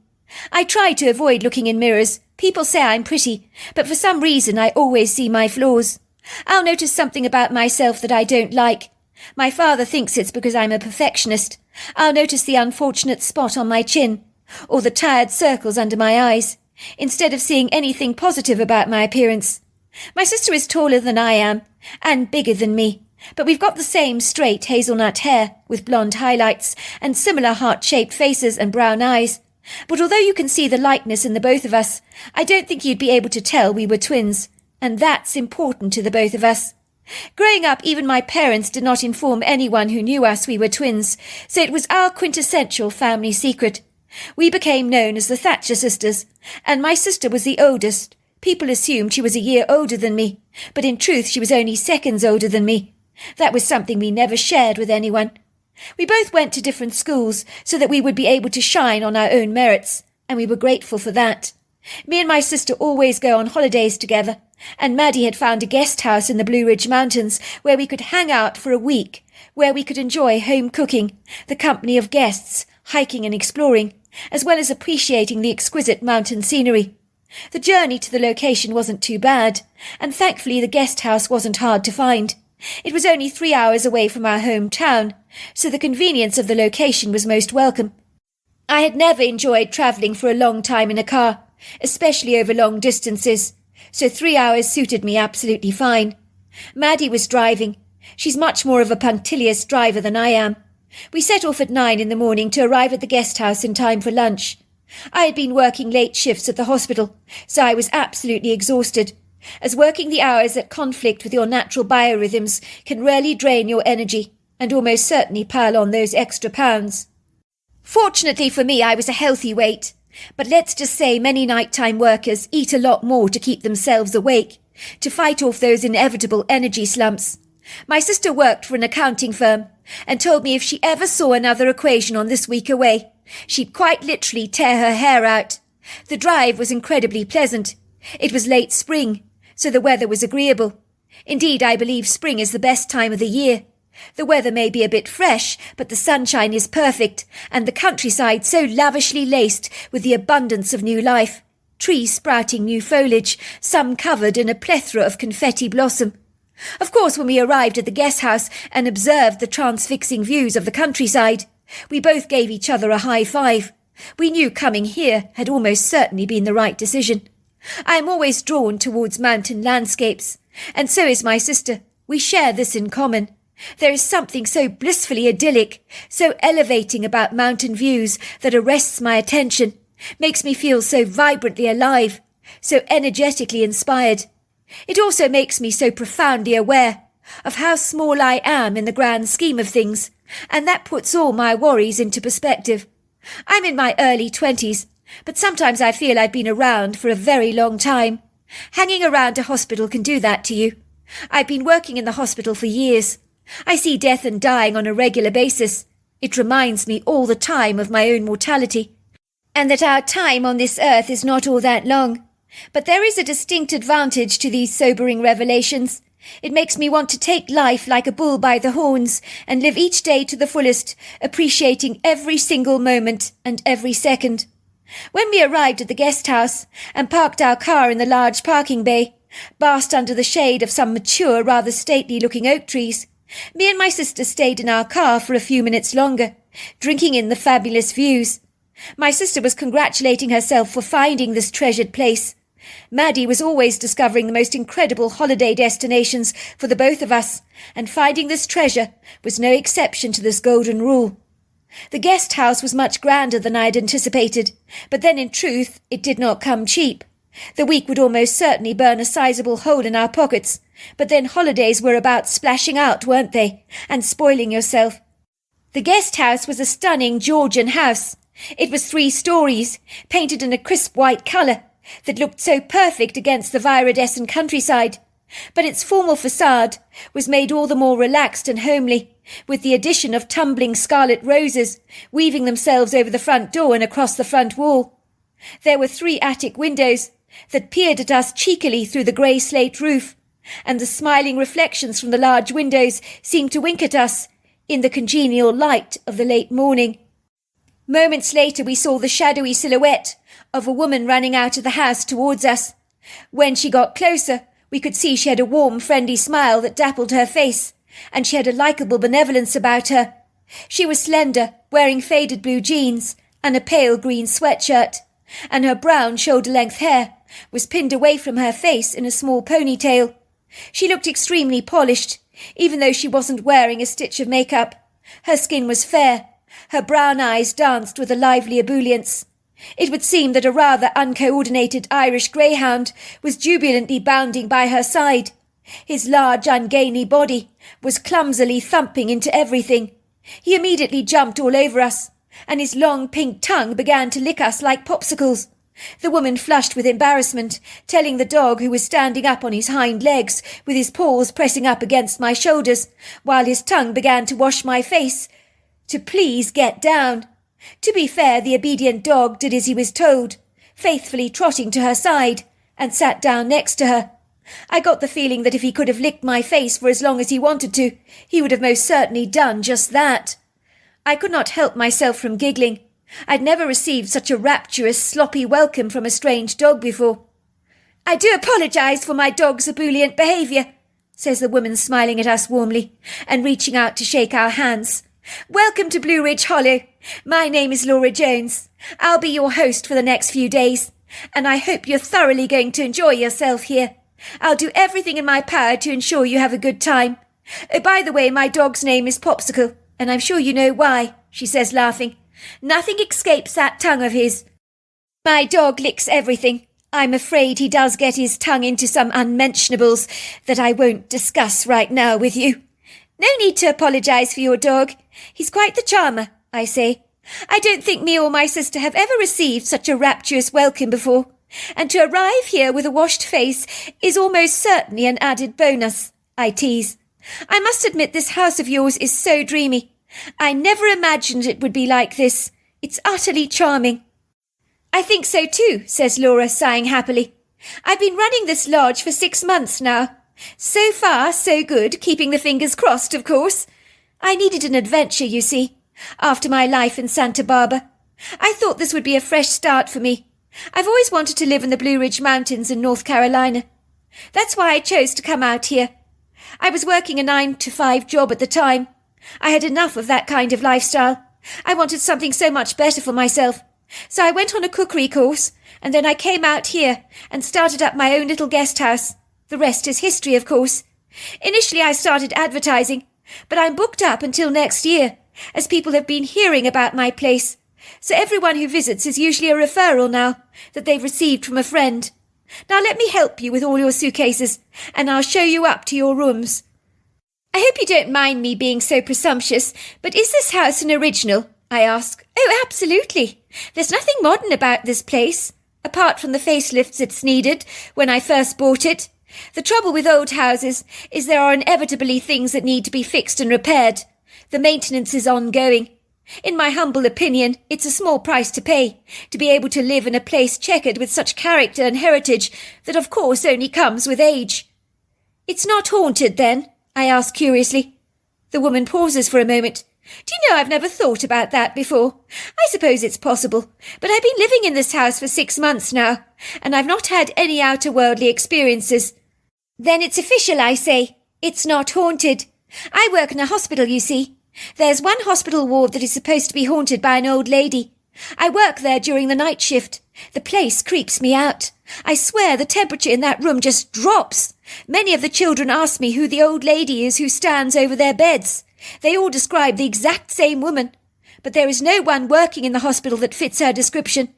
I try to avoid looking in mirrors. People say I'm pretty, but for some reason I always see my flaws. I'll notice something about myself that I don't like. My father thinks it's because I'm a perfectionist. I'll notice the unfortunate spot on my chin, or the tired circles under my eyes, instead of seeing anything positive about my appearance. My sister is taller than I am, and bigger than me, but we've got the same straight hazelnut hair, with blonde highlights, and similar heart-shaped faces and brown eyes. But although you can see the likeness in the both of us, I don't think you'd be able to tell we were twins, and that's important to the both of us. Growing up, even my parents did not inform anyone who knew us we were twins, so it was our quintessential family secret. We became known as the Thatcher sisters, and my sister was the oldest. People assumed she was a year older than me, but in truth she was only seconds older than me. That was something we never shared with anyone. We both went to different schools so that we would be able to shine on our own merits, and we were grateful for that. Me and my sister always go on holidays together, and Maddie had found a guest house in the Blue Ridge Mountains where we could hang out for a week, where we could enjoy home cooking, the company of guests, hiking and exploring, as well as appreciating the exquisite mountain scenery. The journey to the location wasn't too bad, and thankfully the guest house wasn't hard to find. It was only 3 hours away from our hometown, so the convenience of the location was most welcome. I had never enjoyed travelling for a long time in a car, especially over long distances, so 3 hours suited me absolutely fine. Maddie was driving. She's much more of a punctilious driver than I am. We set off at 9 in the morning to arrive at the guest house in time for lunch. I had been working late shifts at the hospital, so I was absolutely exhausted, as working the hours that conflict with your natural biorhythms can really drain your energy and almost certainly pile on those extra pounds. Fortunately for me, I was a healthy weight, but let's just say many nighttime workers eat a lot more to keep themselves awake, to fight off those inevitable energy slumps. My sister worked for an accounting firm and told me if she ever saw another equation on this week away, she'd quite literally tear her hair out. The drive was incredibly pleasant. It was late spring, so the weather was agreeable. Indeed, I believe spring is the best time of the year. The weather may be a bit fresh, but the sunshine is perfect, and the countryside so lavishly laced with the abundance of new life. Trees sprouting new foliage, some covered in a plethora of confetti blossom. Of course, when we arrived at the guest house and observed the transfixing views of the countryside, we both gave each other a high five. We knew coming here had almost certainly been the right decision. I am always drawn towards mountain landscapes, and so is my sister. We share this in common. There is something so blissfully idyllic, so elevating about mountain views that arrests my attention, makes me feel so vibrantly alive, so energetically inspired. It also makes me so profoundly aware of how small I am in the grand scheme of things, and that puts all my worries into perspective. I'm in my early 20s, but sometimes I feel I've been around for a very long time. Hanging around a hospital can do that to you. I've been working in the hospital for years. I see death and dying on a regular basis. It reminds me all the time of my own mortality, and that our time on this earth is not all that long. But there is a distinct advantage to these sobering revelations. It makes me want to take life like a bull by the horns and live each day to the fullest, appreciating every single moment and every second. When we arrived at the guest house and parked our car in the large parking bay, basked under the shade of some mature, rather stately-looking oak trees, me and my sister stayed in our car for a few minutes longer, drinking in the fabulous views. My sister was congratulating herself for finding this treasured place. Maddie was always discovering the most incredible holiday destinations for the both of us, and finding this treasure was no exception to this golden rule. The guest house was much grander than I had anticipated, but then in truth it did not come cheap. The week would almost certainly burn a sizable hole in our pockets, but then holidays were about splashing out, weren't they, and spoiling yourself. The guest house was a stunning Georgian house. It was 3 stories, painted in a crisp white colour, that looked so perfect against the viridescent countryside, but its formal facade was made all the more relaxed and homely, with the addition of tumbling scarlet roses weaving themselves over the front door and across the front wall. There were 3 attic windows that peered at us cheekily through the grey slate roof, and the smiling reflections from the large windows seemed to wink at us in the congenial light of the late morning. Moments later we saw the shadowy silhouette of a woman running out of the house towards us. When she got closer, we could see she had a warm, friendly smile that dappled her face, and she had a likeable benevolence about her. She was slender, wearing faded blue jeans and a pale green sweatshirt, and her brown shoulder-length hair was pinned away from her face in a small ponytail. She looked extremely polished, even though she wasn't wearing a stitch of makeup. Her skin was fair. Her brown eyes danced with a lively ebullience. It would seem that a rather uncoordinated Irish greyhound was jubilantly bounding by her side. His large, ungainly body was clumsily thumping into everything. He immediately jumped all over us, and his long pink tongue began to lick us like popsicles. The woman flushed with embarrassment, telling the dog, who was standing up on his hind legs with his paws pressing up against my shoulders, while his tongue began to wash my face, to please get down. To be fair, the obedient dog did as he was told, faithfully trotting to her side, and sat down next to her. I got the feeling that if he could have licked my face for as long as he wanted to, he would have most certainly done just that. I could not help myself from giggling. I'd never received such a rapturous, sloppy welcome from a strange dog before. I do apologise for my dog's ebullient behaviour, says the woman, smiling at us warmly and reaching out to shake our hands. Welcome to Blue Ridge Hollow. My name is Laura Jones. I'll be your host for the next few days, and I hope you're thoroughly going to enjoy yourself here. I'll do everything in my power to ensure you have a good time. Oh, by the way, my dog's name is Popsicle, and I'm sure you know why, she says, laughing. Nothing escapes that tongue of his. My dog licks everything. I'm afraid he does get his tongue into some unmentionables that I won't discuss right now with you. No need to apologise for your dog. He's quite the charmer, I say. I don't think me or my sister have ever received such a rapturous welcome before, and to arrive here with a washed face is almost certainly an added bonus, I tease. I must admit this house of yours is so dreamy. I never imagined it would be like this. It's utterly charming. I think so too, says Laura, sighing happily. I've been running this lodge for 6 months now. So far, so good, keeping the fingers crossed, of course. I needed an adventure, you see, after my life in Santa Barbara. I thought this would be a fresh start for me. I've always wanted to live in the Blue Ridge Mountains in North Carolina. That's why I chose to come out here. I was working a 9-to-5 job at the time. I had enough of that kind of lifestyle. I wanted something so much better for myself. So I went on a cookery course, and then I came out here and started up my own little guest house. The rest is history, of course. Initially I started advertising, but I'm booked up until next year, as people have been hearing about my place. So everyone who visits is usually a referral now, that they've received from a friend. Now let me help you with all your suitcases, and I'll show you up to your rooms. I hope you don't mind me being so presumptuous, but is this house an original? I ask. Oh, absolutely. There's nothing modern about this place, apart from the facelifts it's needed when I first bought it. The trouble with old houses is there are inevitably things that need to be fixed and repaired. The maintenance is ongoing. In my humble opinion, it's a small price to pay, to be able to live in a place checkered with such character and heritage that of course only comes with age. It's not haunted, then? I ask curiously. The woman pauses for a moment. Do you know, I've never thought about that before. I suppose it's possible, but I've been living in this house for 6 months now, and I've not had any outer-worldly experiences. Then it's official, I say. It's not haunted. I work in a hospital, you see. There's one hospital ward that is supposed to be haunted by an old lady. I work there during the night shift. The place creeps me out. I swear the temperature in that room just drops. Many of the children ask me who the old lady is who stands over their beds. They all describe the exact same woman, but there is no one working in the hospital that fits her description.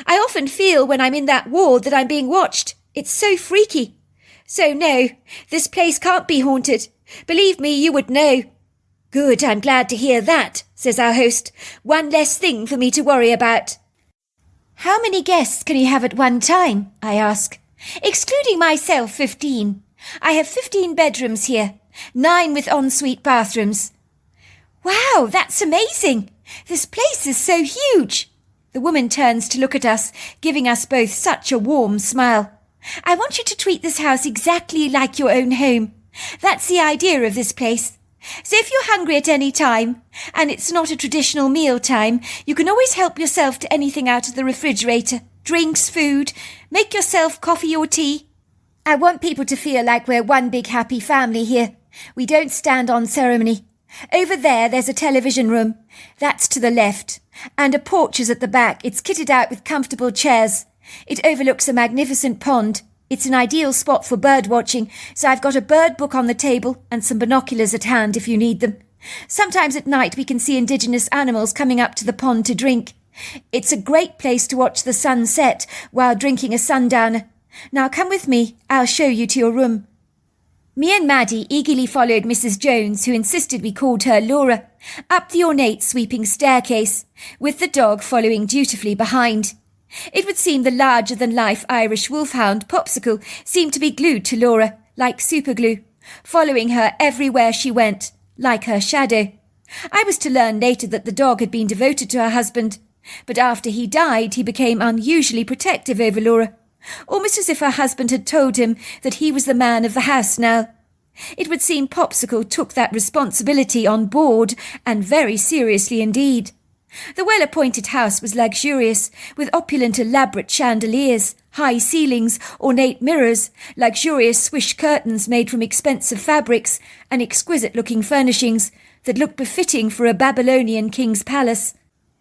I often feel when I'm in that ward that I'm being watched. It's so freaky. So no, this place can't be haunted. Believe me, you would know. Good, I'm glad to hear that, says our host. One less thing for me to worry about. How many guests can you have at one time? I ask. Excluding myself, 15. I have 15 bedrooms here, 9 with ensuite bathrooms. Wow, that's amazing. This place is so huge. The woman turns to look at us, giving us both such a warm smile. I want you to treat this house exactly like your own home. That's the idea of this place. So if you're hungry at any time, and it's not a traditional meal time, you can always help yourself to anything out of the refrigerator. Drinks, food, make yourself coffee or tea. I want people to feel like we're one big happy family here. We don't stand on ceremony. Over there's a television room. That's to the left. And a porch is at the back. It's kitted out with comfortable chairs. It overlooks a magnificent pond. It's an ideal spot for bird watching, so I've got a bird book on the table and some binoculars at hand if you need them. Sometimes at night we can see indigenous animals coming up to the pond to drink. It's a great place to watch the sun set while drinking a sundowner. Now come with me, I'll show you to your room. Me and Maddie eagerly followed Mrs. Jones, who insisted we called her Laura, up the ornate sweeping staircase, with the dog following dutifully behind. It would seem the larger-than-life Irish wolfhound Popsicle seemed to be glued to Laura, like superglue, following her everywhere she went, like her shadow. I was to learn later that the dog had been devoted to her husband, but after he died he became unusually protective over Laura, almost as if her husband had told him that he was the man of the house now. It would seem Popsicle took that responsibility on board, and very seriously indeed. The well-appointed house was luxurious, with opulent elaborate chandeliers, high ceilings, ornate mirrors, luxurious swish curtains made from expensive fabrics, and exquisite-looking furnishings that looked befitting for a Babylonian king's palace.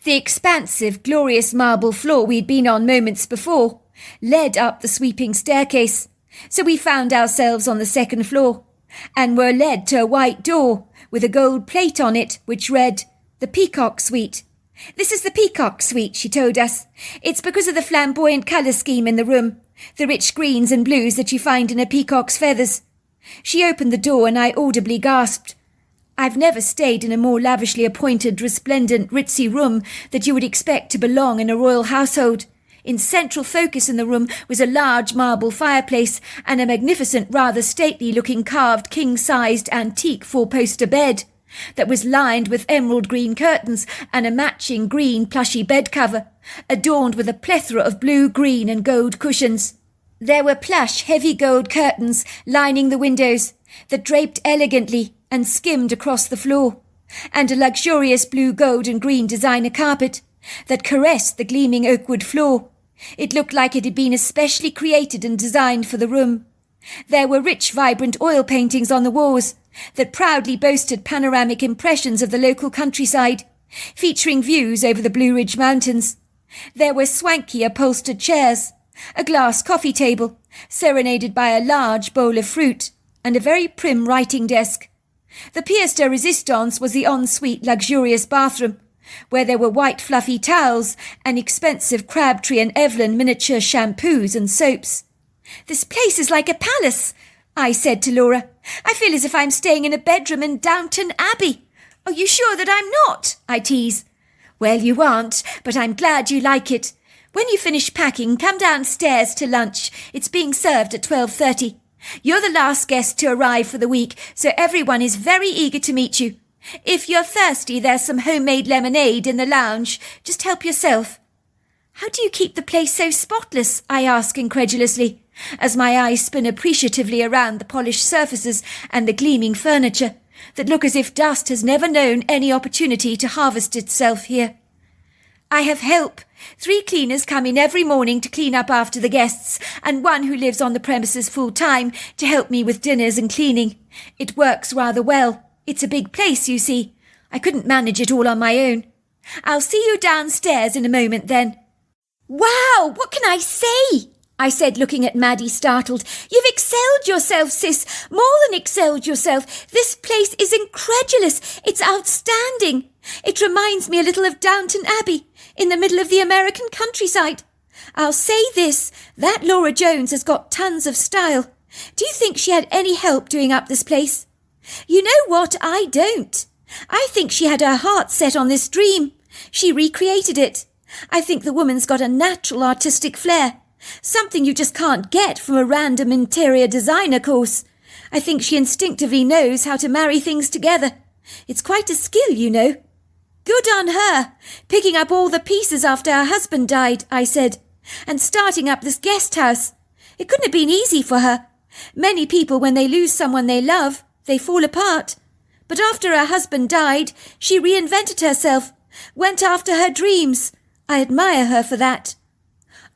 The expansive, glorious marble floor we'd been on moments before led up the sweeping staircase, so we found ourselves on the second floor, and were led to a white door with a gold plate on it which read, "The Peacock Suite." "This is the Peacock Suite," she told us. "It's because of the flamboyant colour scheme in the room, the rich greens and blues that you find in a peacock's feathers." She opened the door and I audibly gasped. I've never stayed in a more lavishly appointed, resplendent, ritzy room that you would expect to belong in a royal household. In central focus in the room was a large marble fireplace and a magnificent, rather stately-looking carved king-sized antique four-poster bed that was lined with emerald green curtains and a matching green plushy bed cover, adorned with a plethora of blue, green and gold cushions. There were plush, heavy gold curtains lining the windows that draped elegantly and skimmed across the floor, and a luxurious blue, gold and green designer carpet that caressed the gleaming oakwood floor. It looked like it had been especially created and designed for the room. There were rich, vibrant oil paintings on the walls that proudly boasted panoramic impressions of the local countryside, featuring views over the Blue Ridge Mountains. There were swanky upholstered chairs, a glass coffee table, serenaded by a large bowl of fruit, and a very prim writing desk. The pièce de résistance was the ensuite luxurious bathroom, where there were white fluffy towels and expensive Crabtree and Evelyn miniature shampoos and soaps. "This place is like a palace," I said to Laura. "I feel as if I'm staying in a bedroom in Downton Abbey." "Are you sure that I'm not?" I tease. "Well, you aren't, but I'm glad you like it. When you finish packing, come downstairs to lunch. It's being served at 12:30. You're the last guest to arrive for the week, so everyone is very eager to meet you. If you're thirsty, there's some homemade lemonade in the lounge. Just help yourself." "How do you keep the place so spotless?" I ask incredulously, as my eyes spin appreciatively around the polished surfaces and the gleaming furniture that look as if dust has never known any opportunity to harvest itself here. "I have help. 3 cleaners come in every morning to clean up after the guests, and 1 who lives on the premises full-time to help me with dinners and cleaning. It works rather well. It's a big place, you see. I couldn't manage it all on my own. I'll see you downstairs in a moment then." "Wow, what can I say?" I said, looking at Maddie startled. "You've excelled yourself, sis. More than excelled yourself. This place is incredulous. It's outstanding. It reminds me a little of Downton Abbey, in the middle of the American countryside. I'll say this, that Laura Jones has got tons of style. Do you think she had any help doing up this place? You know what? I don't. I think she had her heart set on this dream. She recreated it. I think the woman's got a natural artistic flair, something you just can't get from a random interior designer course. I think she instinctively knows how to marry things together. It's quite a skill, you know." "Good on her, picking up all the pieces after her husband died," I said, "and starting up this guest house. It couldn't have been easy for her. Many people, when they lose someone they love, they fall apart. But after her husband died, she reinvented herself, went after her dreams. I admire her for that."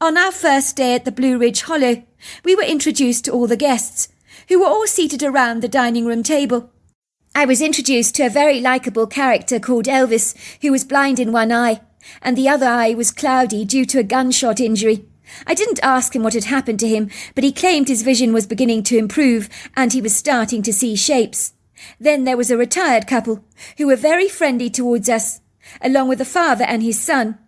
On our first day at the Blue Ridge Hollow, we were introduced to all the guests, who were all seated around the dining room table. I was introduced to a very likeable character called Elvis, who was blind in one eye, and the other eye was cloudy due to a gunshot injury. I didn't ask him what had happened to him, but he claimed his vision was beginning to improve, and he was starting to see shapes. Then there was a retired couple, who were very friendly towards us, along with a father and his son.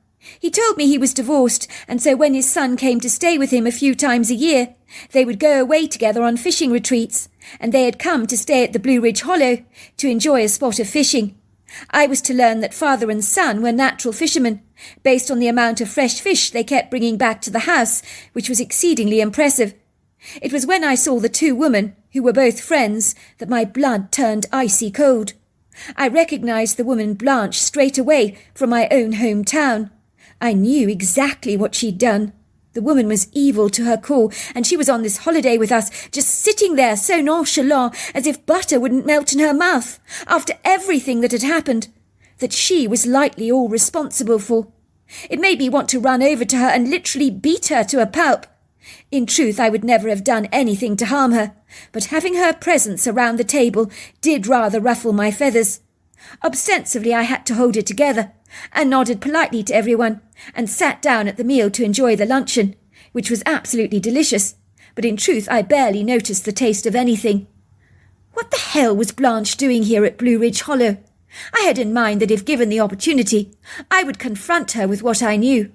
He told me he was divorced, and so when his son came to stay with him a few times a year, they would go away together on fishing retreats, and they had come to stay at the Blue Ridge Hollow to enjoy a spot of fishing. I was to learn that father and son were natural fishermen, based on the amount of fresh fish they kept bringing back to the house, which was exceedingly impressive. It was when I saw the 2 women, who were both friends, that my blood turned icy cold. I recognized the woman Blanche straight away from my own hometown. I knew exactly what she'd done. The woman was evil to her core, and she was on this holiday with us, just sitting there so nonchalant, as if butter wouldn't melt in her mouth, after everything that had happened. that she was likely all responsible for. It made me want to run over to her and literally beat her to a pulp. In truth, I would never have done anything to harm her, but having her presence around the table did rather ruffle my feathers. Ostensibly, I had to hold it together, and nodded politely to everyone, and sat down at the meal to enjoy the luncheon, which was absolutely delicious, but in truth I barely noticed the taste of anything. What the hell was Blanche doing here at Blue Ridge Hollow? I had in mind that if given the opportunity, I would confront her with what I knew.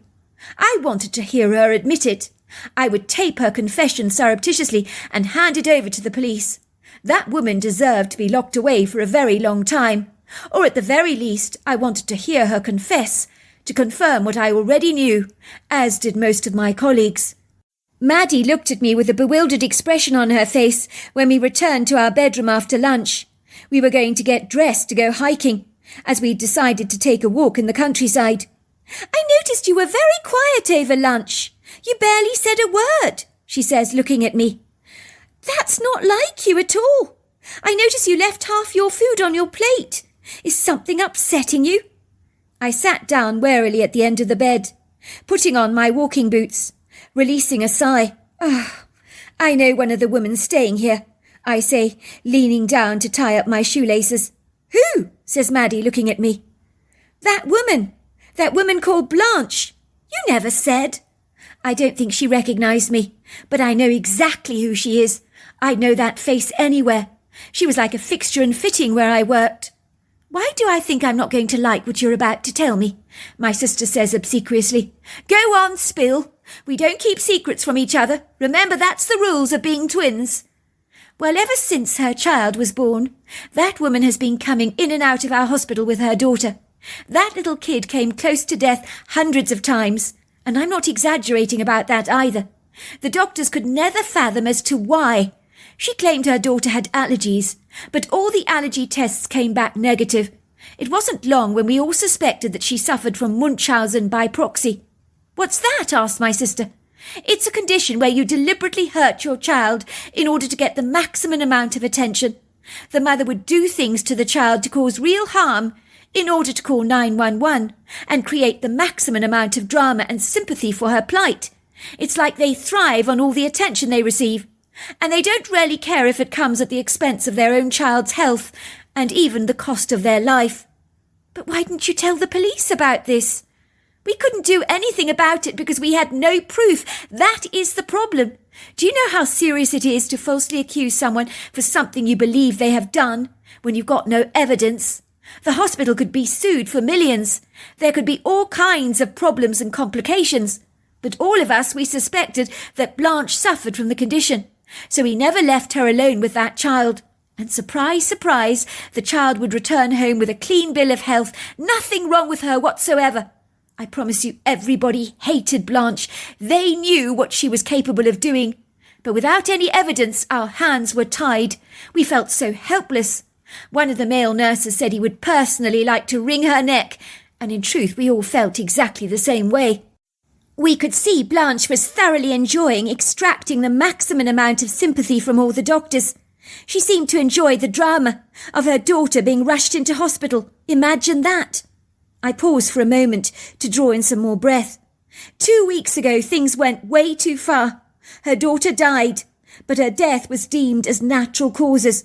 I wanted to hear her admit it. I would tape her confession surreptitiously and hand it over to the police. That woman deserved to be locked away for a very long time. Or at the very least, I wanted to hear her confess, to confirm what I already knew, as did most of my colleagues. Maddie looked at me with a bewildered expression on her face when we returned to our bedroom after lunch. We were going to get dressed to go hiking, as we'd decided to take a walk in the countryside. "I noticed you were very quiet over lunch. You barely said a word," she says, looking at me. "That's not like you at all. I notice you left half your food on your plate. Is something upsetting you?" I sat down warily at the end of the bed, putting on my walking boots, releasing a sigh. I know one of the women staying here," I say, leaning down to tie up my shoelaces. "Who?" says Maddie, looking at me. That woman called Blanche. You never said." I don't think she recognised me, but I know exactly who she is. I'd know that face anywhere. She was like a fixture and fitting where I worked. "Why do I think I'm not going to like what you're about to tell me?" my sister says obsequiously. "Go on, spill. We don't keep secrets from each other. Remember, that's the rules of being twins." "Well, ever since her child was born, that woman has been coming in and out of our hospital with her daughter. That little kid came close to death hundreds of times, and I'm not exaggerating about that either. The doctors could never fathom as to why. She claimed her daughter had allergies, but all the allergy tests came back negative. It wasn't long when we all suspected that she suffered from Munchausen by proxy." "What's that?" asked my sister. "It's a condition where you deliberately hurt your child in order to get the maximum amount of attention. The mother would do things to the child to cause real harm in order to call 911 and create the maximum amount of drama and sympathy for her plight. It's like they thrive on all the attention they receive, and they don't really care if it comes at the expense of their own child's health and even the cost of their life." "But why didn't you tell the police about this?" "We couldn't do anything about it because we had no proof. That is the problem. Do you know how serious it is to falsely accuse someone for something you believe they have done when you've got no evidence? The hospital could be sued for millions. There could be all kinds of problems and complications. But all of us, we suspected that Blanche suffered from the condition. So we never left her alone with that child. And surprise, surprise, the child would return home with a clean bill of health, nothing wrong with her whatsoever. I promise you, everybody hated Blanche. They knew what she was capable of doing. But without any evidence, our hands were tied. We felt so helpless. One of the male nurses said he would personally like to wring her neck, and in truth we all felt exactly the same way. We could see Blanche was thoroughly enjoying extracting the maximum amount of sympathy from all the doctors. She seemed to enjoy the drama of her daughter being rushed into hospital. Imagine that. I paused for a moment to draw in some more breath. 2 weeks ago, things went way too far. Her daughter died, but her death was deemed as natural causes.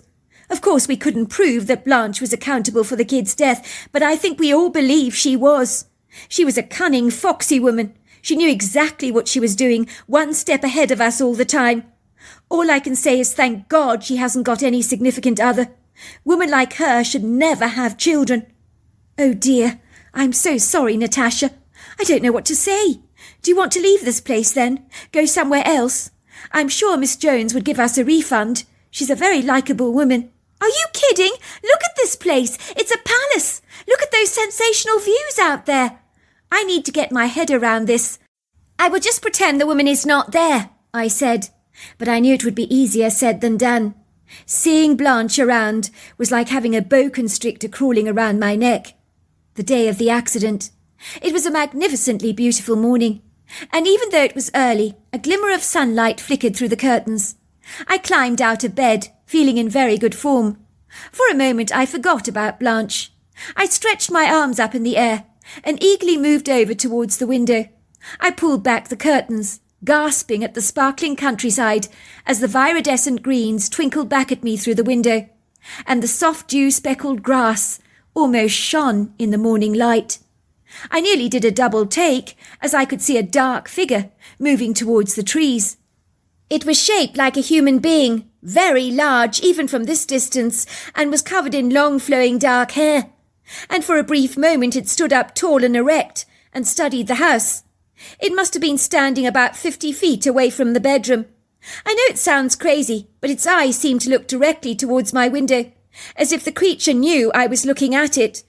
Of course, we couldn't prove that Blanche was accountable for the kid's death, but I think we all believe she was. She was a cunning, foxy woman. She knew exactly what she was doing, one step ahead of us all the time. All I can say is thank God she hasn't got any significant other. Women like her should never have children. Oh dear, I'm so sorry, Natasha. I don't know what to say. Do you want to leave this place then? Go somewhere else? I'm sure Miss Jones would give us a refund. She's a very likeable woman. Are you kidding? Look at this place. It's a palace. Look at those sensational views out there. I need to get my head around this. I will just pretend the woman is not there, I said. But I knew it would be easier said than done. Seeing Blanche around was like having a boa constrictor crawling around my neck. The day of the accident. It was a magnificently beautiful morning, and even though it was early, a glimmer of sunlight flickered through the curtains. I climbed out of bed, feeling in very good form. For a moment I forgot about Blanche. I stretched my arms up in the air and eagerly moved over towards the window. I pulled back the curtains, gasping at the sparkling countryside as the viridescent greens twinkled back at me through the window, and the soft dew-speckled grass almost shone in the morning light. I nearly did a double take as I could see a dark figure moving towards the trees. It was shaped like a human being, very large even from this distance, and was covered in long flowing dark hair. And for a brief moment it stood up tall and erect and studied the house. It must have been standing about 50 feet away from the bedroom. I know it sounds crazy, but its eyes seemed to look directly towards my window, as if the creature knew I was looking at it.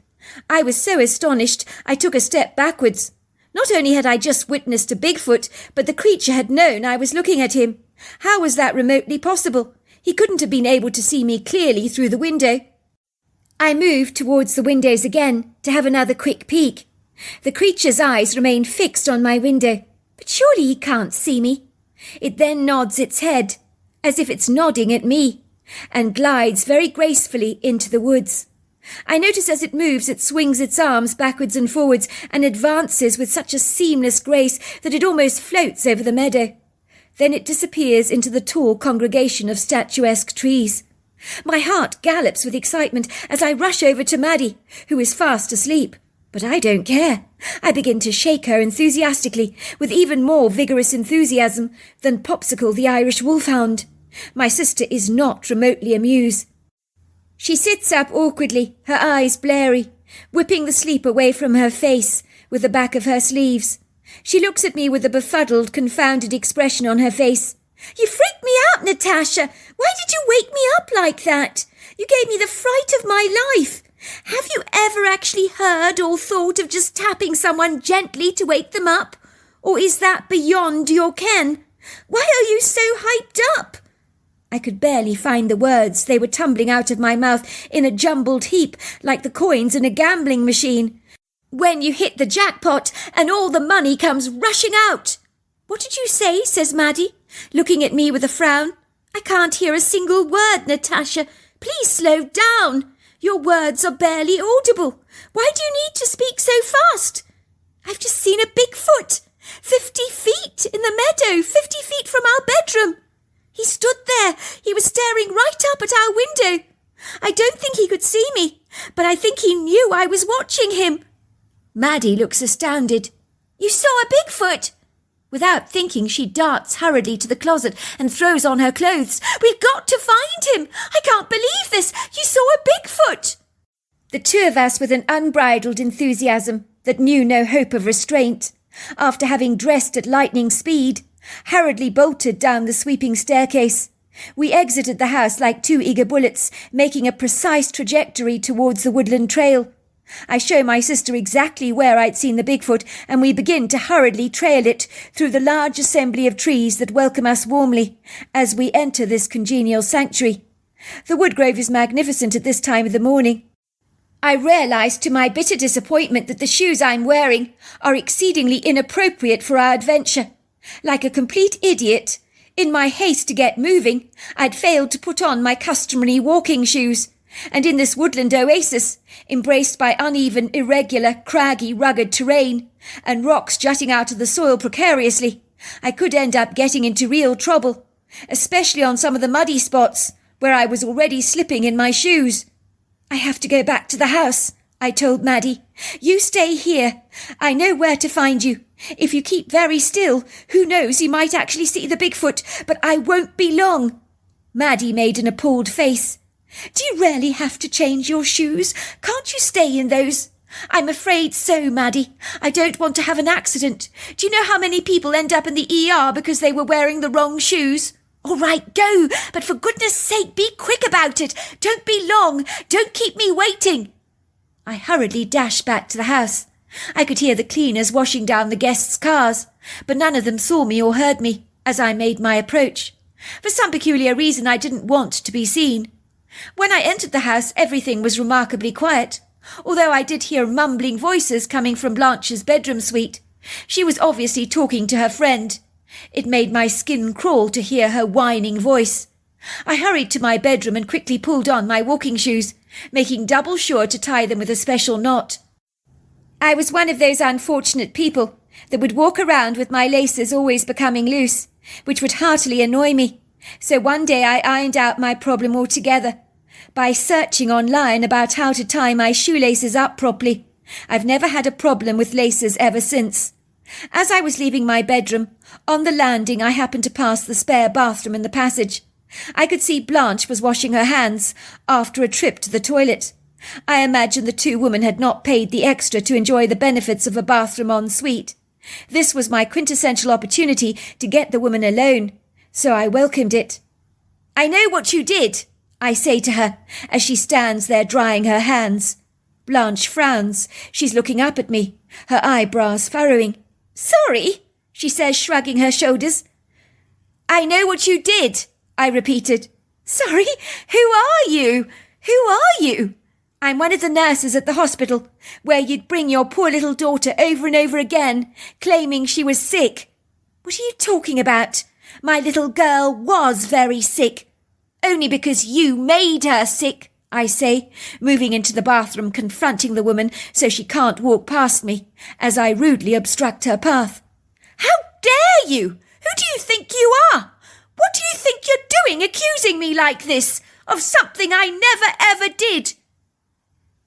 I was so astonished I took a step backwards. Not only had I just witnessed a Bigfoot, but the creature had known I was looking at him. How was that remotely possible? He couldn't have been able to see me clearly through the window. I moved towards the windows again to have another quick peek. The creature's eyes remained fixed on my window, but surely he can't see me. It then nods its head, as if it's nodding at me, and glides very gracefully into the woods. I notice as it moves it swings its arms backwards and forwards and advances with such a seamless grace that it almost floats over the meadow. Then it disappears into the tall congregation of statuesque trees. My heart gallops with excitement as I rush over to Maddie, who is fast asleep. But I don't care. I begin to shake her enthusiastically, with even more vigorous enthusiasm than Popsicle the Irish wolfhound. My sister is not remotely amused. She sits up awkwardly, her eyes blurry, whipping the sleep away from her face with the back of her sleeves. She looks at me with a befuddled, confounded expression on her face. "You freaked me out, Natasha! Why did you wake me up like that? You gave me the fright of my life! Have you ever actually heard or thought of just tapping someone gently to wake them up? Or is that beyond your ken? Why are you so hyped up?" I could barely find the words. They were tumbling out of my mouth in a jumbled heap, like the coins in a gambling machine. "When you hit the jackpot and all the money comes rushing out." "What did you say?" says Maddie, looking at me with a frown. "I can't hear a single word, Natasha. Please slow down. Your words are barely audible. Why do you need to speak so fast?" "I've just seen a Bigfoot. 50 feet in the meadow, 50 feet from our bedroom. He stood there. He was staring right up at our window. I don't think he could see me, but I think he knew I was watching him." Maddie looks astounded. "You saw a Bigfoot?" Without thinking, she darts hurriedly to the closet and throws on her clothes. "We've got to find him! I can't believe this! You saw a Bigfoot!" The two of us, with an unbridled enthusiasm that knew no hope of restraint, after having dressed at lightning speed, hurriedly bolted down the sweeping staircase. We exited the house like two eager bullets, making a precise trajectory towards the woodland trail. I show my sister exactly where I'd seen the Bigfoot, and we begin to hurriedly trail it through the large assembly of trees that welcome us warmly as we enter this congenial sanctuary. The woodgrove is magnificent at this time of the morning. I realise to my bitter disappointment that the shoes I'm wearing are exceedingly inappropriate for our adventure. Like a complete idiot, in my haste to get moving, I'd failed to put on my customary walking shoes, and in this woodland oasis, embraced by uneven, irregular, craggy, rugged terrain, and rocks jutting out of the soil precariously, I could end up getting into real trouble, especially on some of the muddy spots where I was already slipping in my shoes. "I have to go back to the house," I told Maddie. "You stay here. I know where to find you. If you keep very still, who knows, you might actually see the Bigfoot, but I won't be long." Maddie made an appalled face. "Do you really have to change your shoes? Can't you stay in those?" "I'm afraid so, Maddie. I don't want to have an accident. Do you know how many people end up in the ER because they were wearing the wrong shoes?" "All right, go, but for goodness sake, be quick about it. Don't be long. Don't keep me waiting." I hurriedly dashed back to the house. I could hear the cleaners washing down the guests' cars, but none of them saw me or heard me as I made my approach. For some peculiar reason, I didn't want to be seen. When I entered the house, everything was remarkably quiet, although I did hear mumbling voices coming from Blanche's bedroom suite. She was obviously talking to her friend. It made my skin crawl to hear her whining voice. I hurried to my bedroom and quickly pulled on my walking shoes, making double sure to tie them with a special knot. I was one of those unfortunate people that would walk around with my laces always becoming loose, which would heartily annoy me. So one day I ironed out my problem altogether by searching online about how to tie my shoelaces up properly. I've never had a problem with laces ever since. As I was leaving my bedroom, on the landing I happened to pass the spare bathroom in the passage. I could see Blanche was washing her hands after a trip to the toilet. I imagine the two women had not paid the extra to enjoy the benefits of a bathroom en suite. This was my quintessential opportunity to get the woman alone, so I welcomed it. "I know what you did," I say to her as she stands there drying her hands. Blanche frowns. She's looking up at me, her eyebrows furrowing. "Sorry," she says, shrugging her shoulders. "I know what you did," I repeated. "Sorry, who are you? Who are you?" "I'm one of the nurses at the hospital, where you'd bring your poor little daughter over and over again, claiming she was sick." "What are you talking about? My little girl was very sick. Only because you made her sick," I say, moving into the bathroom, confronting the woman so she can't walk past me, as I rudely obstruct her path. "How dare you? Who do you think you are? What do you think you're doing, accusing me like this of something I never ever did?"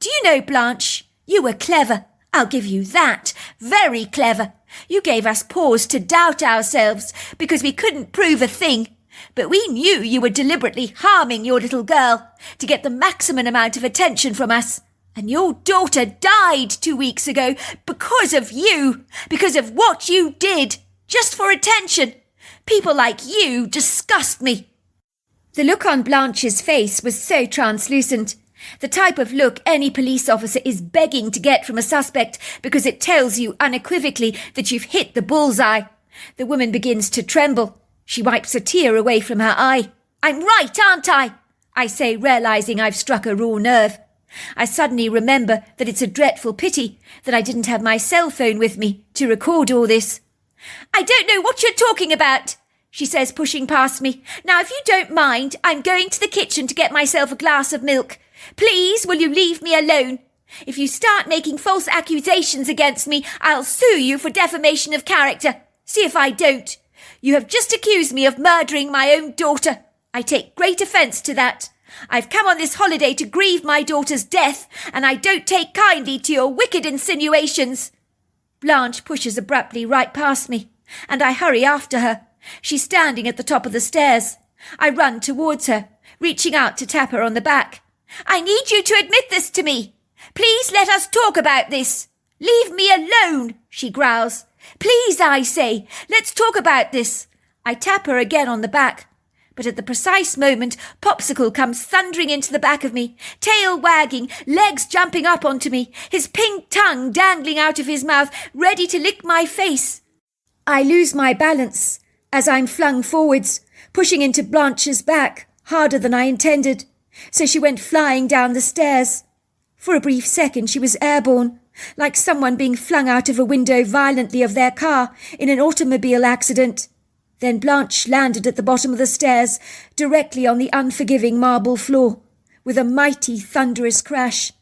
"Do you know, Blanche, you were clever. I'll give you that. Very clever. You gave us pause to doubt ourselves because we couldn't prove a thing. But we knew you were deliberately harming your little girl to get the maximum amount of attention from us. And your daughter died 2 weeks ago because of you, because of what you did, just for attention. People like you disgust me." The look on Blanche's face was so translucent. The type of look any police officer is begging to get from a suspect because it tells you unequivocally that you've hit the bullseye. The woman begins to tremble. She wipes a tear away from her eye. "I'm right, aren't I say, realising I've struck a raw nerve. I suddenly remember that it's a dreadful pity that I didn't have my cell phone with me to record all this. "I don't know what you're talking about," she says, pushing past me. "Now, if you don't mind, I'm going to the kitchen to get myself a glass of milk. Please, will you leave me alone? If you start making false accusations against me, I'll sue you for defamation of character. See if I don't. You have just accused me of murdering my own daughter. I take great offence to that. I've come on this holiday to grieve my daughter's death, and I don't take kindly to your wicked insinuations." Blanche pushes abruptly right past me, and I hurry after her. She's standing at the top of the stairs. I run towards her, reaching out to tap her on the back. "I need you to admit this to me. Please let us talk about this." "Leave me alone," she growls. "Please, I say, let's talk about this." I tap her again on the back, but at the precise moment, Popsicle comes thundering into the back of me, tail wagging, legs jumping up onto me, his pink tongue dangling out of his mouth, ready to lick my face. I lose my balance as I'm flung forwards, pushing into Blanche's back, harder than I intended, so she went flying down the stairs. For a brief second she was airborne, like someone being flung out of a window violently of their car in an automobile accident. Then Blanche landed at the bottom of the stairs, directly on the unforgiving marble floor, with a mighty thunderous crash.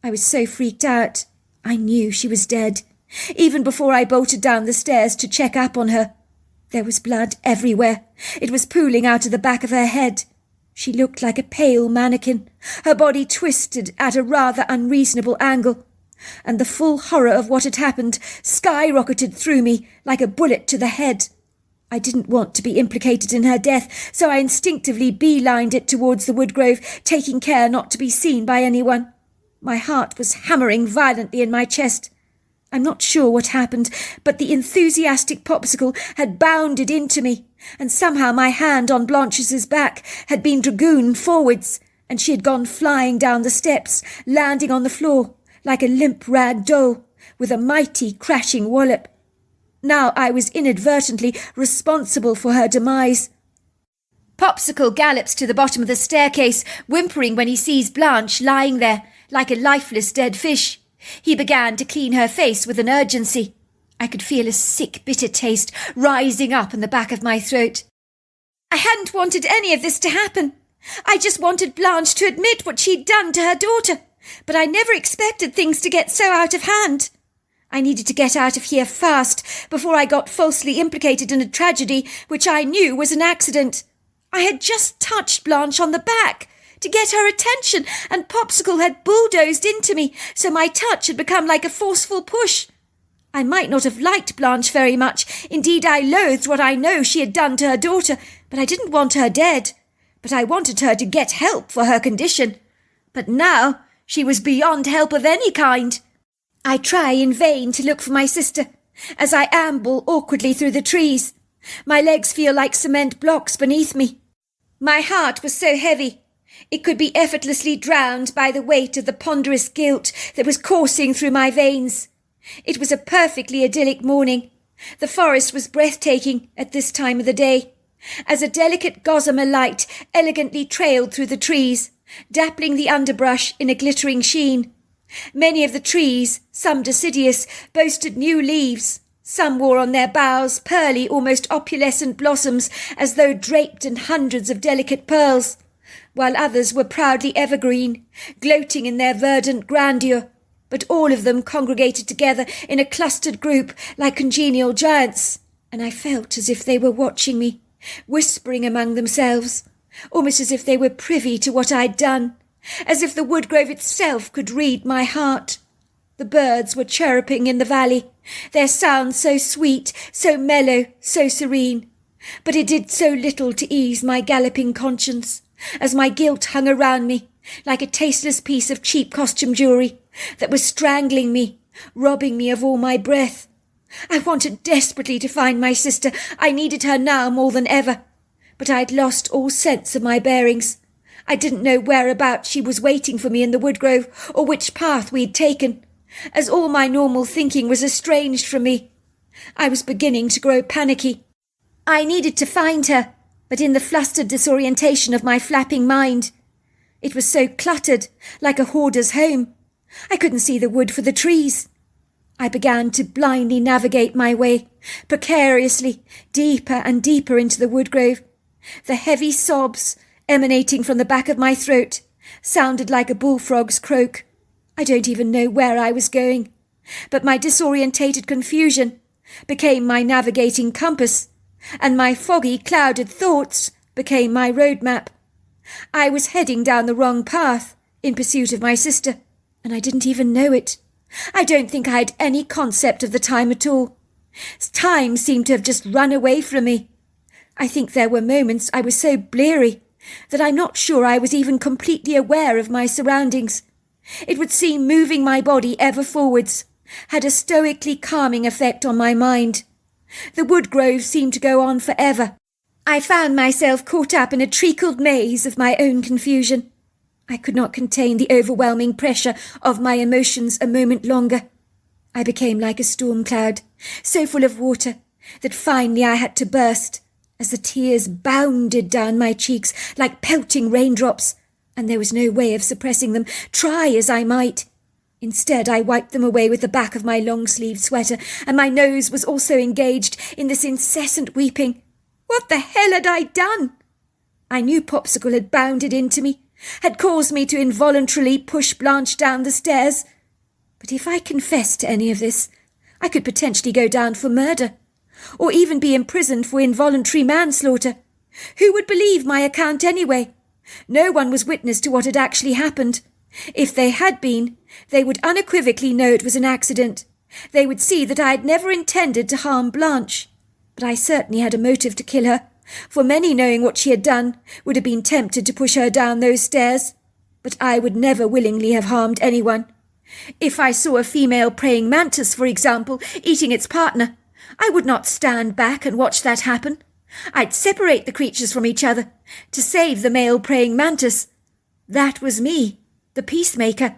I was so freaked out. I knew she was dead, even before I bolted down the stairs to check up on her. There was blood everywhere. It was pooling out of the back of her head. She looked like a pale mannequin, her body twisted at a rather unreasonable angle, and the full horror of what had happened skyrocketed through me like a bullet to the head. I didn't want to be implicated in her death, so I instinctively beelined it towards the woodgrove, taking care not to be seen by anyone. My heart was hammering violently in my chest. I'm not sure what happened, but the enthusiastic Popsicle had bounded into me, and somehow my hand on Blanche's back had been dragooned forwards, and she had gone flying down the steps, landing on the floor like a limp rag doll, with a mighty crashing wallop. Now I was inadvertently responsible for her demise. Popsicle gallops to the bottom of the staircase, whimpering when he sees Blanche lying there like a lifeless dead fish. He began to clean her face with an urgency. I could feel a sick, bitter taste rising up in the back of my throat. I hadn't wanted any of this to happen. I just wanted Blanche to admit what she'd done to her daughter, but I never expected things to get so out of hand. I needed to get out of here fast before I got falsely implicated in a tragedy which I knew was an accident. I had just touched Blanche on the back to get her attention, and Popsicle had bulldozed into me, so my touch had become like a forceful push. I might not have liked Blanche very much. Indeed, I loathed what I know she had done to her daughter, but I didn't want her dead. But I wanted her to get help for her condition. But now she was beyond help of any kind. I try in vain to look for my sister, as I amble awkwardly through the trees. My legs feel like cement blocks beneath me. My heart was so heavy, it could be effortlessly drowned by the weight of the ponderous guilt that was coursing through my veins. It was a perfectly idyllic morning. The forest was breathtaking at this time of the day, as a delicate gossamer light elegantly trailed through the trees, dappling the underbrush in a glittering sheen. Many of the trees, some deciduous, boasted new leaves. Some wore on their boughs pearly, almost opalescent blossoms, as though draped in hundreds of delicate pearls, while others were proudly evergreen, gloating in their verdant grandeur, but all of them congregated together in a clustered group like congenial giants, and I felt as if they were watching me, whispering among themselves, almost as if they were privy to what I'd done, as if the woodgrove itself could read my heart. The birds were chirruping in the valley, their sounds so sweet, so mellow, so serene, but it did so little to ease my galloping conscience, as my guilt hung around me like a tasteless piece of cheap costume jewellery that was strangling me, robbing me of all my breath. I wanted desperately to find my sister. I needed her now more than ever, but I'd lost all sense of my bearings. I didn't know whereabouts she was waiting for me in the woodgrove, or which path we'd taken, as all my normal thinking was estranged from me. I was beginning to grow panicky. I needed to find her, but in the flustered disorientation of my flapping mind. It was so cluttered, like a hoarder's home. I couldn't see the wood for the trees. I began to blindly navigate my way, precariously, deeper and deeper into the woodgrove. The heavy sobs, emanating from the back of my throat, sounded like a bullfrog's croak. I don't even know where I was going, but my disorientated confusion became my navigating compass, and my foggy, clouded thoughts became my road map. I was heading down the wrong path in pursuit of my sister, and I didn't even know it. I don't think I had any concept of the time at all. Time seemed to have just run away from me. I think there were moments I was so bleary that I'm not sure I was even completely aware of my surroundings. It would seem moving my body ever forwards had a stoically calming effect on my mind. The woodgrove seemed to go on forever. I found myself caught up in a treacled maze of my own confusion. I could not contain the overwhelming pressure of my emotions a moment longer. I became like a storm cloud, so full of water that finally I had to burst, as the tears bounded down my cheeks like pelting raindrops, and there was no way of suppressing them, try as I might. Instead, I wiped them away with the back of my long-sleeved sweater, and my nose was also engaged in this incessant weeping. What the hell had I done? I knew Popsicle had bounded into me, had caused me to involuntarily push Blanche down the stairs. But if I confessed to any of this, I could potentially go down for murder, or even be imprisoned for involuntary manslaughter. Who would believe my account anyway? No one was witness to what had actually happened. If they had been, they would unequivocally know it was an accident. They would see that I had never intended to harm Blanche. But I certainly had a motive to kill her, for many, knowing what she had done, would have been tempted to push her down those stairs. But I would never willingly have harmed anyone. If I saw a female praying mantis, for example, eating its partner, I would not stand back and watch that happen. I'd separate the creatures from each other to save the male praying mantis. That was me, the peacemaker.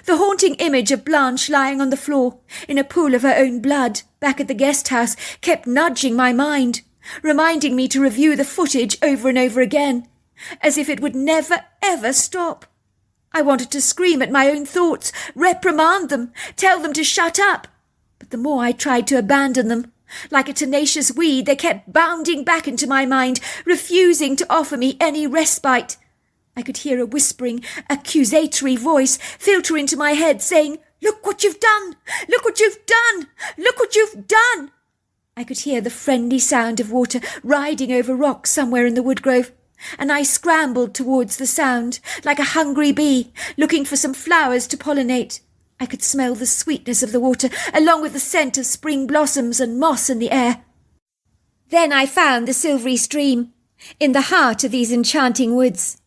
The haunting image of Blanche lying on the floor in a pool of her own blood back at the guest house kept nudging my mind, reminding me to review the footage over and over again, as if it would never, ever stop. I wanted to scream at my own thoughts, reprimand them, tell them to shut up. But the more I tried to abandon them, Like a tenacious weed, they kept bounding back into my mind, refusing to offer me any respite. I could hear a whispering, accusatory voice filter into my head saying, "Look what you've done! Look what you've done! Look what you've done!" I could hear the friendly sound of water riding over rocks somewhere in the woodgrove, and I scrambled towards the sound, like a hungry bee, looking for some flowers to pollinate. I could smell the sweetness of the water, along with the scent of spring blossoms and moss in the air. Then I found the silvery stream, in the heart of these enchanting woods.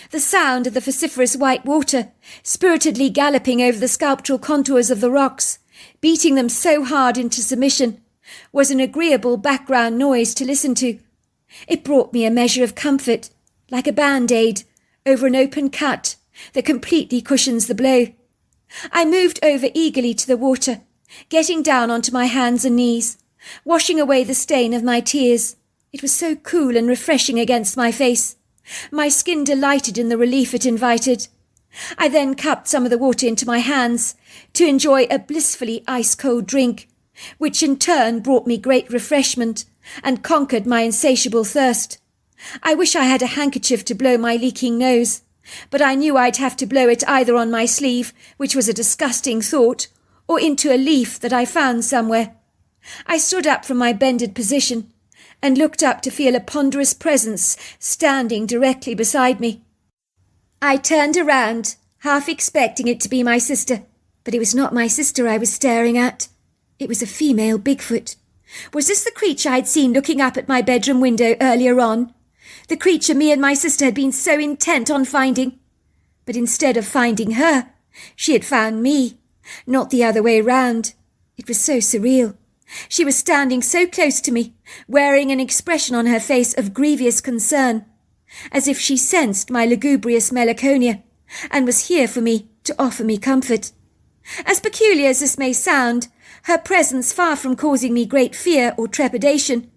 The sound of the vociferous white water, spiritedly galloping over the sculptural contours of the rocks, beating them so hard into submission, was an agreeable background noise to listen to. It brought me a measure of comfort, like a band-aid, over an open cut that completely cushions the blow. I moved over eagerly to the water, getting down onto my hands and knees, washing away the stain of my tears. It was so cool and refreshing against my face. My skin delighted in the relief it invited. I then cupped some of the water into my hands to enjoy a blissfully ice-cold drink, which in turn brought me great refreshment and conquered my insatiable thirst. I wish I had a handkerchief to blow my leaking nose, but I knew I'd have to blow it either on my sleeve, which was a disgusting thought, or into a leaf that I found somewhere. I stood up from my bended position and looked up to feel a ponderous presence standing directly beside me. I turned around, half expecting it to be my sister, but it was not my sister I was staring at. It was a female Bigfoot. Was this the creature I'd seen looking up at my bedroom window earlier on? The creature me and my sister had been so intent on finding. But instead of finding her, she had found me, not the other way round. It was so surreal. She was standing so close to me, wearing an expression on her face of grievous concern, as if she sensed my lugubrious melancholia, and was here for me to offer me comfort. As peculiar as this may sound, her presence, far from causing me great fear or trepidation,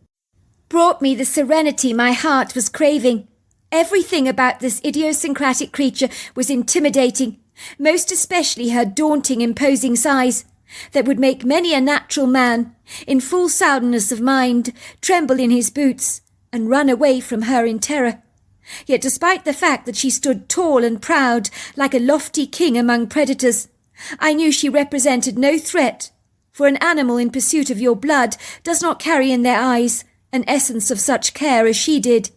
brought me the serenity my heart was craving. Everything about this idiosyncratic creature was intimidating, most especially her daunting, imposing size, that would make many a natural man, in full soundness of mind, tremble in his boots and run away from her in terror. Yet despite the fact that she stood tall and proud, like a lofty king among predators, I knew she represented no threat, for an animal in pursuit of your blood does not carry in their eyes an essence of such care as she did.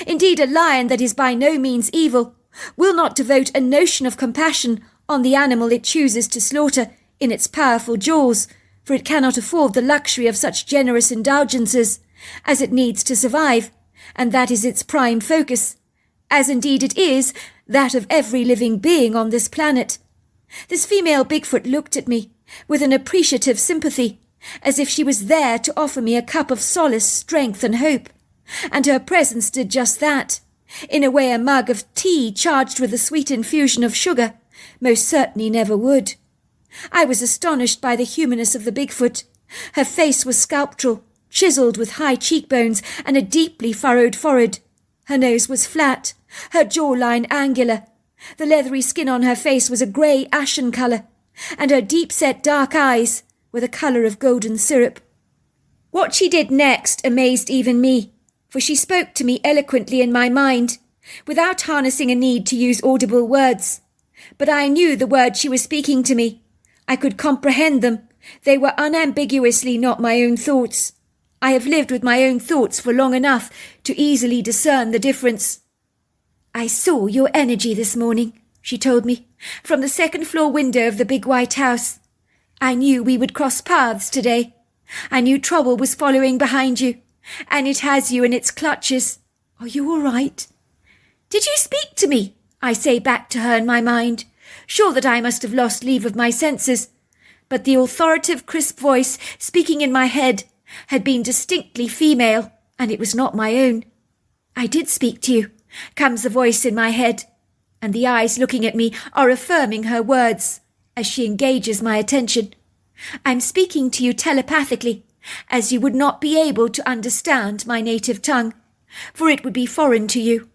Indeed, a lion that is by no means evil will not devote a notion of compassion on the animal it chooses to slaughter in its powerful jaws, for it cannot afford the luxury of such generous indulgences as it needs to survive, and that is its prime focus, as indeed it is that of every living being on this planet. This female Bigfoot looked at me with an appreciative sympathy, as if she was there to offer me a cup of solace, strength, and hope, and her presence did just that. In a way, a mug of tea charged with a sweet infusion of sugar most certainly never would. I was astonished by the humanness of the Bigfoot. Her face was sculptural, chiselled with high cheekbones and a deeply furrowed forehead. Her nose was flat, her jawline angular. The leathery skin on her face was a grey ashen colour, and her deep-set dark eyes were the colour of golden syrup. What she did next amazed even me, for she spoke to me eloquently in my mind, without harnessing a need to use audible words. But I knew the words she was speaking to me. I could comprehend them. They were unambiguously not my own thoughts. I have lived with my own thoughts for long enough to easily discern the difference. "I saw your energy this morning," she told me, "from the second-floor window of the big white house. I knew we would cross paths today. I knew trouble was following behind you, and it has you in its clutches. Are you all right?" "Did you speak to me?" I say back to her in my mind, sure that I must have lost leave of my senses. But the authoritative, crisp voice speaking in my head had been distinctly female, and it was not my own. "I did speak to you," comes the voice in my head, and the eyes looking at me are affirming her words as she engages my attention. "I'm speaking to you telepathically, as you would not be able to understand my native tongue, for it would be foreign to you.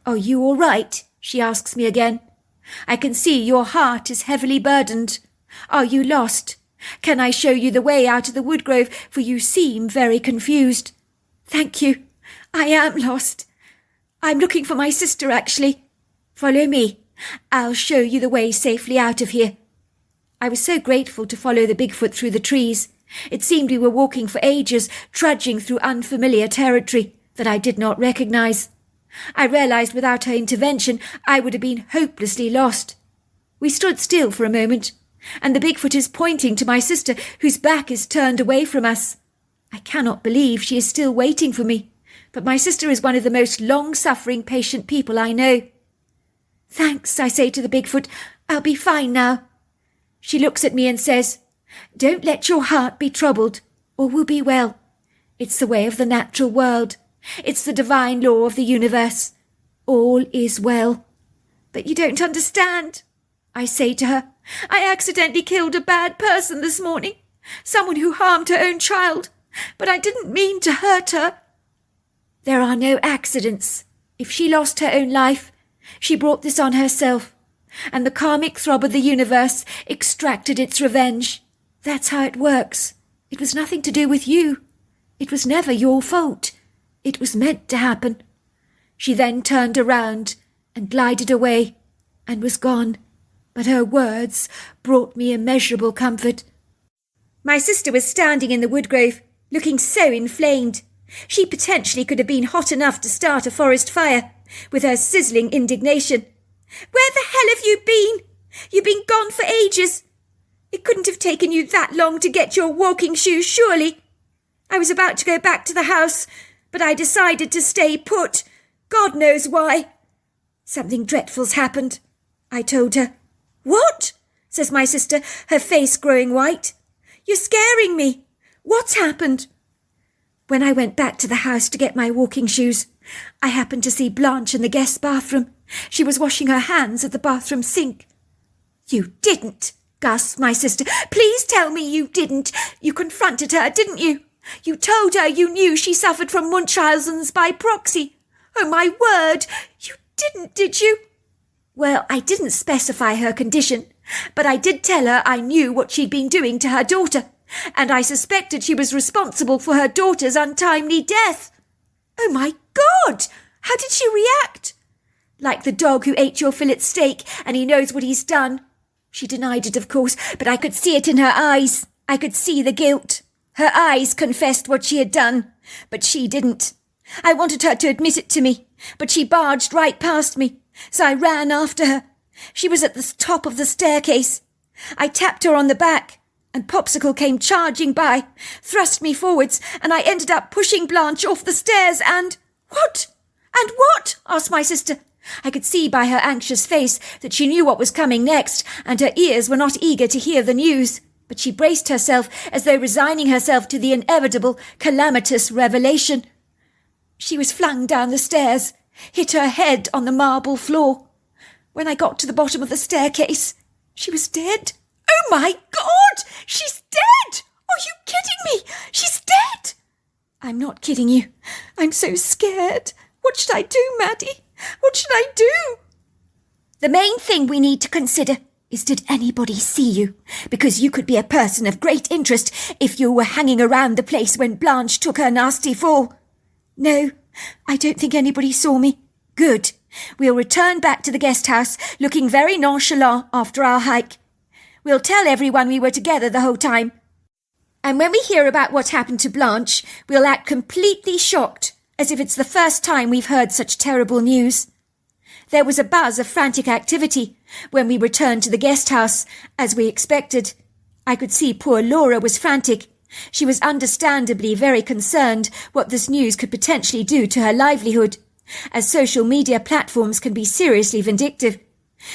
Are you all right?" she asks me again. "I can see your heart is heavily burdened. Are you lost? Can I show you the way out of the woodgrove, for you seem very confused? Thank you. I am lost. I'm looking for my sister, actually. Follow me. I'll show you the way safely out of here. I was so grateful to follow the Bigfoot through the trees. It seemed we were walking for ages, trudging through unfamiliar territory that I did not recognize. I realized without her intervention I would have been hopelessly lost. We stood still for a moment, and the Bigfoot is pointing to my sister, whose back is turned away from us. I cannot believe she is still waiting for me, but my sister is one of the most long-suffering, patient people I know. Thanks, I say to the Bigfoot. I'll be fine now. She looks at me and says, Don't let your heart be troubled, or we'll be well. It's the way of the natural world. It's the divine law of the universe. All is well. But you don't understand, I say to her. I accidentally killed a bad person this morning, someone who harmed her own child, but I didn't mean to hurt her. There are no accidents. If she lost her own life, she brought this on herself, and the karmic throb of the universe extracted its revenge. That's how it works. It was nothing to do with you. It was never your fault. It was meant to happen. She then turned around and glided away and was gone, but her words brought me immeasurable comfort. My sister was standing in the woodgrove, looking so inflamed. She potentially could have been hot enough to start a forest fire, with her sizzling indignation. Where the hell have you been? You've been gone for ages. It couldn't have taken you that long to get your walking shoes, surely. I was about to go back to the house, but I decided to stay put. God knows why. Something dreadful's happened, I told her. What? Says my sister, her face growing white. You're scaring me. What's happened? When I went back to the house to get my walking shoes, I happened to see Blanche in the guest bathroom. She was washing her hands at the bathroom sink. You didn't, gasped my sister. Please tell me you didn't. You confronted her, didn't you? You told her you knew she suffered from Munchausen's by proxy. Oh, my word! You didn't, did you? Well, I didn't specify her condition, but I did tell her I knew what she'd been doing to her daughter, and I suspected she was responsible for her daughter's untimely death. Oh, my God! How did she react? Like the dog who ate your fillet steak, and he knows what he's done. She denied it, of course, but I could see it in her eyes. I could see the guilt. Her eyes confessed what she had done, but she didn't. I wanted her to admit it to me, but she barged right past me, so I ran after her. She was at the top of the staircase. I tapped her on the back, and Popsicle came charging by, thrust me forwards, and I ended up pushing Blanche off the stairs and— What? And what? Asked my sister. I could see by her anxious face that she knew what was coming next, and her ears were not eager to hear the news. But she braced herself as though resigning herself to the inevitable, calamitous revelation. She was flung down the stairs, hit her head on the marble floor. When I got to the bottom of the staircase, she was dead. Oh, my God! She's dead! Are you kidding me? She's dead! I'm not kidding you. I'm so scared. What should I do, Maddie? What should I do? The main thing we need to consider is, did anybody see you? Because you could be a person of great interest if you were hanging around the place when Blanche took her nasty fall. No, I don't think anybody saw me. Good. We'll return back to the guest house, looking very nonchalant after our hike. We'll tell everyone we were together the whole time. And when we hear about what happened to Blanche, we'll act completely shocked, as if it's the first time we've heard such terrible news. There was a buzz of frantic activity when we returned to the guest house, as we expected. I could see poor Laura was frantic. She was understandably very concerned what this news could potentially do to her livelihood, as social media platforms can be seriously vindictive.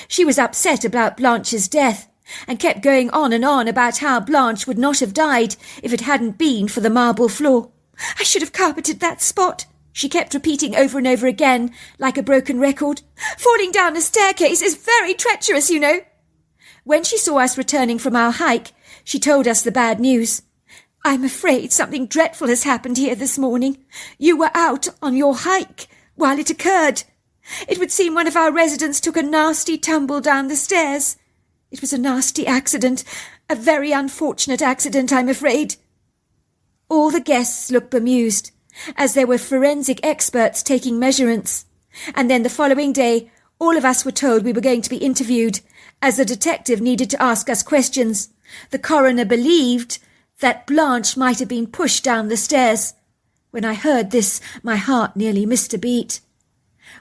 She was upset about Blanche's death, and kept going on and on about how Blanche would not have died if it hadn't been for the marble floor. I should have carpeted that spot, she kept repeating over and over again, like a broken record. Falling down a staircase is very treacherous, you know. When she saw us returning from our hike, she told us the bad news. I'm afraid something dreadful has happened here this morning. You were out on your hike while it occurred. It would seem one of our residents took a nasty tumble down the stairs. It was a nasty accident, A very unfortunate accident, I'm afraid." All the guests looked bemused, as there were forensic experts taking measurements, and then the following day all of us were told we were going to be interviewed, as the detective needed to ask us questions. The coroner believed that Blanche might have been pushed down the stairs. When I heard this, my heart nearly missed a beat.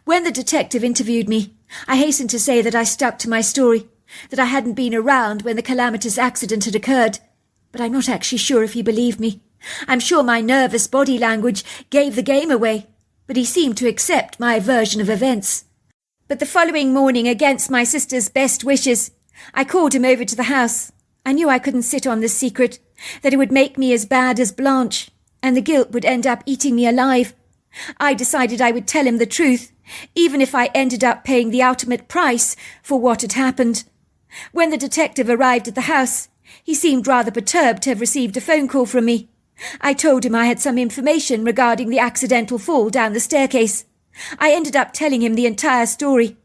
When the detective interviewed me, I hastened to say that I stuck to my story, that I hadn't been around when the calamitous accident had occurred, but I'm not actually sure if he believed me. I'm sure my nervous body language gave the game away, but he seemed to accept my version of events. But the following morning, against my sister's best wishes, I called him over to the house. I knew I couldn't sit on this secret, that it would make me as bad as Blanche, and the guilt would end up eating me alive. I decided I would tell him the truth, even if I ended up paying the ultimate price for what had happened. When the detective arrived at the house, he seemed rather perturbed to have received a phone call from me. I told him I had some information regarding the accidental fall down the staircase. I ended up telling him the entire story.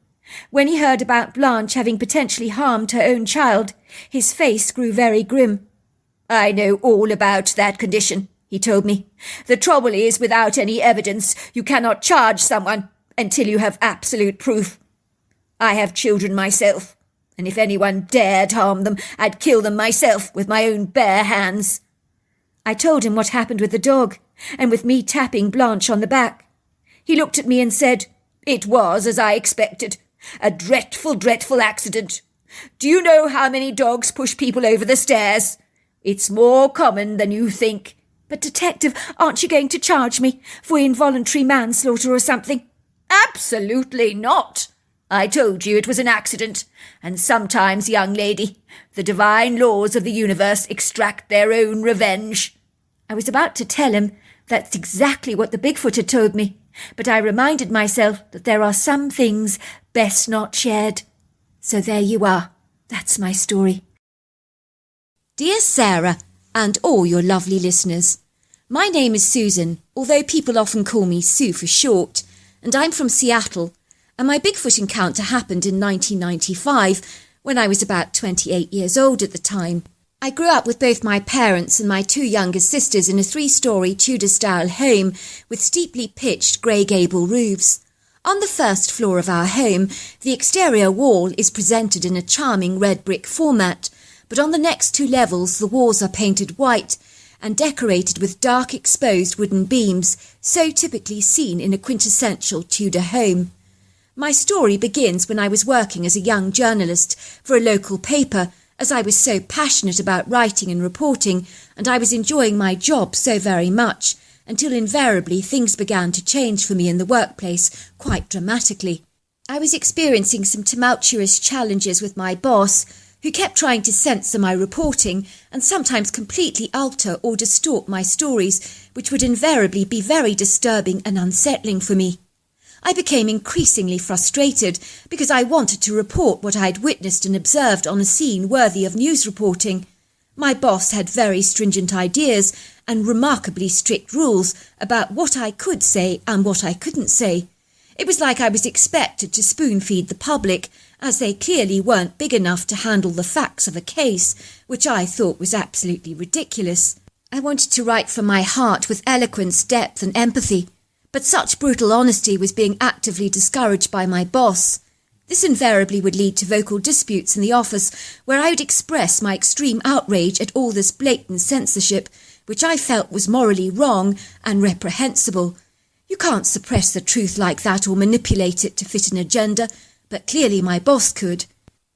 When he heard about Blanche having potentially harmed her own child, his face grew very grim. "I know all about that condition," he told me. "The trouble is, without any evidence, you cannot charge someone until you have absolute proof. I have children myself, and if anyone dared harm them, I'd kill them myself with my own bare hands." I told him what happened with the dog, and with me tapping Blanche on the back. He looked at me and said, "It was as I expected. A dreadful, dreadful accident. Do you know how many dogs push people over the stairs? It's more common than you think." "But, Detective, aren't you going to charge me for involuntary manslaughter or something?" "Absolutely not. I told you it was an accident, and sometimes, young lady, the divine laws of the universe extract their own revenge." I was about to tell him that's exactly what the Bigfoot had told me, but I reminded myself that there are some things best not shared. So there you are. That's my story. Dear Sarah, and all your lovely listeners, my name is Susan, although people often call me Sue for short, and I'm from Seattle, and my Bigfoot encounter happened in 1995, when I was about 28 years old at the time. I grew up with both my parents and my two younger sisters in a 3-storey Tudor-style home with steeply pitched grey gable roofs. On the first floor of our home, the exterior wall is presented in a charming red brick format, but on the next 2 levels the walls are painted white and decorated with dark exposed wooden beams, so typically seen in a quintessential Tudor home. My story begins when I was working as a young journalist for a local paper, as I was so passionate about writing and reporting, and I was enjoying my job so very much, until invariably things began to change for me in the workplace quite dramatically. I was experiencing some tumultuous challenges with my boss, who kept trying to censor my reporting and sometimes completely alter or distort my stories, which would invariably be very disturbing and unsettling for me. I became increasingly frustrated because I wanted to report what I had witnessed and observed on a scene worthy of news reporting. My boss had very stringent ideas and remarkably strict rules about what I could say and what I couldn't say. It was like I was expected to spoon-feed the public, as they clearly weren't big enough to handle the facts of a case, which I thought was absolutely ridiculous. I wanted to write from my heart with eloquence, depth and empathy, but such brutal honesty was being actively discouraged by my boss. This invariably would lead to vocal disputes in the office, where I would express my extreme outrage at all this blatant censorship, which I felt was morally wrong and reprehensible. You can't suppress the truth like that or manipulate it to fit an agenda, but clearly my boss could.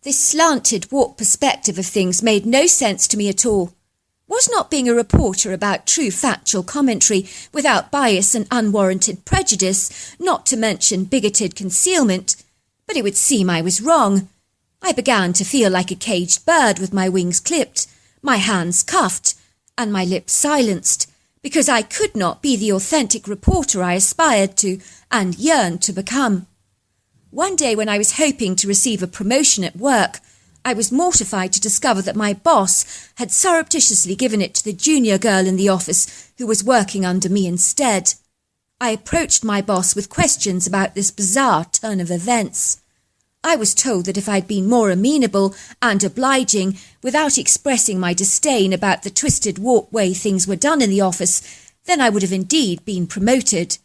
This slanted, warped perspective of things made no sense to me at all. Was not being a reporter about true factual commentary without bias and unwarranted prejudice, not to mention bigoted concealment? But it would seem I was wrong. I began to feel like a caged bird with my wings clipped, my hands cuffed, and my lips silenced, because I could not be the authentic reporter I aspired to and yearned to become. One day when I was hoping to receive a promotion at work, I was mortified to discover that my boss had surreptitiously given it to the junior girl in the office who was working under me instead. I approached my boss with questions about this bizarre turn of events. I was told that if I'd been more amenable and obliging, without expressing my disdain about the twisted warped way things were done in the office, then I would have indeed been promoted.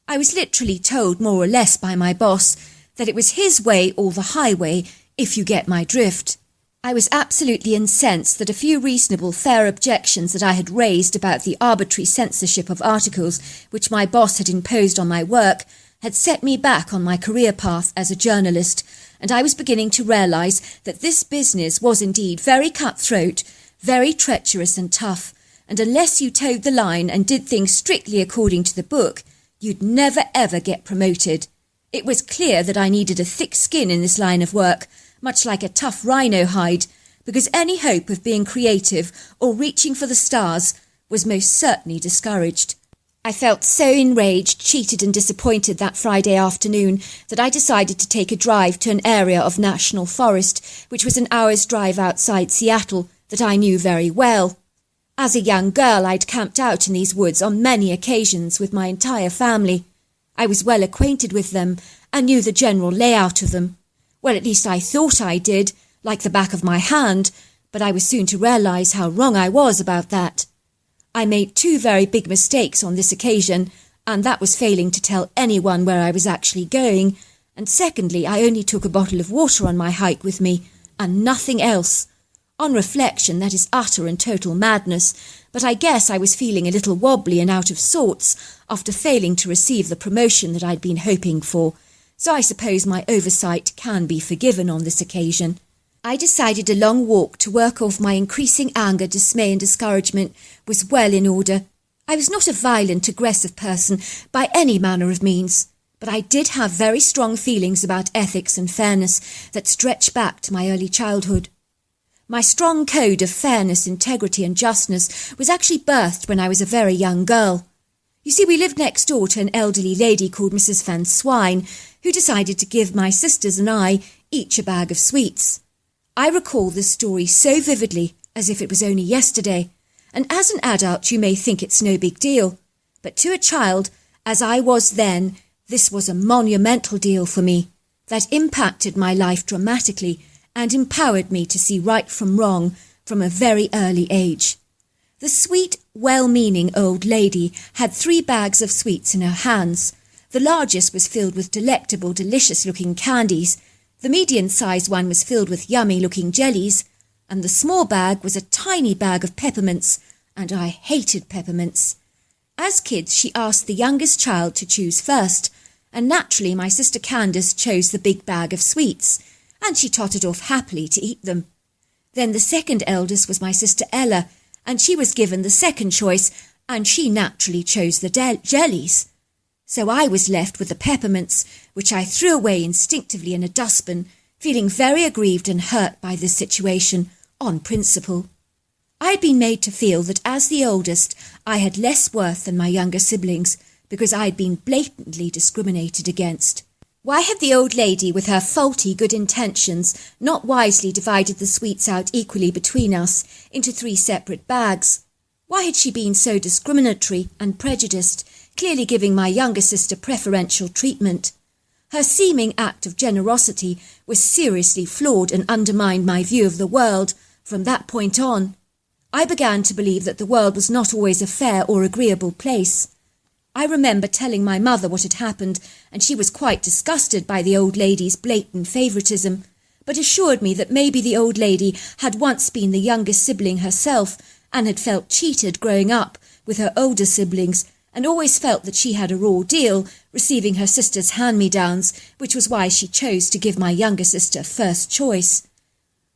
I was literally told more or less by my boss that it was his way or the highway, if you get my drift. I was absolutely incensed that a few reasonable, fair objections that I had raised about the arbitrary censorship of articles which my boss had imposed on my work had set me back on my career path as a journalist, and I was beginning to realise that this business was indeed very cutthroat, very treacherous and tough, and unless you towed the line and did things strictly according to the book, you'd never ever get promoted. It was clear that I needed a thick skin in this line of work, much like a tough rhino hide, because any hope of being creative or reaching for the stars was most certainly discouraged. I felt so enraged, cheated and disappointed that Friday afternoon that I decided to take a drive to an area of national forest, which was an hour's drive outside Seattle, that I knew very well. As a young girl, I'd camped out in these woods on many occasions with my entire family. I was well acquainted with them and knew the general layout of them. Well, at least I thought I did, like the back of my hand, but I was soon to realise how wrong I was about that. I made two very big mistakes on this occasion, and that was failing to tell anyone where I was actually going, and secondly, I only took a bottle of water on my hike with me, and nothing else. On reflection, that is utter and total madness, but I guess I was feeling a little wobbly and out of sorts after failing to receive the promotion that I'd been hoping for, so I suppose my oversight can be forgiven on this occasion. I decided a long walk to work off my increasing anger, dismay and discouragement was well in order. I was not a violent, aggressive person by any manner of means, but I did have very strong feelings about ethics and fairness that stretched back to my early childhood. My strong code of fairness, integrity and justness was actually birthed when I was a very young girl. You see, we lived next door to an elderly lady called Mrs. Van Swine, who decided to give my sisters and I each a bag of sweets. I recall this story so vividly, as if it was only yesterday, and as an adult you may think it's no big deal, but to a child, as I was then, this was a monumental deal for me, that impacted my life dramatically and empowered me to see right from wrong from a very early age. The sweet, well-meaning old lady had 3 bags of sweets in her hands. The largest was filled with delectable, delicious-looking candies. The medium-sized one was filled with yummy-looking jellies, and the small bag was a tiny bag of peppermints, and I hated peppermints. As kids, she asked the youngest child to choose first, and naturally my sister Candace chose the big bag of sweets, and she tottered off happily to eat them. Then the second eldest was my sister Ella, and she was given the second choice, and she naturally chose the jellies. So I was left with the peppermints, which I threw away instinctively in a dustbin, feeling very aggrieved and hurt by this situation, on principle. I had been made to feel that as the oldest, I had less worth than my younger siblings, because I had been blatantly discriminated against. Why had the old lady, with her faulty good intentions, not wisely divided the sweets out equally between us into 3 separate bags? Why had she been so discriminatory and prejudiced, clearly giving my younger sister preferential treatment? Her seeming act of generosity was seriously flawed and undermined my view of the world. From that point on, I began to believe that the world was not always a fair or agreeable place. I remember telling my mother what had happened, and she was quite disgusted by the old lady's blatant favouritism, but assured me that maybe the old lady had once been the youngest sibling herself and had felt cheated growing up with her older siblings, and always felt that she had a raw deal, receiving her sister's hand-me-downs, which was why she chose to give my younger sister first choice.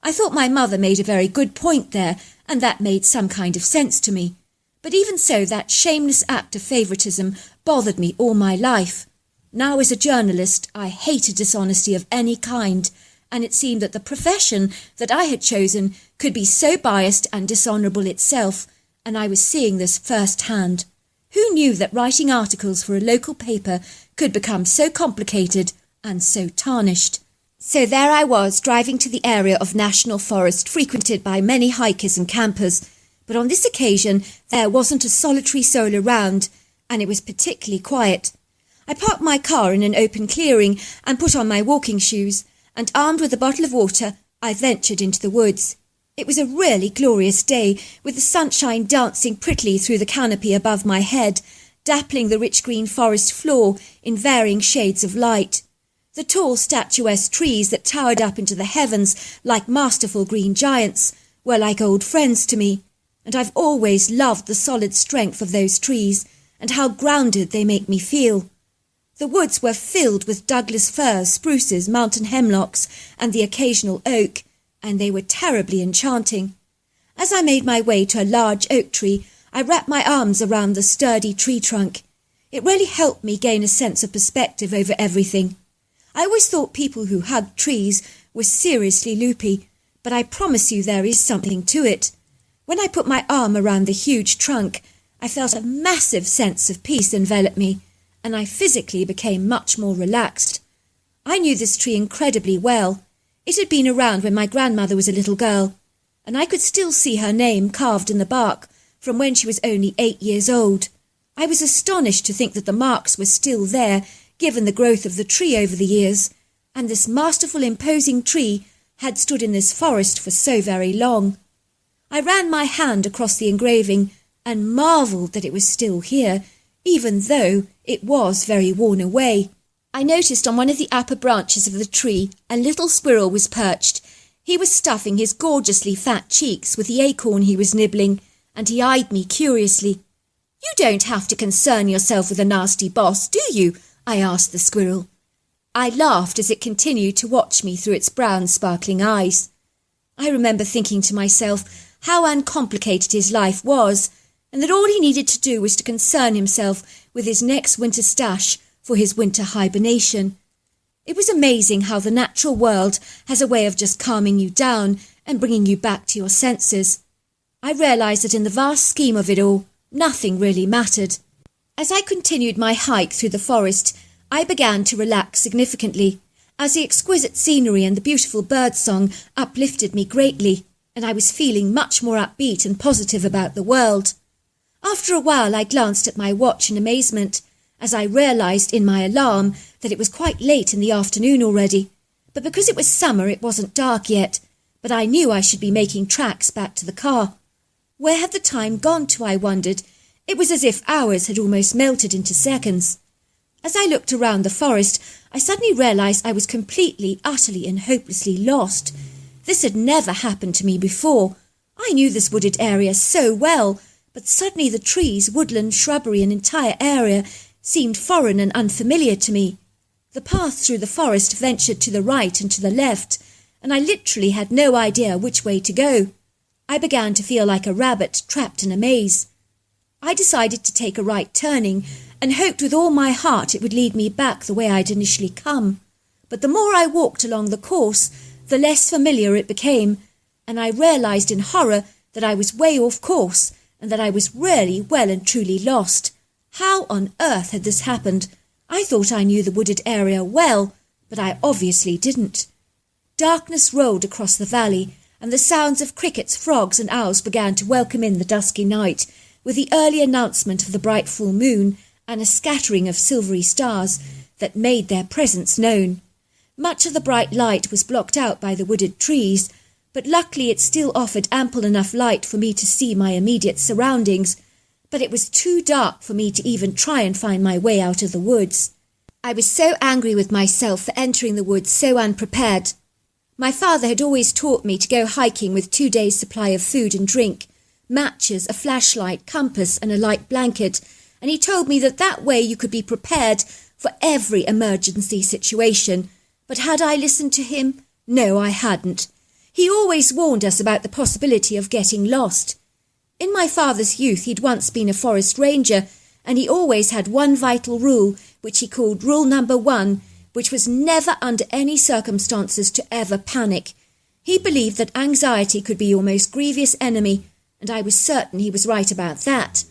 I thought my mother made a very good point there, and that made some kind of sense to me. But even so, that shameless act of favouritism bothered me all my life. Now, as a journalist, I hated dishonesty of any kind, and it seemed that the profession that I had chosen could be so biased and dishonourable itself, and I was seeing this first-hand. Who knew that writing articles for a local paper could become so complicated and so tarnished? So there I was, driving to the area of national forest frequented by many hikers and campers, but on this occasion there wasn't a solitary soul around, and it was particularly quiet. I parked my car in an open clearing and put on my walking shoes, and armed with a bottle of water, I ventured into the woods. It was a really glorious day, with the sunshine dancing prettily through the canopy above my head, dappling the rich green forest floor in varying shades of light. The tall statuesque trees that towered up into the heavens like masterful green giants were like old friends to me, and I've always loved the solid strength of those trees and how grounded they make me feel. The woods were filled with Douglas firs, spruces, mountain hemlocks, and the occasional oak, and they were terribly enchanting. As I made my way to a large oak tree, I wrapped my arms around the sturdy tree trunk. It really helped me gain a sense of perspective over everything. I always thought people who hugged trees were seriously loopy, but I promise you there is something to it. When I put my arm around the huge trunk, I felt a massive sense of peace envelop me, and I physically became much more relaxed. I knew this tree incredibly well. It had been around when my grandmother was a little girl, and I could still see her name carved in the bark from when she was only 8 years old. I was astonished to think that the marks were still there, given the growth of the tree over the years, and this masterful, imposing tree had stood in this forest for so very long. I ran my hand across the engraving and marvelled that it was still here, even though it was very worn away. I noticed on one of the upper branches of the tree a little squirrel was perched. He was stuffing his gorgeously fat cheeks with the acorn he was nibbling, and he eyed me curiously. "You don't have to concern yourself with a nasty boss, do you?" I asked the squirrel. I laughed as it continued to watch me through its brown, sparkling eyes. I remember thinking to myself how uncomplicated his life was, and that all he needed to do was to concern himself with his next winter stash for his winter hibernation. It was amazing how the natural world has a way of just calming you down and bringing you back to your senses. I realised that in the vast scheme of it all, nothing really mattered. As I continued my hike through the forest, I began to relax significantly, as the exquisite scenery and the beautiful birdsong uplifted me greatly, and I was feeling much more upbeat and positive about the world. After a while I glanced at my watch in amazement, as I realised in my alarm that it was quite late in the afternoon already, but because it was summer it wasn't dark yet, but I knew I should be making tracks back to the car. Where had the time gone to, I wondered? It was as if hours had almost melted into seconds. As I looked around the forest, I suddenly realised I was completely, utterly and hopelessly lost. This had never happened to me before. I knew this wooded area so well, but suddenly the trees, woodland, shrubbery and entire area seemed foreign and unfamiliar to me. The path through the forest ventured to the right and to the left, and I literally had no idea which way to go. I began to feel like a rabbit trapped in a maze. I decided to take a right turning and hoped with all my heart it would lead me back the way I'd initially come. But the more I walked along the course, the less familiar it became, and I realised in horror that I was way off course and that I was really well and truly lost. How on earth had this happened? I thought I knew the wooded area well, but I obviously didn't. Darkness rolled across the valley, and the sounds of crickets, frogs and owls began to welcome in the dusky night, with the early announcement of the bright full moon and a scattering of silvery stars that made their presence known. Much of the bright light was blocked out by the wooded trees, but luckily it still offered ample enough light for me to see my immediate surroundings, but it was too dark for me to even try and find my way out of the woods. I was so angry with myself for entering the woods so unprepared. My father had always taught me to go hiking with 2 days' supply of food and drink, matches, a flashlight, compass and a light blanket, and he told me that way you could be prepared for every emergency situation. But had I listened to him? No, I hadn't. He always warned us about the possibility of getting lost. In my father's youth he'd once been a forest ranger, and he always had one vital rule, which he called Rule Number 1, which was never under any circumstances to ever panic. He believed that anxiety could be your most grievous enemy, and I was certain he was right about that.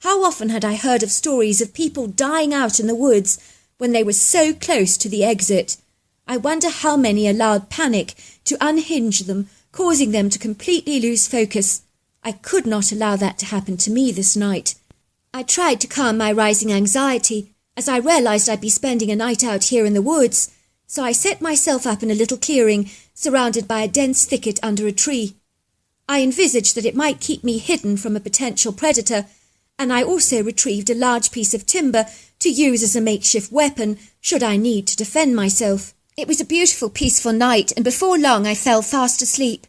How often had I heard of stories of people dying out in the woods when they were so close to the exit? I wonder how many allowed panic to unhinge them, causing them to completely lose focus. I could not allow that to happen to me this night. I tried to calm my rising anxiety, as I realised I'd be spending a night out here in the woods, So I set myself up in a little clearing, surrounded by a dense thicket under a tree. I envisaged that it might keep me hidden from a potential predator, and I also retrieved a large piece of timber to use as a makeshift weapon should I need to defend myself. It was a beautiful, peaceful night, and before long I fell fast asleep.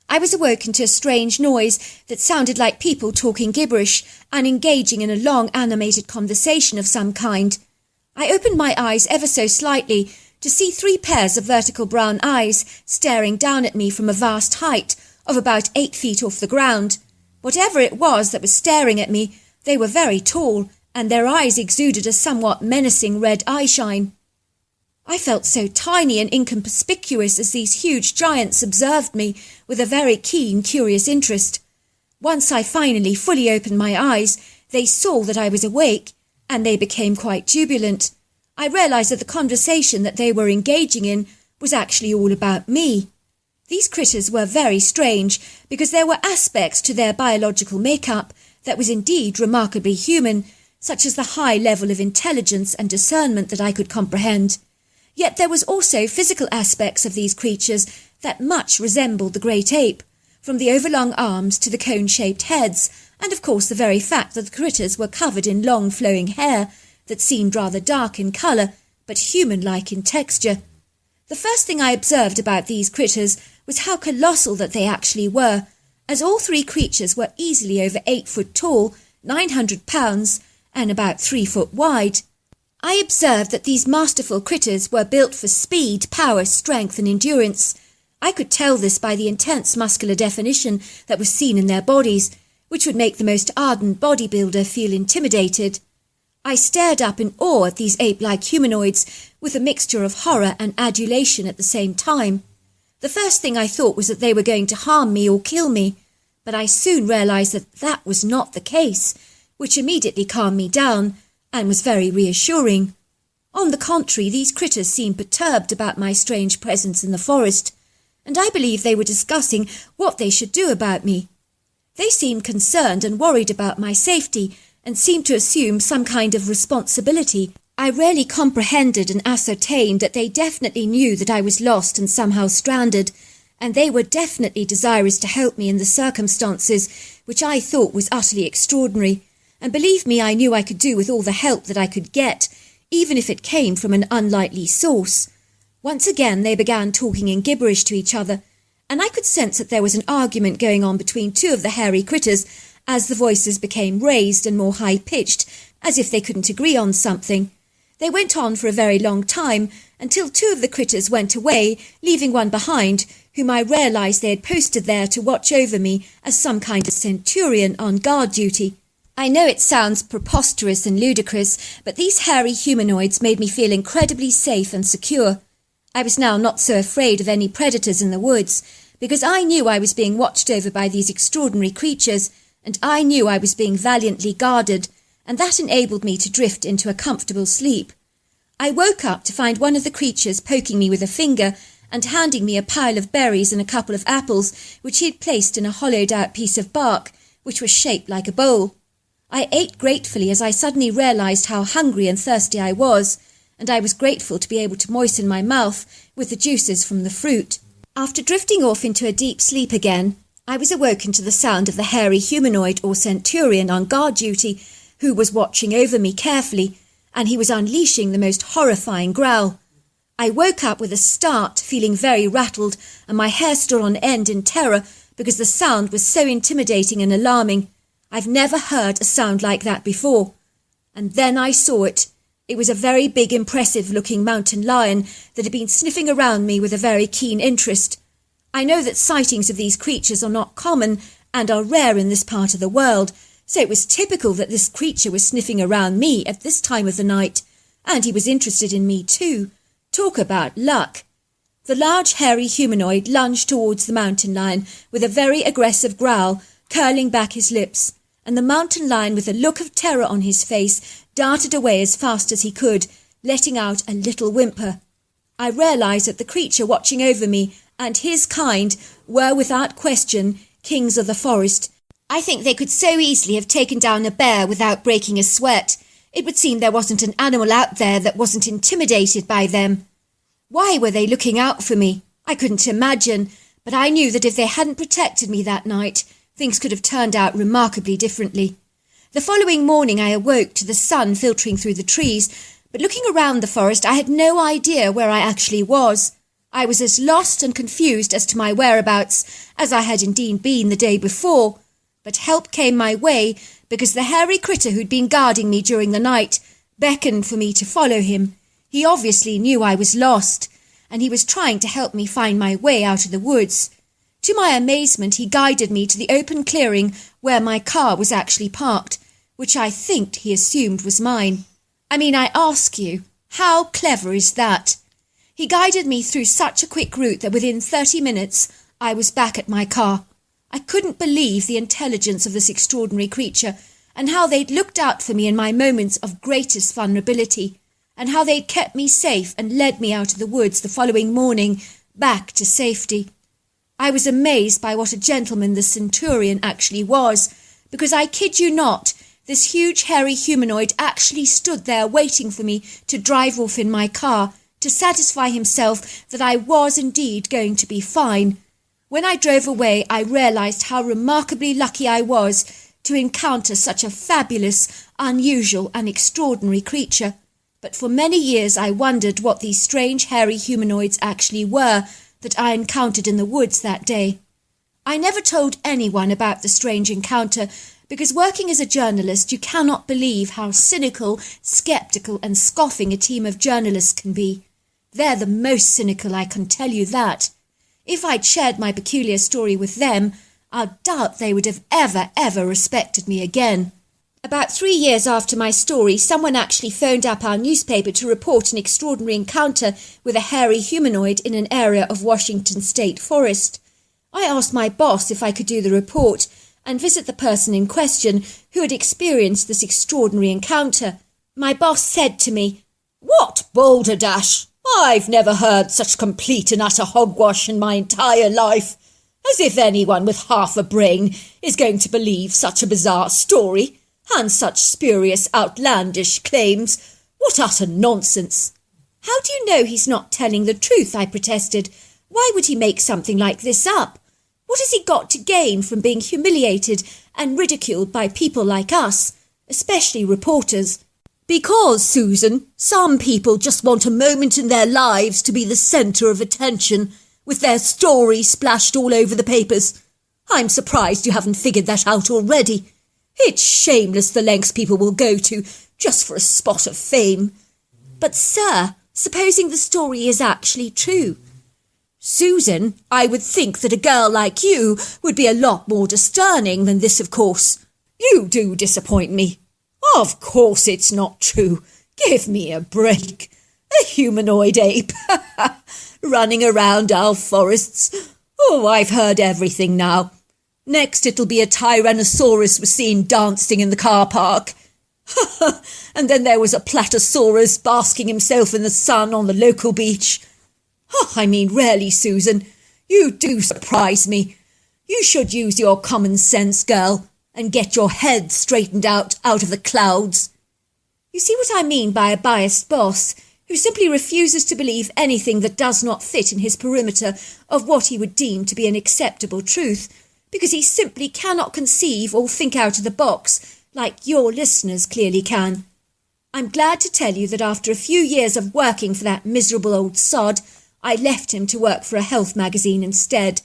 I was awoken to a strange noise that sounded like people talking gibberish and engaging in a long animated conversation of some kind. I opened my eyes ever so slightly to see 3 pairs of vertical brown eyes staring down at me from a vast height of about 8 feet off the ground. Whatever it was that was staring at me, they were very tall, and their eyes exuded a somewhat menacing red eyeshine. I felt so tiny and inconspicuous as these huge giants observed me with a very keen, curious interest. Once I finally fully opened my eyes, they saw that I was awake, and they became quite jubilant. I realised that the conversation that they were engaging in was actually all about me. These critters were very strange because there were aspects to their biological makeup that was indeed remarkably human, such as the high level of intelligence and discernment that I could comprehend. Yet there was also physical aspects of these creatures that much resembled the great ape, from the overlong arms to the cone-shaped heads, and of course the very fact that the critters were covered in long flowing hair that seemed rather dark in colour, but human-like in texture. The first thing I observed about these critters was how colossal that they actually were, as all 3 creatures were easily over 8 foot tall, 900 pounds, and about 3 foot wide. I observed that these masterful critters were built for speed, power, strength, and endurance. I could tell this by the intense muscular definition that was seen in their bodies, which would make the most ardent bodybuilder feel intimidated. I stared up in awe at these ape-like humanoids, with a mixture of horror and adulation at the same time. The first thing I thought was that they were going to harm me or kill me, but I soon realised that that was not the case, which immediately calmed me down and was very reassuring. On the contrary, these critters seemed perturbed about my strange presence in the forest, and I believe they were discussing what they should do about me. They seemed concerned and worried about my safety, and seemed to assume some kind of responsibility. I rarely comprehended and ascertained that they definitely knew that I was lost and somehow stranded, and they were definitely desirous to help me in the circumstances, which I thought was utterly extraordinary, and believe me, I knew I could do with all the help that I could get, even if it came from an unlikely source. Once again they began talking in gibberish to each other, and I could sense that there was an argument going on between 2 of the hairy critters, as the voices became raised and more high-pitched, as if they couldn't agree on something. They went on for a very long time, until 2 of the critters went away, leaving one behind, whom I realised they had posted there to watch over me as some kind of centurion on guard duty. I know it sounds preposterous and ludicrous, but these hairy humanoids made me feel incredibly safe and secure. I was now not so afraid of any predators in the woods, because I knew I was being watched over by these extraordinary creatures, and I knew I was being valiantly guarded, and that enabled me to drift into a comfortable sleep. I woke up to find one of the creatures poking me with a finger and handing me a pile of berries and a couple of apples, which he had placed in a hollowed-out piece of bark, which was shaped like a bowl. I ate gratefully as I suddenly realised how hungry and thirsty I was, and I was grateful to be able to moisten my mouth with the juices from the fruit. After drifting off into a deep sleep again, I was awoken to the sound of the hairy humanoid or centurion on guard duty, who was watching over me carefully, and he was unleashing the most horrifying growl. I woke up with a start, feeling very rattled, and my hair stood on end in terror because the sound was so intimidating and alarming. I've never heard a sound like that before. And then I saw it. It was a very big, impressive-looking mountain lion that had been sniffing around me with a very keen interest. I know that sightings of these creatures are not common and are rare in this part of the world, so it was typical that this creature was sniffing around me at this time of the night, and he was interested in me too. Talk about luck. The large hairy humanoid lunged towards the mountain lion with a very aggressive growl, curling back his lips, and the mountain lion, with a look of terror on his face, darted away as fast as he could, letting out a little whimper. I realised that the creature watching over me and his kind were, without question, kings of the forest. I think they could so easily have taken down a bear without breaking a sweat. It would seem there wasn't an animal out there that wasn't intimidated by them. Why were they looking out for me? I couldn't imagine, but I knew that if they hadn't protected me that night, things could have turned out remarkably differently. The following morning I awoke to the sun filtering through the trees, but looking around the forest I had no idea where I actually was. I was as lost and confused as to my whereabouts as I had indeed been the day before, but help came my way because the hairy critter who'd been guarding me during the night beckoned for me to follow him. He obviously knew I was lost, and he was trying to help me find my way out of the woods. To my amazement, he guided me to the open clearing where my car was actually parked, which I think he assumed was mine. I mean, I ask you, how clever is that? He guided me through such a quick route that within 30 minutes I was back at my car. I couldn't believe the intelligence of this extraordinary creature, and how they'd looked out for me in my moments of greatest vulnerability, and how they'd kept me safe and led me out of the woods the following morning, back to safety. I was amazed by what a gentleman the centurion actually was, because I kid you not, this huge hairy humanoid actually stood there waiting for me to drive off in my car, to satisfy himself that I was indeed going to be fine. When I drove away, I realised how remarkably lucky I was to encounter such a fabulous, unusual and extraordinary creature. But for many years I wondered what these strange hairy humanoids actually were that I encountered in the woods that day. I never told anyone about the strange encounter because working as a journalist you cannot believe how cynical, sceptical and scoffing a team of journalists can be. They're the most cynical, I can tell you that. If I'd shared my peculiar story with them, I doubt they would have ever respected me again. About 3 years after my story, someone actually phoned up our newspaper to report an extraordinary encounter with a hairy humanoid in an area of Washington State Forest. I asked my boss if I could do the report and visit the person in question who had experienced this extraordinary encounter. My boss said to me, "What balderdash! I've never heard such complete and utter hogwash in my entire life. As if anyone with half a brain is going to believe such a bizarre story, and such spurious, outlandish claims. What utter nonsense!" "How do you know he's not telling the truth?" I protested. "Why would he make something like this up? What has he got to gain from being humiliated and ridiculed by people like us, especially reporters?" "Because, Susan, some people just want a moment in their lives to be the centre of attention, with their story splashed all over the papers. I'm surprised you haven't figured that out already. It's shameless the lengths people will go to just for a spot of fame." "But, sir, supposing the story is actually true?" "Susan, I would think that a girl like you would be a lot more discerning than this, of course. You do disappoint me. Of course it's not true. Give me a break. A humanoid ape, running around our forests. Oh, I've heard everything now. Next it'll be a Tyrannosaurus was seen dancing in the car park. And then there was a Platysaurus basking himself in the sun on the local beach. Oh, I mean, really, Susan, you do surprise me. You should use your common sense, girl, and get your head straightened out of the clouds." You see what I mean by a biased boss, who simply refuses to believe anything that does not fit in his perimeter of what he would deem to be an acceptable truth, because he simply cannot conceive or think out of the box like your listeners clearly can. I'm glad to tell you that after a few years of working for that miserable old sod, I left him to work for a health magazine instead,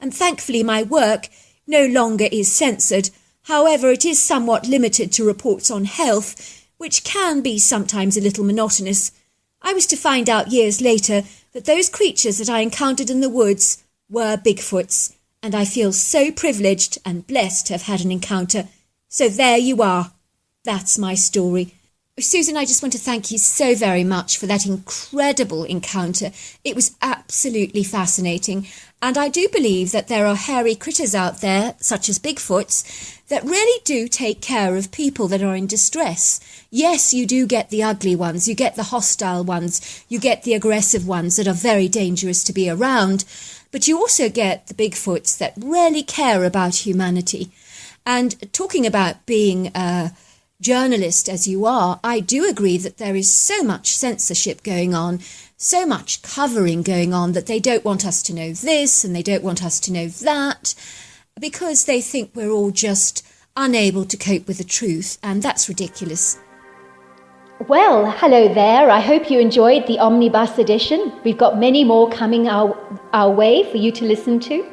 and thankfully my work no longer is censored. However, it is somewhat limited to reports on health, which can be sometimes a little monotonous. I was to find out years later that those creatures that I encountered in the woods were Bigfoots, and I feel so privileged and blessed to have had an encounter. So there you are. That's my story. Susan, I just want to thank you so very much for that incredible encounter. It was absolutely fascinating. And I do believe that there are hairy critters out there, such as Bigfoots, that really do take care of people that are in distress. Yes, you do get the ugly ones, you get the hostile ones, you get the aggressive ones that are very dangerous to be around, but you also get the Bigfoots that really care about humanity. And talking about being journalist as you are, I do agree that there is so much censorship going on, so much covering going on, that they don't want us to know this and they don't want us to know that, because they think we're all just unable to cope with the truth, and that's ridiculous. Well, hello there. I hope you enjoyed the Omnibus edition. We've got many more coming our way for you to listen to.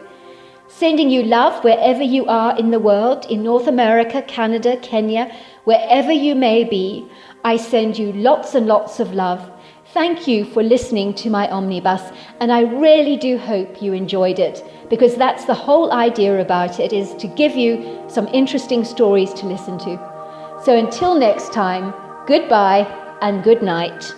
Sending you love wherever you are in the world, in North America, Canada, Kenya, wherever you may be. I send you lots and lots of love. Thank you for listening to my Omnibus, and I really do hope you enjoyed it, because that's the whole idea about it, is to give you some interesting stories to listen to. So until next time, goodbye and good night.